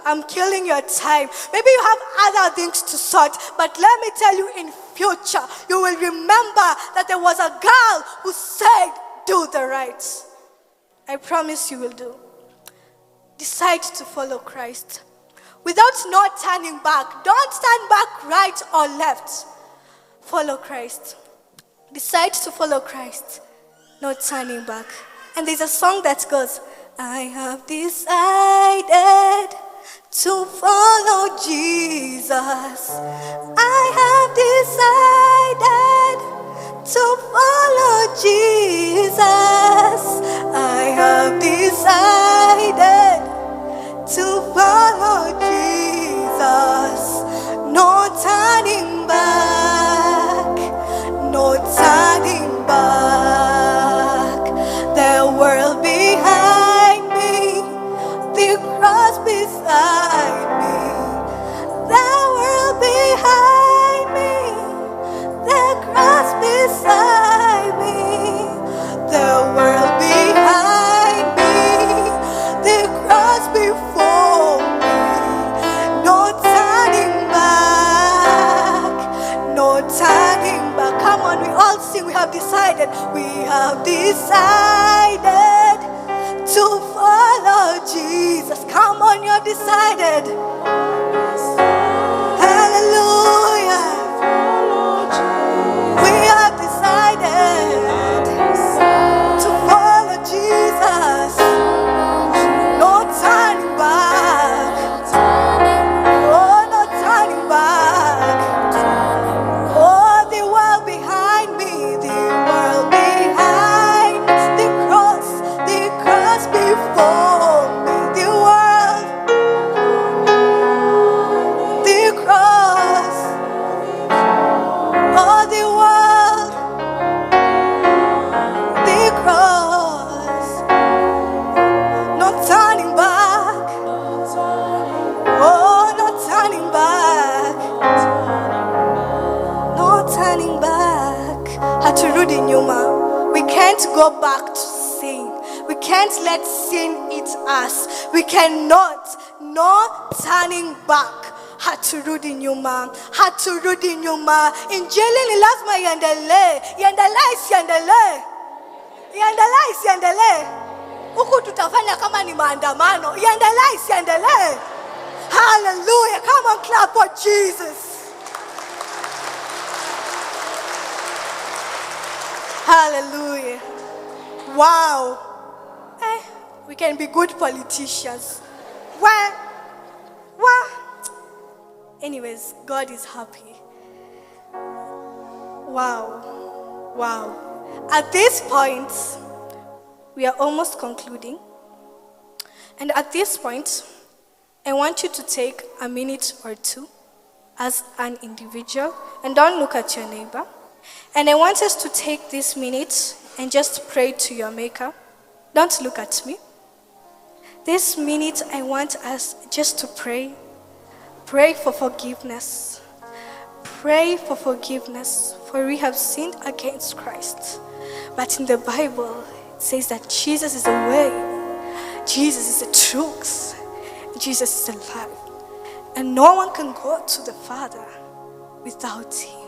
I'm killing your time. Maybe you have other things to sort, but let me tell you, in future, you will remember that there was a girl who said, do the right. I promise you will do. Decide to follow Christ without not turning back. Don't turn back right or left. Follow Christ. Decide to follow Christ, not turning back. And there's a song that goes, I have decided to follow Jesus. I have decided to follow Jesus. I have decided to follow Jesus. No turning back, no turning back. The world behind me, the cross beside me. The world behind me, the cross beside me. The world behind me, the cross before me. No turning back, no turning back. Come on, we all sing. We have decided to follow Jesus. Come on, you have decided. Hallelujah. We have decided to follow Jesus. No turning back. Oh, no turning back. Oh, the world behind me, the world behind, the cross before me, the world, the cross, oh, the world, the cross, no turning back, oh, no turning back, no turning back. Haturudi nyuma. We can't go back to sin. We can't let sin eat us. We cannot. No turning back. Haturudi nyuma. Haturudi nyuma. Injili ni lazima iendelee. Iendelee. Huku tutafanya kama ni maandamano. Iendelee. Hallelujah. Come on, clap for Jesus. Hallelujah. Wow. We can be good politicians. Well. Anyways, God is happy. Wow. At this point, we are almost concluding. And at this point, I want you to take a minute or two as an individual, and don't look at your neighbor. And I want us to take this minute and just pray to your Maker. Don't look at me. This minute, I want us just to pray. Pray for forgiveness. Pray for forgiveness, for we have sinned against Christ. But in the Bible, it says that Jesus is the way, Jesus is the truth, Jesus is the life. And no one can go to the Father without him.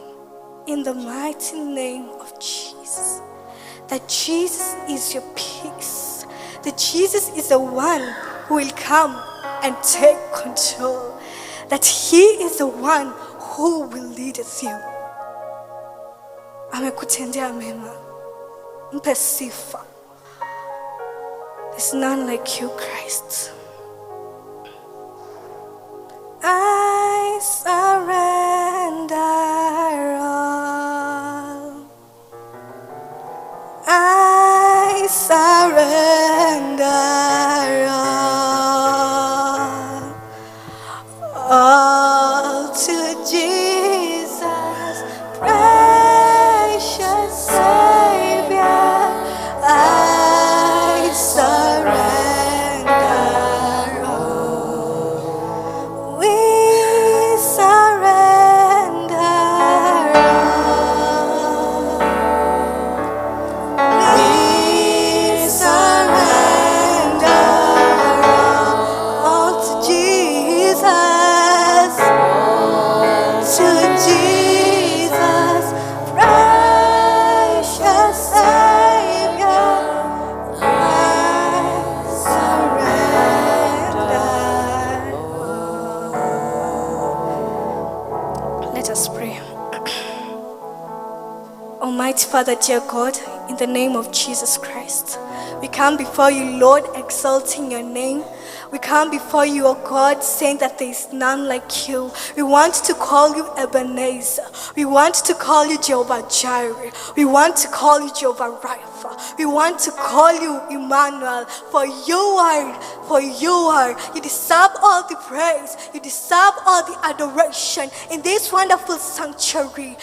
In the mighty name of Jesus, that Jesus is your peace, that Jesus is the one who will come and take control, that he is the one who will lead us through. amekutendea mema. Mpe sifa. There's none like you, Christ. I surrender all. I surrender all to Jesus, precious Savior. I surrender all. We surrender all. We surrender all to Jesus, precious Savior. I surrender all. Let us pray. Almighty Father, dear God, in the name of Jesus Christ, we come before you, Lord, exalting your name. We come before you, O God, saying that there is none like you. We want to call you Ebenezer. We want to call you Jehovah Jireh. We want to call you Jehovah Rapha. We want to call you Emmanuel. For you deserve all the praise. You deserve all the adoration in this wonderful sanctuary.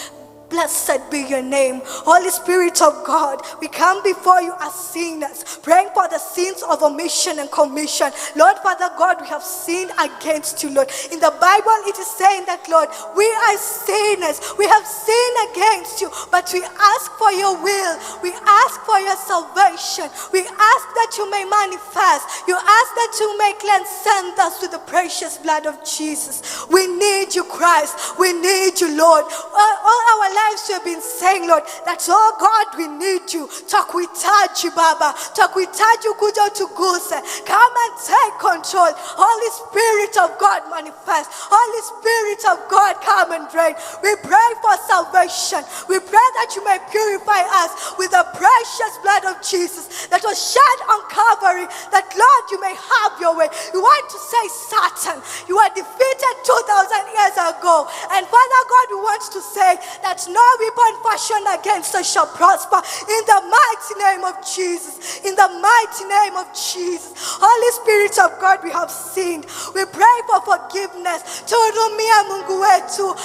Blessed be your name. Holy Spirit of God, we come before you as sinners, praying for the sins of omission and commission. Lord, Father God, we have sinned against you, Lord. In the Bible, it is saying that, Lord, we are sinners. We have sinned against you, but we ask for your will. We ask for your salvation. We ask that you may manifest. You ask that you may cleanse us with the precious blood of Jesus. We need you, Christ. We need you, Lord. All our lives we have been saying, Lord, that, oh God, we need you. Takuhitaji Baba, takuhitaji kuja utuguse. Come and take control. Holy Spirit of God, manifest. Holy Spirit of God, come and reign. We pray for salvation. We pray that you may purify us with the precious blood of Jesus that was shed on Calvary, that, Lord, you may have your way. We want to say, Satan, you are defeated 2,000 years ago. And Father God, we want to say that no weapon fashioned against us shall prosper. In the mighty name of Jesus. In the mighty name of Jesus. Holy Spirit of God, we have sinned. We pray for forgiveness. Tuhurumia Mungu wetu.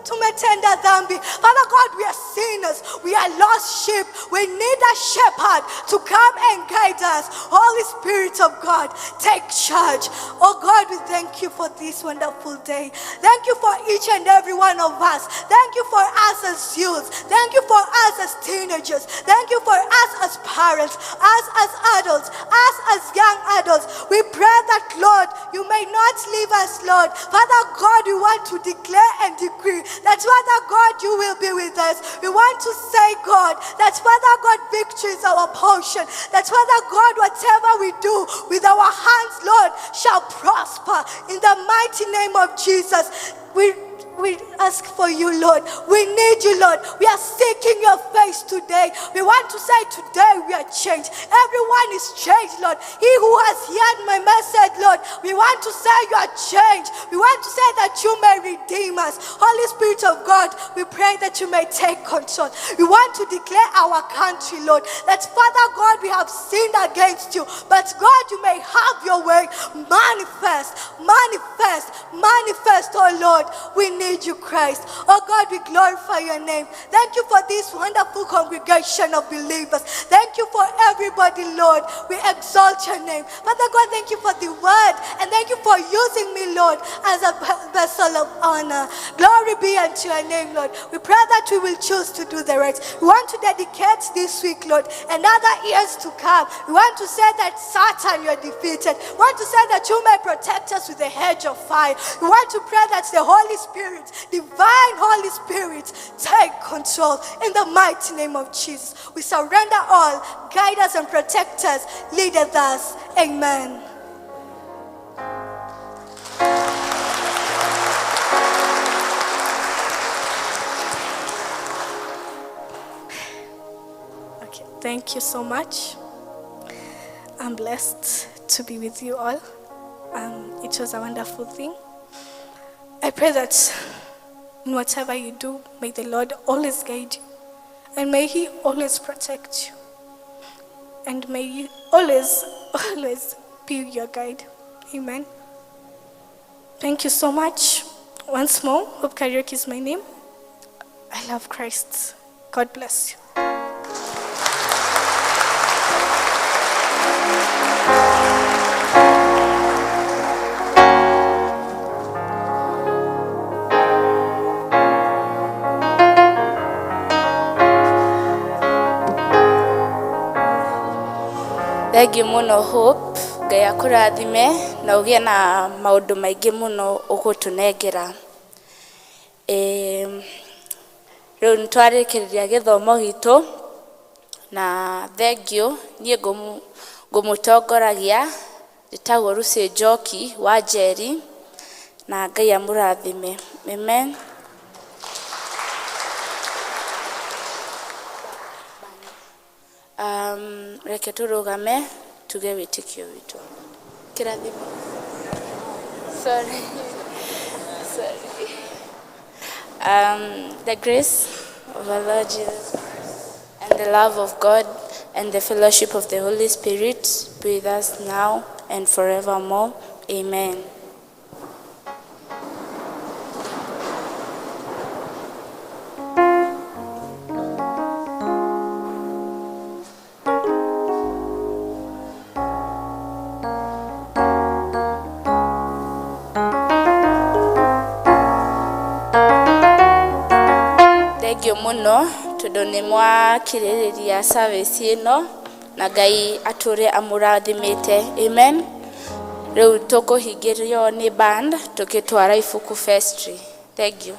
Tumetenda dhambi. Father God, we are sinners. We are lost sheep. We need a shepherd to come and guide us. Holy Spirit of God, take charge. Oh God, we thank you for this wonderful day. Thank you for each and every one of us. Thank you for us as youth. Thank you for us as teenagers. Thank you for us as parents, us as adults, us as young adults. We pray that, Lord, you may not leave us, Lord. Father God, we want to declare and decree that, Father God, you will be with us. We want to say, God, that, Father God, victory is our portion. That, Father God, whatever we do with our hands, Lord, shall prosper. In the mighty name of Jesus, we ask for you, Lord. We need you, Lord. We are seeking your face today. We want to say today we are changed. Everyone is changed, Lord. He who has heard my message, Lord, we want to say you are changed. We want to say that you may redeem us. Holy Spirit of God, we pray that you may take control. We want to declare our country, Lord, that, Father God, we have sinned against you, but God, you may have your way. Manifest, manifest, manifest, oh Lord. We need you, Christ. Oh God, we glorify your name. Thank you for this wonderful congregation of believers. Thank you for everybody, Lord. We exalt your name. Father God, thank you for the word, and thank you for using me, Lord, as a vessel of honor. Glory be unto your name, Lord. We pray that we will choose to do the right. We want to dedicate this week, Lord, and other years to come. We want to say that, Satan, you are defeated. We want to say that you may protect us with a hedge of fire. We want to pray that the Holy Spirit, divine Holy Spirit, take control in the mighty name of Jesus. We surrender all. Guide us and protect us. Lead us. Amen. thank you so much. I'm blessed to be with you all. It was a wonderful thing. I pray that in whatever you do, may the Lord always guide you. And may He always protect you. And may He always, always be your guide. Amen. Thank you so much. Once more, Hope Karaoke is my name. I love Christ. God bless you. Thank you muno Hope, Ngai akũrathime na ũgĩe na maũndũ maingĩ mũno ũgũtũnengera. Rĩu nĩtwarĩkĩrĩria gĩthomo gitũ na thank you, niĩ ngũmũtongoragia njĩtagwo Lucy Njoki wa Njeri na Ngai amũrathime. Amen. Reke tũrũgame tuge wĩtĩkio witũ. Kĩrathimo. Sorry. The grace of our Lord Jesus Christ and the love of God and the fellowship of the Holy Spirit be with us now and forevermore. Amen. Muno tondũ nĩ mwakirĩrĩria service ĩno na Ngai atũre amũrathimĩte. Amen. Rĩu tũkũhingĩrio nĩ band tũkĩtwara ibuku vestry. Thank you.